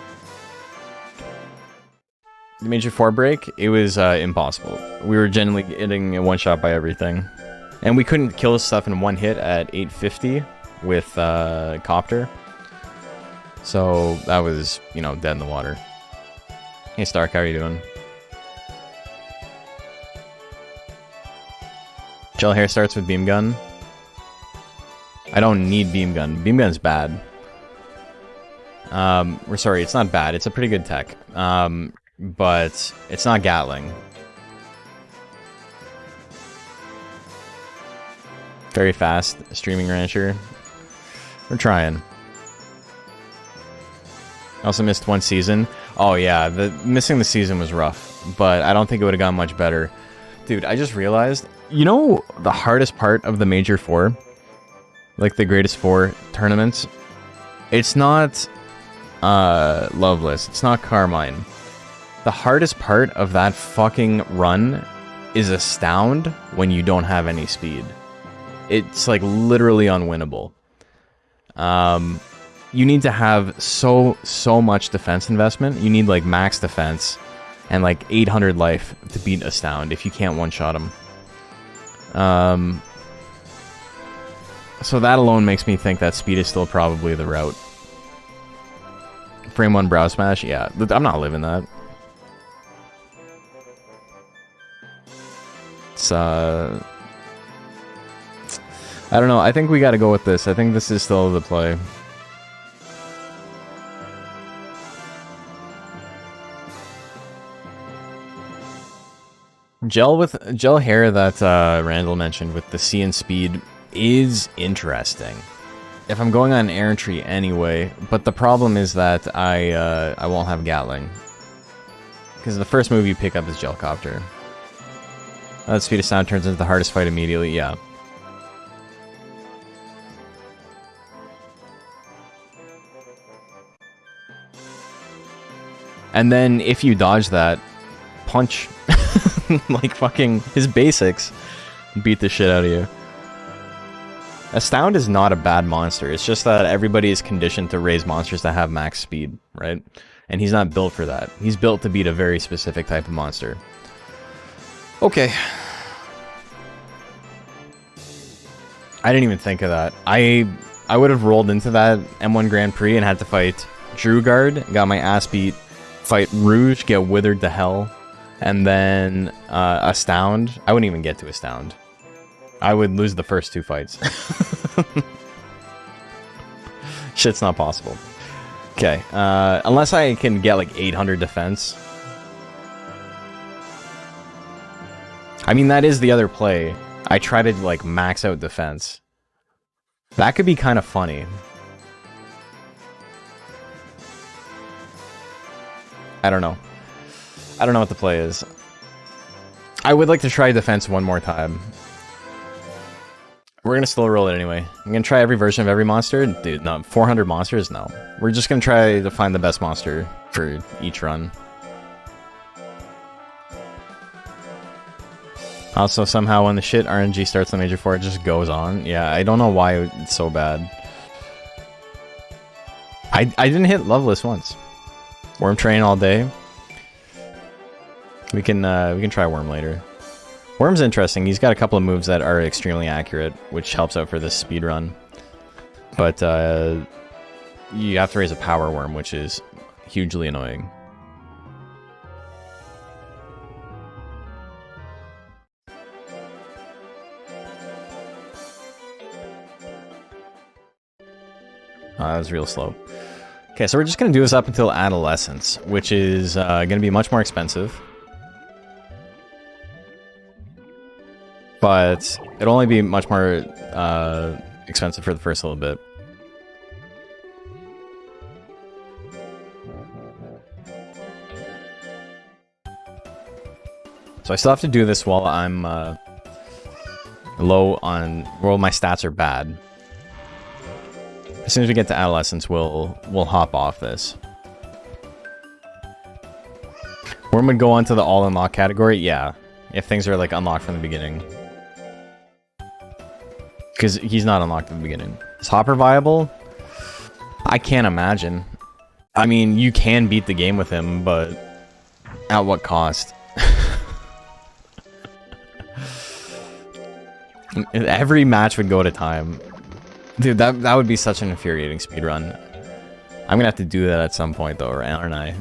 The Major 4 break, it was impossible. We were genuinely getting a one-shot by everything. And we couldn't kill stuff in one hit at 850 with Copter. So that was, you know, dead in the water. Hey Stark, how are you doing? Gel hair starts with beam gun. I don't need beam gun. Beam gun's bad. We're sorry, it's not bad. It's a pretty good tech. But it's not Gatling. Very fast, streaming rancher. We're trying. Also missed one season. Oh yeah, missing the season was rough, but I don't think it would have gone much better. Dude, I just realized, you know the hardest part of the Major 4? Like the greatest 4 tournaments? It's not Loveless, it's not Carmine. The hardest part of that fucking run is Astound when you don't have any speed. It's like literally unwinnable. You need to have so much defense investment. You need like max defense and like 800 life to beat Astound if you can't one-shot him. So that alone makes me think that speed is still probably the route. Frame 1 brow smash? Yeah, I'm not living that. It's, I don't know, I think we gotta go with this. I think this is still the play. Gel hair that Randall mentioned with the C and speed is interesting. If I'm going on errantry anyway, but the problem is that I won't have Gatling. Because the first move you pick up is Gelcopter. That speed of sound turns into the hardest fight immediately, yeah. And then if you dodge that, punch. Like fucking his basics beat the shit out of you. Astound is not a bad monster, it's just that everybody is conditioned to raise monsters that have max speed, right? And he's not built for that. He's built to beat a very specific type of monster. Okay. I didn't even think of that. I would have rolled into that M1 Grand Prix and had to fight Drew Guard, got my ass beat, fight Rouge, get withered to hell, and then Astound. I wouldn't even get to Astound. I would lose the first 2 fights. Shit's not possible. Okay, unless I can get like 800 defense. I mean, that is the other play. I try to like max out defense. That could be kind of funny. I don't know. I don't know what the play is. I would like to try defense one more time. We're gonna still roll it anyway. I'm gonna try every version of every monster. Dude, no, 400 monsters? No. We're just gonna try to find the best monster for each run. Also, somehow when the shit RNG starts on Major 4, it just goes on. Yeah, I don't know why it's so bad. I didn't hit Loveless once. Worm train all day. We can try Worm later. Worm's interesting. He's got a couple of moves that are extremely accurate, which helps out for this speed run. But you have to raise a power worm, which is hugely annoying. That was real slow. Okay, so we're just going to do this up until Adolescence, which is going to be much more expensive. But it'll only be much more expensive for the first little bit. So I still have to do this while I'm low on... well, my stats are bad. As soon as we get to Adolescence, we'll hop off this. Worm would go on to the all unlock category? Yeah. If things are like unlocked from the beginning. Because he's not unlocked at the beginning. Is Hopper viable? I can't imagine. I mean, you can beat the game with him, but at what cost? Every match would go to time. Dude, that would be such an infuriating speedrun. I'm gonna have to do that at some point though, aren't I?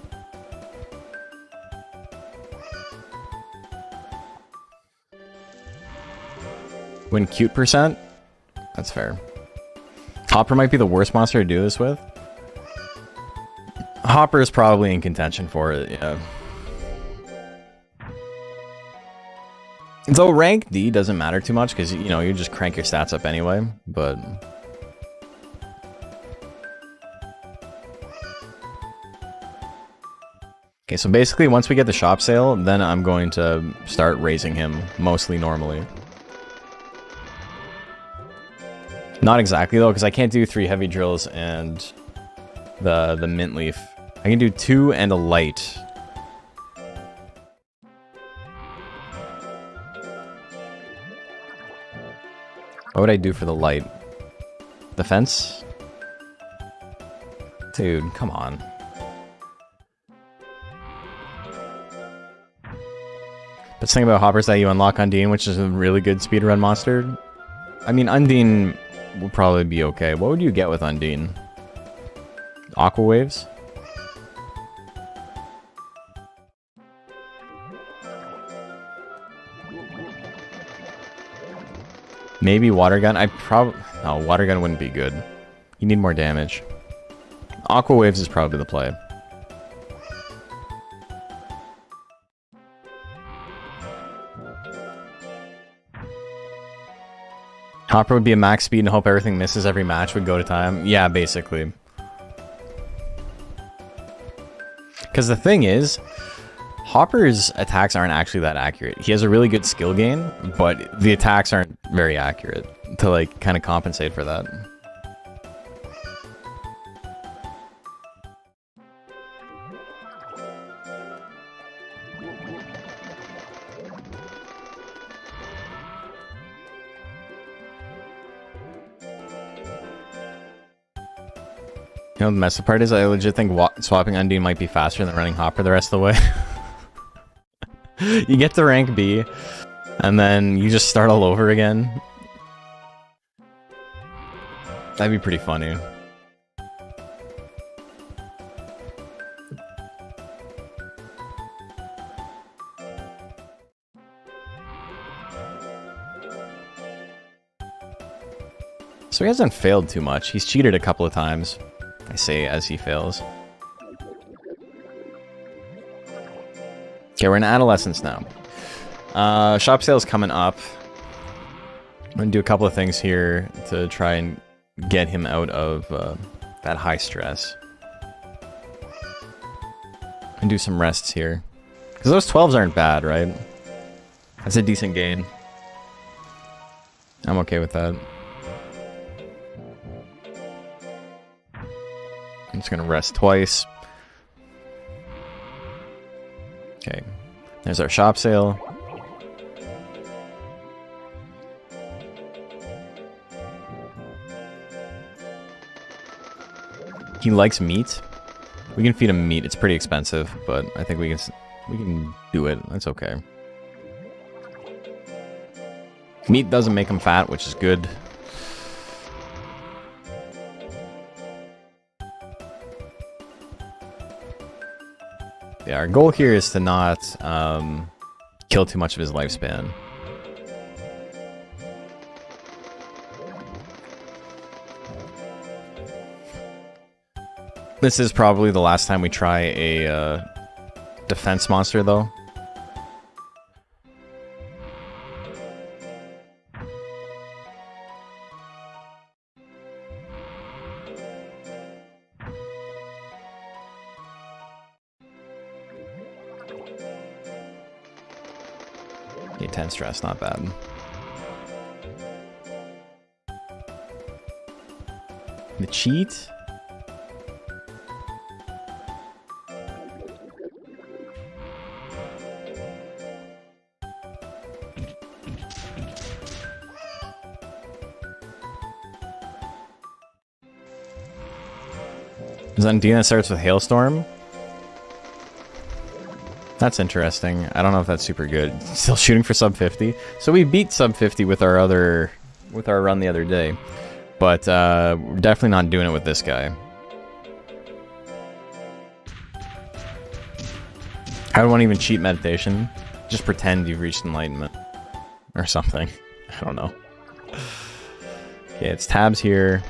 Win cute %? That's fair. Hopper might be the worst monster to do this with. Hopper is probably in contention for it, yeah. Though rank D doesn't matter too much because, you know, you just crank your stats up anyway, but... Okay, so basically once we get the shop sale, then I'm going to start raising him, mostly normally. Not exactly though, because I can't do 3 heavy drills and the mint leaf. I can do 2 and a light. What would I do for the light? Defense? Dude, come on. But the thing about Hopper is that you unlock Undine, which is a really good speedrun monster. I mean, Undine will probably be okay. What would you get with Undine? Aqua Waves? Maybe Water Gun? No, Water Gun wouldn't be good. You need more damage. Aqua Waves is probably the play. Hopper would be a max speed and hope everything misses every match would go to time. Yeah, basically. Because the thing is, Hopper's attacks aren't actually that accurate. He has a really good skill gain, but the attacks aren't very accurate to like kind of compensate for that. You know, the messed part is I legit think swapping Undine might be faster than running Hopper the rest of the way. You get to rank B, and then you just start all over again. That'd be pretty funny. So he hasn't failed too much. He's cheated a couple of times. I say as he fails. Okay, we're in Adolescence now. Shop sale's coming up. I'm gonna do a couple of things here to try and get him out of that high stress. And do some rests here. Because those 12s aren't bad, right? That's a decent gain. I'm okay with that. I'm just gonna rest twice. Okay, there's our shop sale. He likes meat. We can feed him meat. It's pretty expensive, but I think we can do it. That's okay. Meat doesn't make him fat, which is good. Yeah, our goal here is to not kill too much of his lifespan. This is probably the last time we try a defense monster, though. Okay, 10 stress, not bad. The cheat? Zundina starts with Hailstorm. That's interesting. I don't know if that's super good. Still shooting for sub 50. So we beat sub 50 with our run the other day. But we're definitely not doing it with this guy. I don't want to even cheat meditation. Just pretend you've reached enlightenment. Or something. I don't know. Okay, it's tabs here.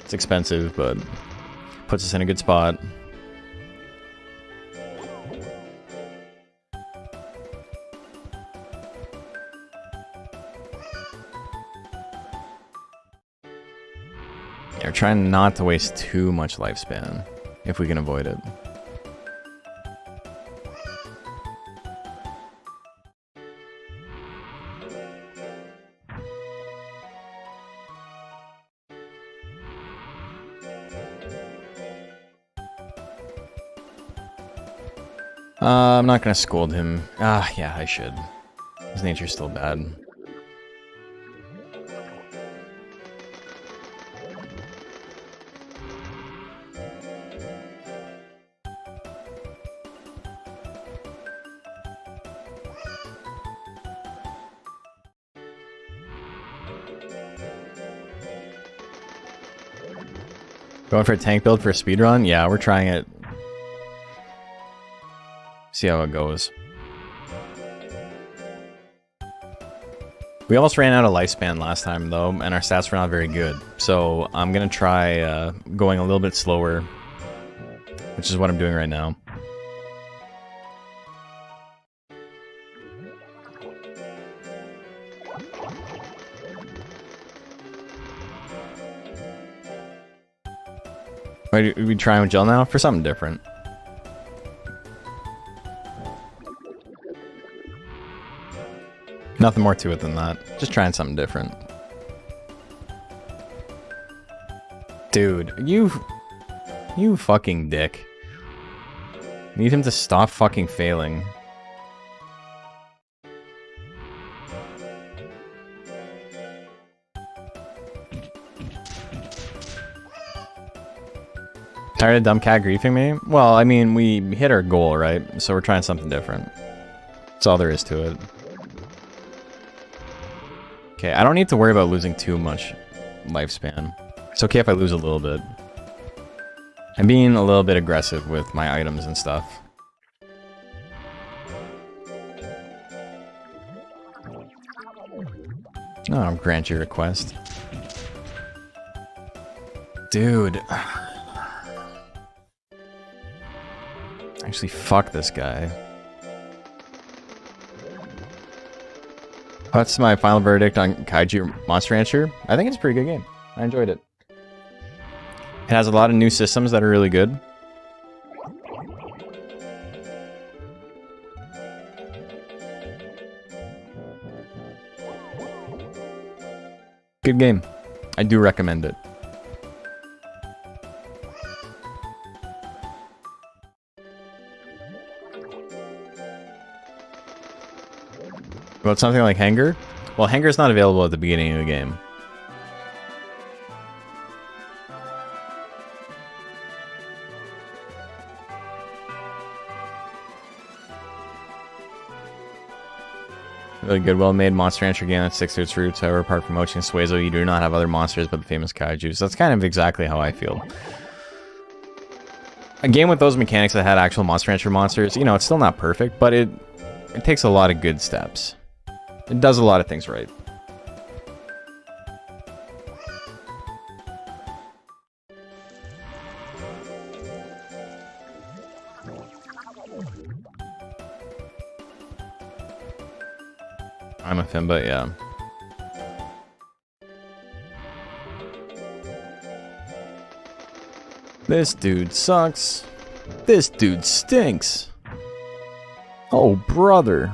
It's expensive, but puts us in a good spot. Yeah, we're trying not to waste too much lifespan, if we can avoid it. I'm not gonna scold him. Yeah, I should. His nature's still bad. Going for a tank build for a speedrun? Yeah, we're trying it. See how it goes. We almost ran out of lifespan last time though, and our stats were not very good. So I'm gonna try going a little bit slower, which is what I'm doing right now. Are we trying with gel now? For something different. Nothing more to it than that. Just trying something different. Dude, you fucking dick. Need him to stop fucking failing. Tired of dumb cat griefing me? Well, I mean, we hit our goal, right? So we're trying something different. That's all there is to it. Okay, I don't need to worry about losing too much lifespan. It's okay if I lose a little bit. I'm being a little bit aggressive with my items and stuff. Oh, I'll grant your request. Dude. Actually, fuck this guy. What's my final verdict on Kaiju Monster Rancher? I think it's a pretty good game. I enjoyed it. It has a lot of new systems that are really good. Good game. I do recommend it. About something like Hanger? Well, Hanger's not available at the beginning of the game. Really good, well-made Monster Rancher game that sticks to its roots. However, apart from Mochi and Suezo, you do not have other monsters but the famous Kaijus. That's kind of exactly how I feel. A game with those mechanics that had actual Monster Rancher monsters, you know, it's still not perfect, but it takes a lot of good steps. It does a lot of things right. I'm a Fimba, yeah. This dude sucks. This dude stinks. Oh, brother.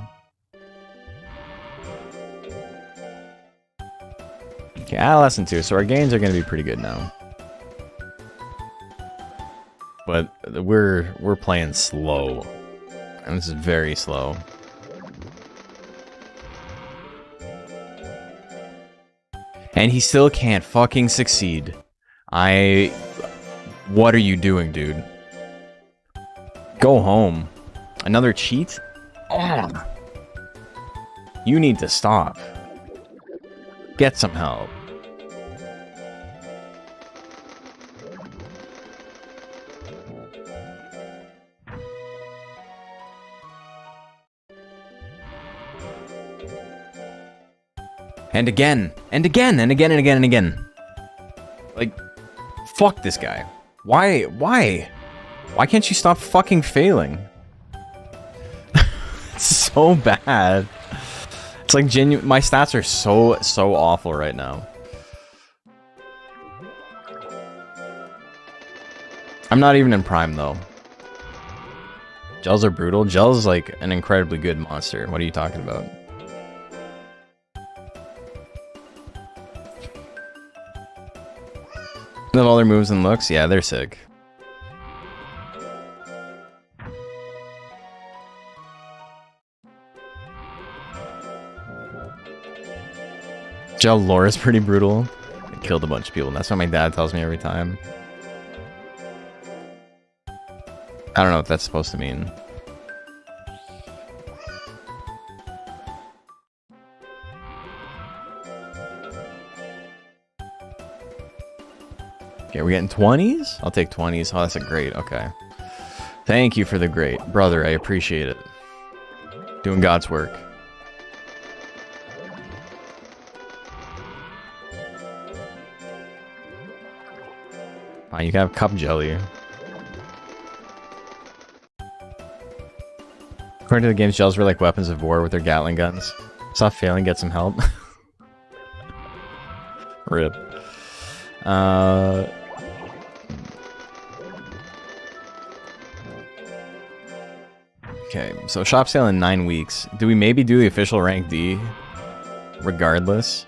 Okay, Adolescent 2, so our gains are going to be pretty good now. But we're playing slow. And this is very slow. And he still can't fucking succeed. What are you doing, dude? Go home. Another cheat? Ugh. You need to stop. Get some help. And again, and again, and again, and again, and again. Like, fuck this guy. Why? Why can't you stop fucking failing? It's so bad. It's like my stats are so awful right now. I'm not even in prime though. Gels are brutal. Gels like an incredibly good monster. What are you talking about? They have all their moves and looks? Yeah, they're sick. Gel lore is pretty brutal. It killed a bunch of people. That's what my dad tells me every time. I don't know what that's supposed to mean. Okay, we're getting 20s? I'll take 20s. Oh, that's a great. Okay. Thank you for the great. Brother, I appreciate it. Doing God's work. Fine, you can have cup jelly. According to the games, gels were like weapons of war with their Gatling guns. Stop failing, get some help. Rip. Okay, so shop sale in 9 weeks. Do we maybe do the official rank D? Regardless?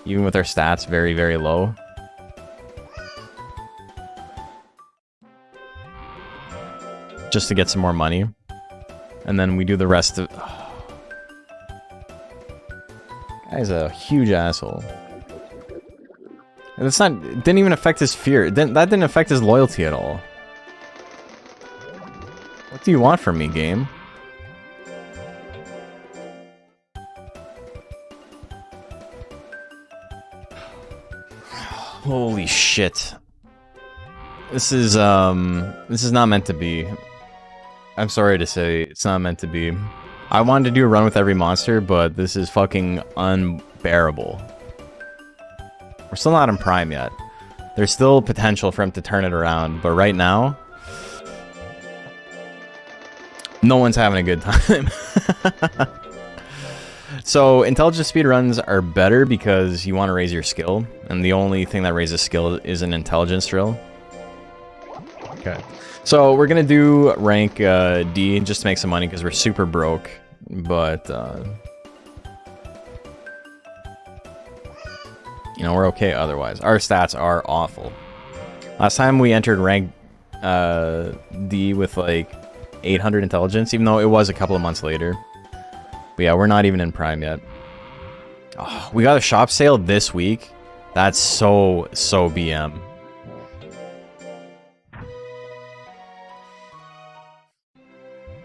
Even with our stats very, very low? Just to get some more money. And then we do the rest of... Guy's a huge asshole. And it's not... It didn't even affect his fear. That didn't affect his loyalty at all. What do you want from me, game? Holy shit. This is not meant to be. I'm sorry to say, it's not meant to be. I wanted to do a run with every monster, but this is fucking unbearable. We're still not in prime yet. There's still potential for him to turn it around, but right now... No one's having a good time. So, intelligence speedruns are better because you want to raise your skill, and the only thing that raises skill is an intelligence drill. Okay. So, we're gonna do rank D just to make some money because we're super broke, but, you know, we're okay otherwise. Our stats are awful. Last time we entered rank D with, like, 800 intelligence, even though it was a couple of months later. But yeah, we're not even in prime yet. Oh, we got a shop sale this week. That's so BM.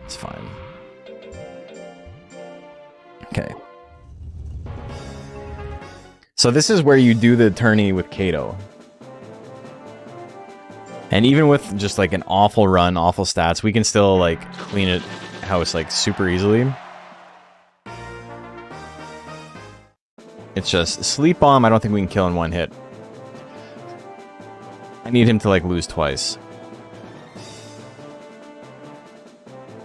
It's fine. Okay. So this is where you do the tourney with Kato. And even with just like an awful run, awful stats, we can still like clean it house like super easily. It's just Sleep Bomb, I don't think we can kill in one hit. I need him to like lose twice.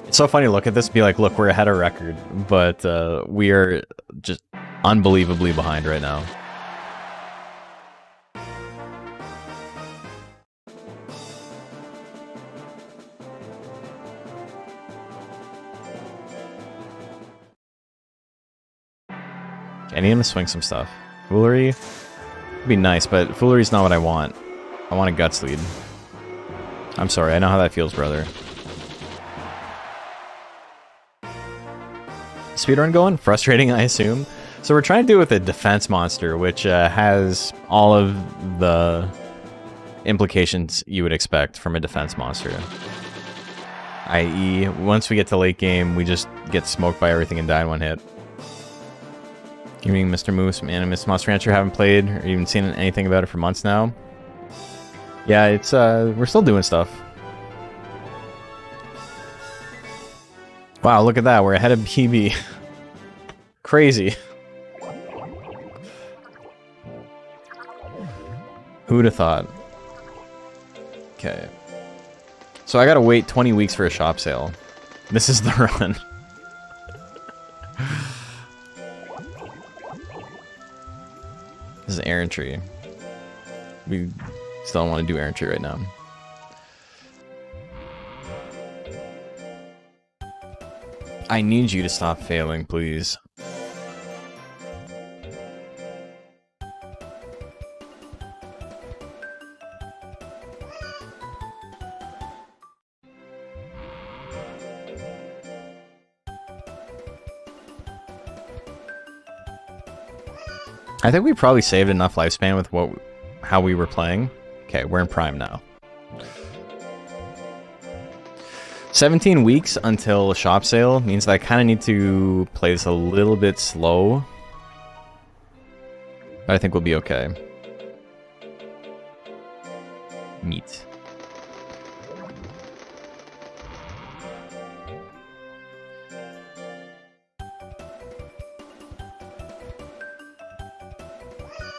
It's so funny to look at this and be like, look, we're ahead of record, but we are just unbelievably behind right now. I need him to swing some stuff. Foolery would be nice, but Foolery's not what I want. I want a Guts lead. I'm sorry, I know how that feels, brother. Speedrun going? Frustrating, I assume. So we're trying to do it with a defense monster, which has all of the... implications you would expect from a defense monster. I.e., once we get to late game, we just get smoked by everything and die in one hit. You mean Mr. Moose, man, and Miss Monster Rancher haven't played or even seen anything about it for months now? Yeah, it's, we're still doing stuff. Wow, look at that, we're ahead of PB. Crazy. Who'd have thought? Okay. So I gotta wait 20 weeks for a shop sale. This is the run. This is errantry. We still don't want to do errantry right now. I need you to stop failing, please. I think we probably saved enough lifespan with how we were playing. Okay, we're in prime now. 17 weeks until shop sale means that I kind of need to play this a little bit slow. But I think we'll be okay. Meat.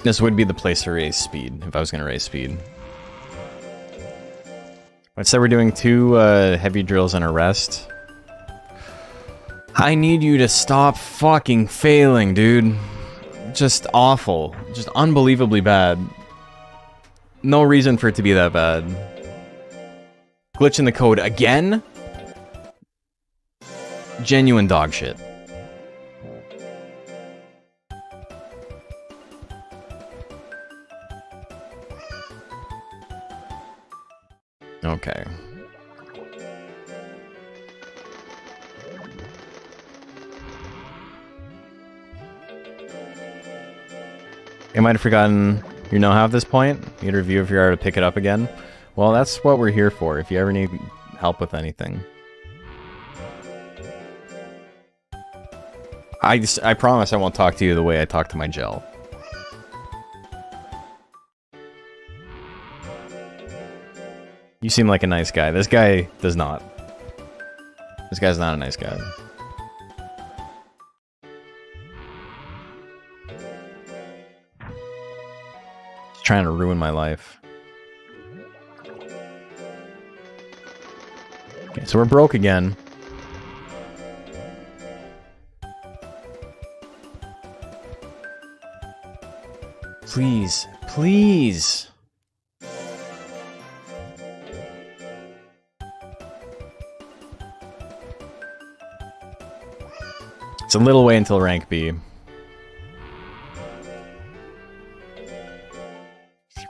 This would be the place to raise speed, if I was going to raise speed. Let's say we're doing 2 heavy drills and a rest. I need you to stop fucking failing, dude. Just awful. Just unbelievably bad. No reason for it to be that bad. Glitch in the code again? Genuine dog shit. Okay. You might have forgotten your know-how at this point. You need a review if you're able to pick it up again. Well, that's what we're here for, if you ever need help with anything. I promise I won't talk to you the way I talk to my gel. You seem like a nice guy. This guy does not. This guy's not a nice guy. He's trying to ruin my life. Okay, so we're broke again. Please, please. It's a little way until rank B.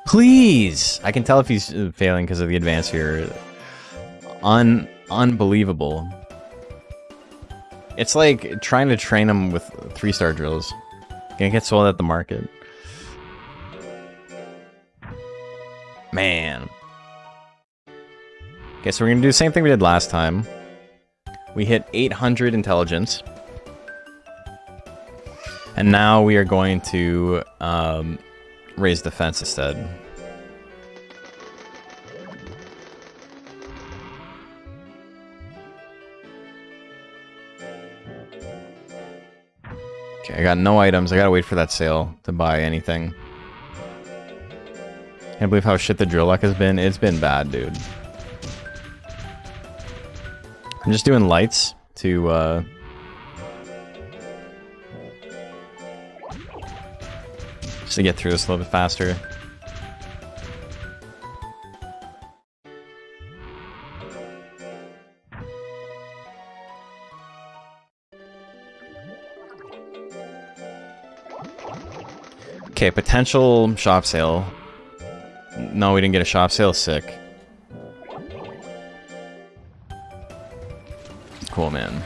Please! I can tell if he's failing because of the advance here. Unbelievable. It's like trying to train him with 3-star drills. Gonna get sold at the market. Man. Okay, so we're gonna do the same thing we did last time. We hit 800 intelligence. And now we are going to raise defense instead. Okay, I got no items. I gotta wait for that sale to buy anything. Can't believe how shit the drill luck has been. It's been bad, dude. I'm just doing lights to just to get through this a little bit faster. Okay, potential shop sale. No, we didn't get a shop sale. Sick. Cool, man.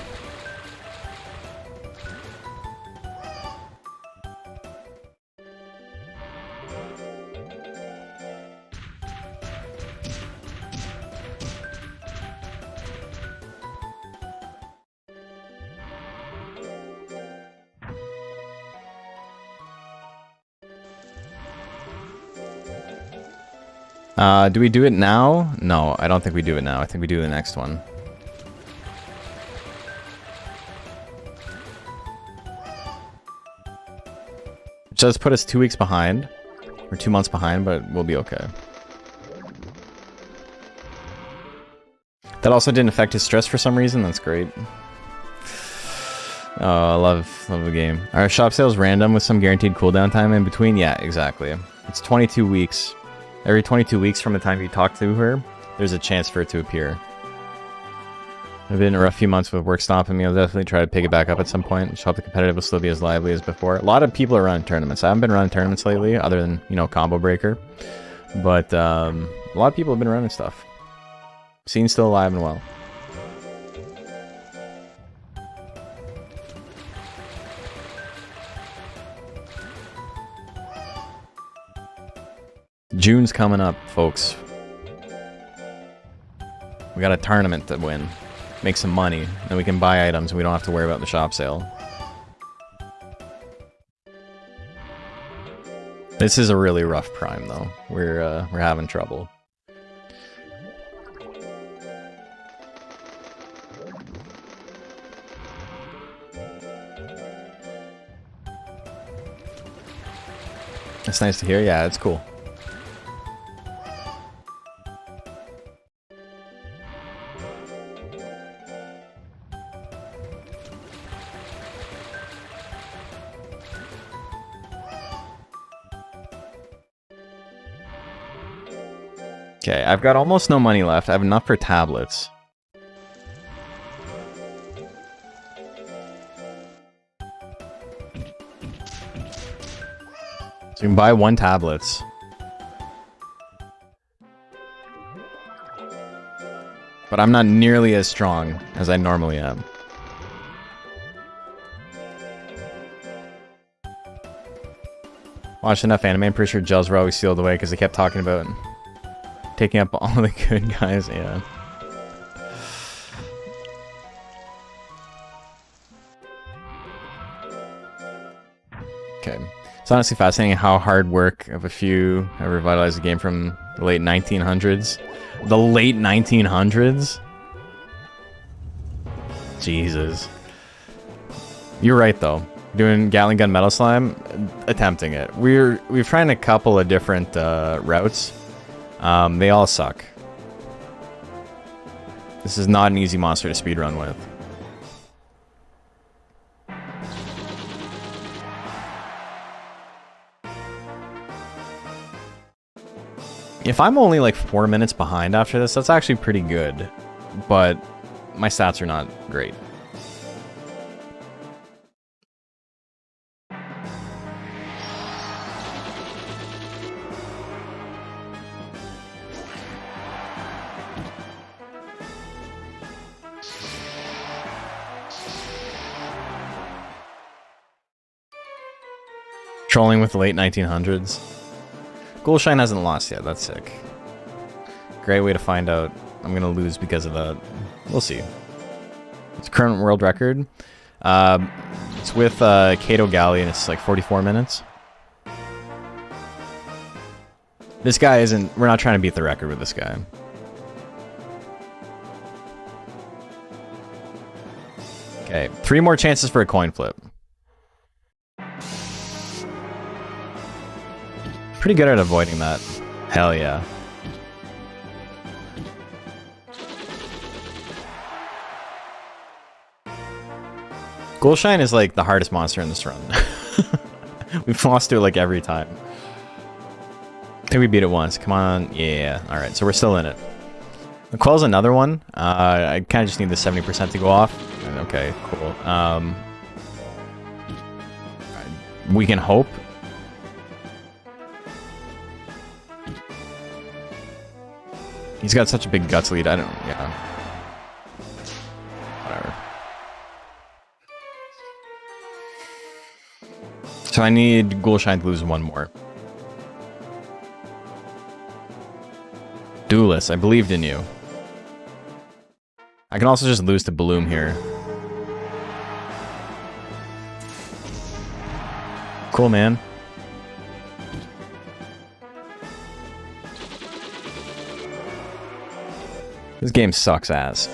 Do we do it now? No, I don't think we do it now. I think we do the next one. Which does put us 2 weeks behind. Or 2 months behind, but we'll be okay. That also didn't affect his stress for some reason. That's great. Oh, I love the game. Our shop sale is random with some guaranteed cooldown time in between. Yeah, exactly. It's 22 weeks. Every 22 weeks from the time you talk to her, there's a chance for it to appear. I've been in a rough few months with work stopping me. I'll definitely try to pick it back up at some point. Shop the competitive will still be as lively as before. A lot of people are running tournaments. I haven't been running tournaments lately, other than, you know, Combo Breaker. But a lot of people have been running stuff. Scene's still alive and well. June's coming up, folks. We got a tournament to win. Make some money. Then we can buy items and we don't have to worry about the shop sale. This is a really rough prime, though. We're having trouble. That's nice to hear. Yeah, it's cool. Okay, I've got almost no money left. I have enough for tablets. So you can buy 1 tablets. But I'm not nearly as strong as I normally am. Watched enough anime, I'm pretty sure gels were always sealed away because they kept talking about taking up all the good guys, yeah. Okay. It's honestly fascinating how hard work of a few have revitalized the game from the late 1900s. The late 1900s? Jesus. You're right, though. Doing Gatling Gun Metal Slime, attempting it. We've tried a couple of different routes. They all suck. This is not an easy monster to speedrun with. If I'm only like 4 minutes behind after this, that's actually pretty good. But my stats are not great. Trolling with the late 1900s. Goldshine hasn't lost yet, that's sick. Great way to find out I'm gonna lose because of that. We'll see. It's current world record. It's with Kato Galley and it's like 44 minutes. This guy isn't... We're not trying to beat the record with this guy. Okay, 3 more chances for a coin flip. Pretty good at avoiding that. Hell yeah. Goldshine is like the hardest monster in this run. We've lost to it like every time. I think we beat it once. Come on. Yeah. Alright, so we're still in it. McQuell's another one. I kind of just need the 70% to go off. Okay, cool. We can hope. He's got such a big guts lead, I don't... Yeah. Whatever. So I need Goldshine to lose 1 more. Duelist, I believed in you. I can also just lose to Bloom here. Cool, man. This game sucks ass.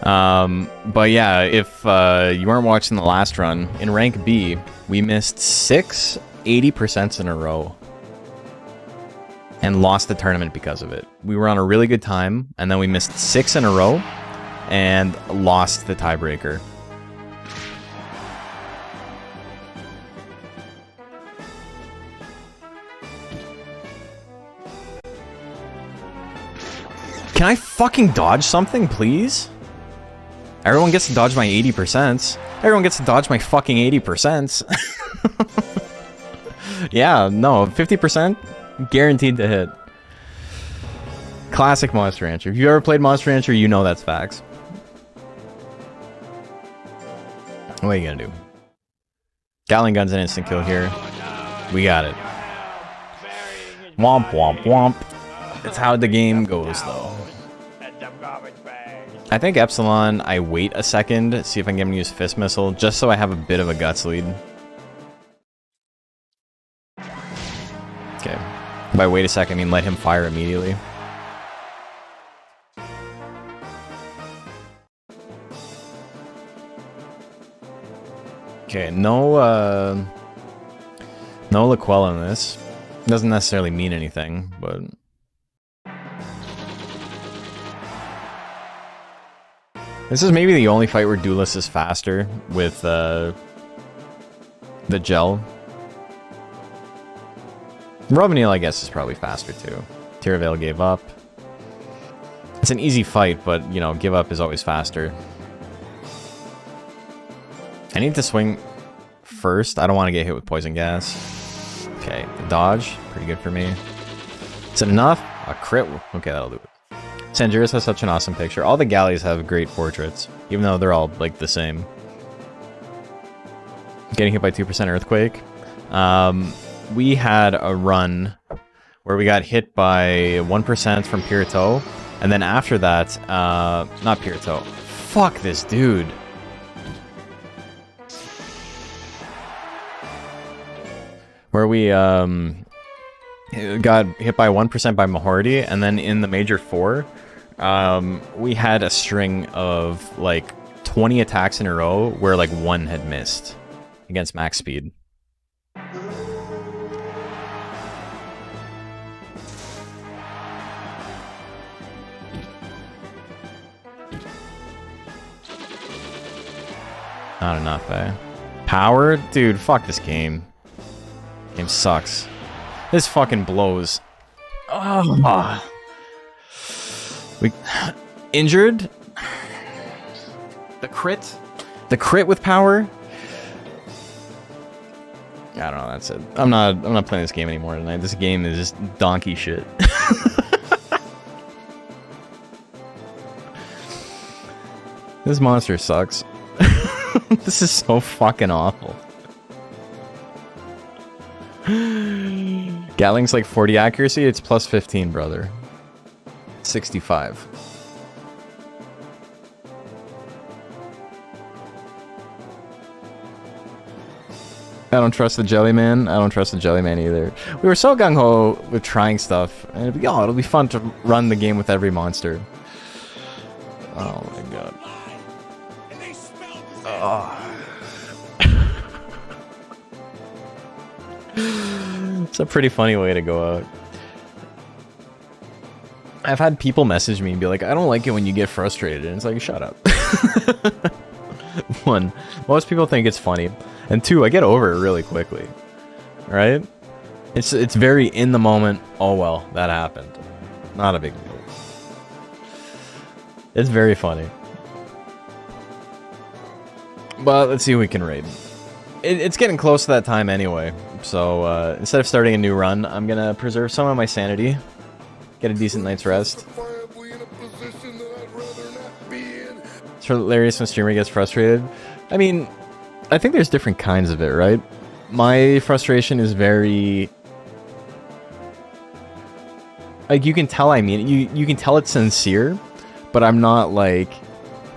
But yeah, if you weren't watching the last run, in rank B, we missed 6 80% in a row. And lost the tournament because of it. We were on a really good time, and then we missed 6 in a row, and lost the tiebreaker. Can I fucking dodge something, please? Everyone gets to dodge my 80%. Everyone gets to dodge my fucking 80%. Yeah, no, 50%? Guaranteed to hit. Classic Monster Rancher. If you ever played Monster Rancher, you know that's facts. What are you gonna do? Gatling gun's an instant kill here. We got it. Womp womp womp. That's how the game goes, though. I think Epsilon, I wait a second, see if I can get him to use Fist Missile, just so I have a bit of a guts lead. Okay. By wait a second, I mean let him fire immediately. Okay, no Laquelle in this. Doesn't necessarily mean anything, but... This is maybe the only fight where Duelist is faster with the gel. Robanil, I guess, is probably faster too. Tiravale gave up. It's an easy fight, but, you know, give up is always faster. I need to swing first. I don't want to get hit with poison gas. Okay, the dodge, pretty good for me. Is it enough? A crit? Okay, that'll do it. Sanjuris has such an awesome picture. All the galleys have great portraits, even though they're all, like, the same. Getting hit by 2% Earthquake. We had a run where we got hit by 1% from Pirateau, and then after that, not Pirateau. Fuck this dude. Where we, got hit by 1% by Mahorty, and then in the Major 4, we had a string of, like, 20 attacks in a row where, like, 1 had missed against max speed. Not enough, eh? Power? Dude, fuck this game. Game sucks. This fucking blows. Oh. We injured. The crit. The crit with power. I don't know. That's it. I'm not playing this game anymore tonight. This game is just donkey shit. This monster sucks. This is so fucking awful. Gatling's like 40 accuracy, it's plus 15, brother. 65. I don't trust the Jellyman. I don't trust the Jellyman either. We were so gung-ho with trying stuff. And it'll be fun to run the game with every monster. Oh my god. Oh. It's a pretty funny way to go out. I've had people message me and be like, I don't like it when you get frustrated. And it's like, shut up. 1, most people think it's funny. And 2, I get over it really quickly. Right? It's very in the moment, oh well, that happened. Not a big deal. It's very funny. But let's see who we can raid. It's getting close to that time anyway. So instead of starting a new run, I'm gonna preserve some of my sanity. Get a decent night's rest. It's hilarious when streamer gets frustrated. I mean, I think there's different kinds of it, right? My frustration is very... like, you can tell I mean it. You can tell it's sincere, but I'm not, like,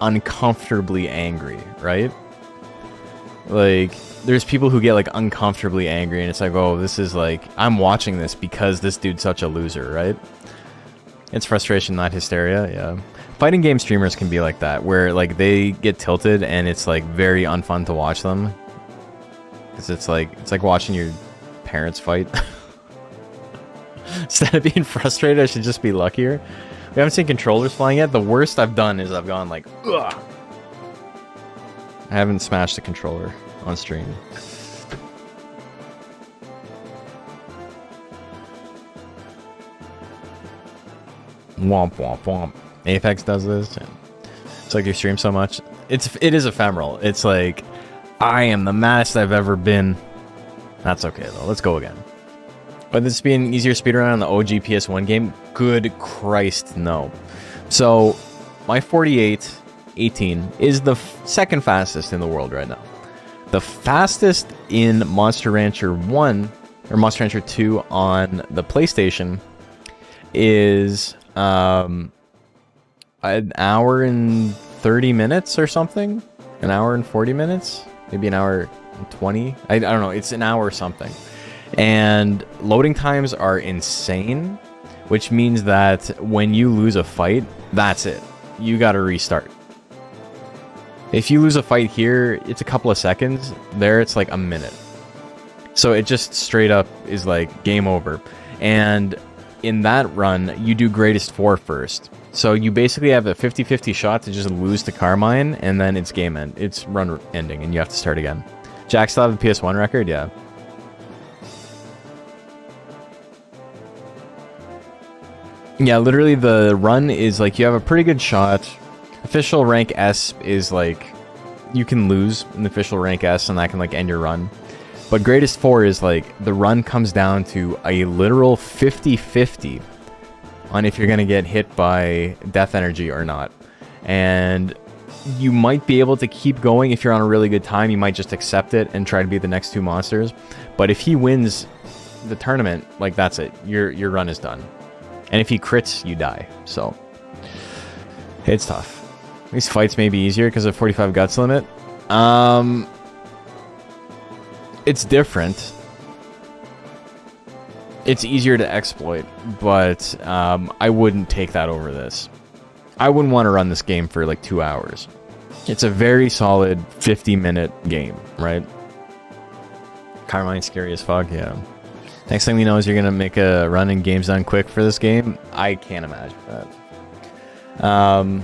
uncomfortably angry, right? Like, there's people who get, like, uncomfortably angry, and it's like, oh, this is, like, I'm watching this because this dude's such a loser, right? It's frustration, not hysteria. Yeah, fighting game streamers can be like that, where like they get tilted and it's like very unfun to watch them. Because it's like watching your parents fight. Instead of being frustrated, I should just be luckier. We haven't seen controllers flying yet. The worst I've done is I've gone like, ugh. I haven't smashed the controller on stream. Womp womp womp. Apex does this. It's like you stream so much. It is ephemeral. It's like, I am the maddest I've ever been. That's okay though. Let's go again. Would this be an easier speedrun on the OG PS1 game? Good Christ, no. So, my 4818 is the second fastest in the world right now. The fastest in Monster Rancher 1, or Monster Rancher 2 on the PlayStation is an hour and 30 minutes or something? An hour and 40 minutes? Maybe an hour and 20? I don't know, it's an hour or something. And loading times are insane, which means that when you lose a fight, that's it. You gotta restart. If you lose a fight here, it's a couple of seconds. There, it's like a minute. So it just straight up is like game over. And in that run, you do greatest 4 first. So you basically have a 50-50 shot to just lose to Carmine, and then it's game end. It's run ending, and you have to start again. Jack still have the PS1 record? Yeah. Yeah, literally the run is like you have a pretty good shot. Official rank S is like you can lose in the official rank S and that can like end your run. But greatest 4 is like the run comes down to a literal 50-50 on if you're going to get hit by death energy or not. And you might be able to keep going if you're on a really good time. You might just accept it and try to beat the next 2 monsters. But if he wins the tournament, like that's it. Your run is done. And if he crits, you die. So, it's tough. These fights may be easier because of 45 guts limit. It's different. It's easier to exploit, but I wouldn't take that over this. I wouldn't want to run this game for like 2 hours. It's a very solid 50-minute game, right? Carmine's scary as fuck, yeah. Next thing we know is you're going to make a run in games done quick for this game. I can't imagine that.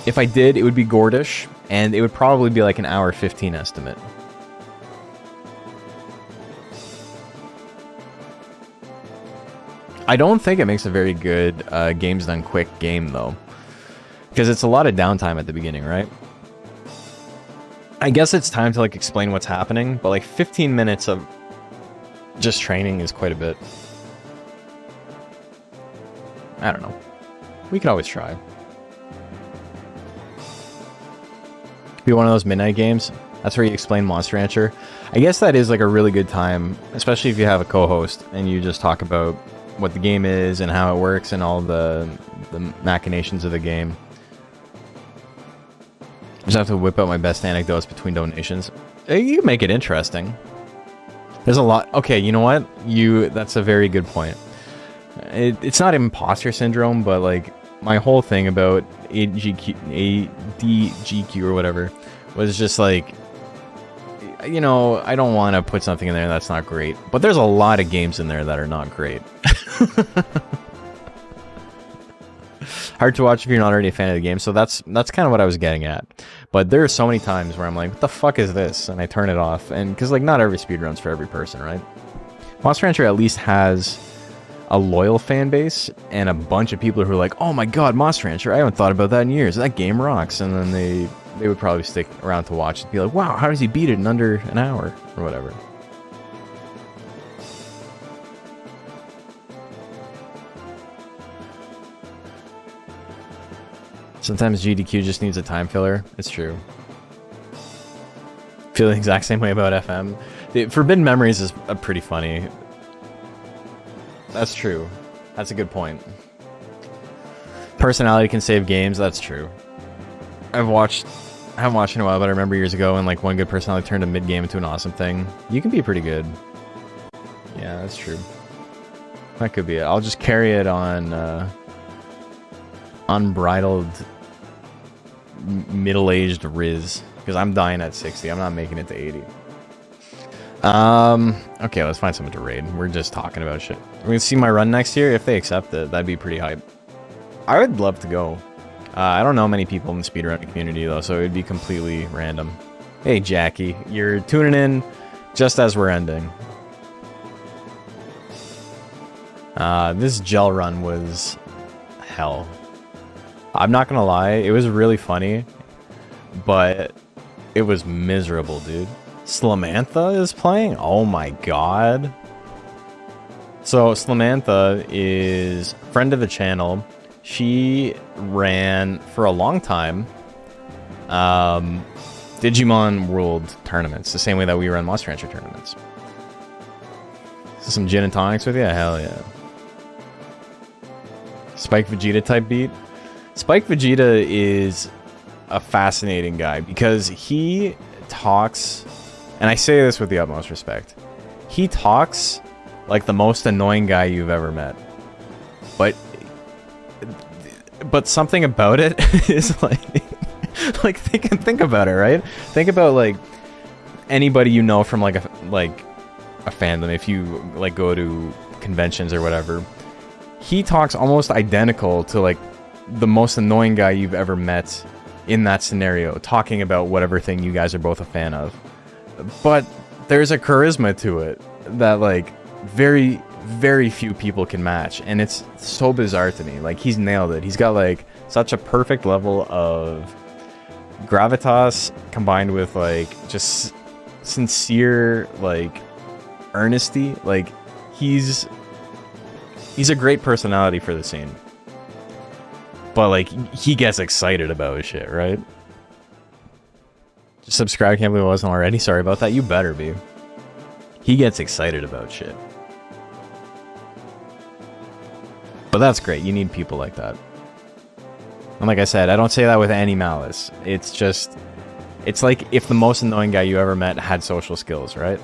If I did, it would be Gordish, and it would probably be like an hour 15 estimate. I don't think it makes a very good games done quick game, though. Because it's a lot of downtime at the beginning, right? I guess it's time to like explain what's happening, but like 15 minutes of just training is quite a bit. I don't know. We could always try. Be one of those midnight games. That's where you explain Monster Rancher. I guess that is like a really good time, especially if you have a co-host and you just talk about what the game is and how it works and all the machinations of the game. Just have to whip out my best anecdotes between donations. You can make it interesting. There's a lot. Okay, you know what? That's a very good point. It's not imposter syndrome, but like my whole thing about ADGQ or whatever was just like, you know, I don't want to put something in there that's not great. But there's a lot of games in there that are not great. Hard to watch if you're not already a fan of the game. So that's kind of what I was getting at. But there are so many times where I'm like, what the fuck is this? And I turn it off. And because like not every speedrun's for every person, right? Monster Rancher at least has a loyal fan base and a bunch of people who are like, oh my god, Monster Rancher, I haven't thought about that in years. That game rocks. And then they would probably stick around to watch and be like, wow, how does he beat it in under an hour? Or whatever. Sometimes GDQ just needs a time filler. It's true. Feel the exact same way about FM. The Forbidden Memories is pretty funny. That's true. That's a good point. Personality can save games. That's true. I haven't watched in a while, but I remember years ago when like one good personality turned a mid-game into an awesome thing. You can be pretty good. Yeah, that's true. That could be it. I'll just carry it on unbridled middle-aged Riz, because I'm dying at 60. I'm not making it to 80. Okay, let's find someone to raid. We're just talking about shit. We're gonna see my run next year. If they accept it, that'd be pretty hype. I would love to go. I don't know many people in the speedrunning community though, so it'd be completely random. Hey Jackie, you're tuning in just as we're ending. This gel run was hell. I'm not gonna lie, it was really funny, but it was miserable, dude. Slamantha is playing? Oh my god. So Slamantha is a friend of the channel. She ran for a long time Digimon World tournaments, the same way that we run Monster Rancher tournaments. So some gin and tonics with you? Hell yeah. Spike Vegeta type beat. Spike Vegeta is a fascinating guy because he talks, and I say this with the utmost respect, he talks like the most annoying guy you've ever met. But something about it is like think about it, right? Think about like anybody you know from like a fandom. If you like go to conventions or whatever, he talks almost identical to like the most annoying guy you've ever met in that scenario, talking about whatever thing you guys are both a fan of. But there's a charisma to it that like very few people can match, and it's so bizarre to me. Like, he's nailed it. He's got like such a perfect level of gravitas combined with like just sincere like earnesty. Like, he's a great personality for the scene, but like he gets excited about his shit, right? Just subscribe, can't believe I wasn't already. Sorry about that. You better be. He gets excited about shit. But that's great. You need people like that. And like I said, I don't say that with any malice. It's just, it's like if the most annoying guy you ever met had social skills, right?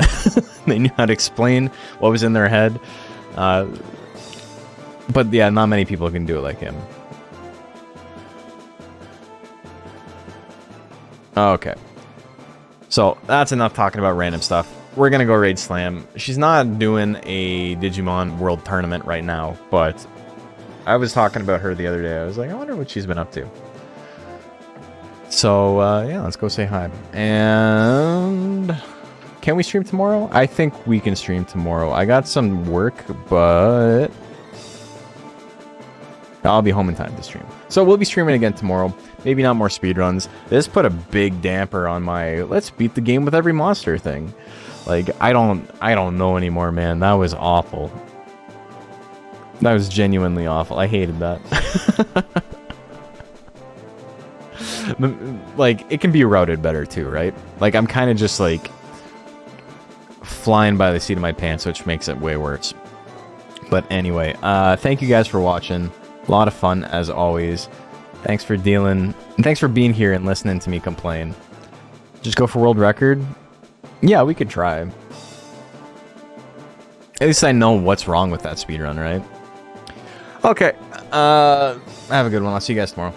They knew how to explain what was in their head. But yeah, not many people can do it like him. Okay. So that's enough talking about random stuff. We're gonna go raid Slam. She's not doing a Digimon World Tournament right now, but I was talking about her the other day. I was like, I wonder what she's been up to. So, yeah, let's go say hi. And can we stream tomorrow? I think we can stream tomorrow. I got some work, but I'll be home in time to stream. So we'll be streaming again tomorrow. Maybe not more speedruns. This put a big damper on my let's beat the game with every monster thing. Like, I don't know anymore, man. That was awful. That was genuinely awful. I hated that. Like, it can be routed better too, right? Like, I'm kind of just like flying by the seat of my pants, which makes it way worse. But anyway, thank you guys for watching. A lot of fun as always. Thanks for dealing, and thanks for being here and listening to me complain. Just go for world record? Yeah, we could try. At least I know what's wrong with that speedrun, right? Okay, have a good one. I'll see you guys tomorrow.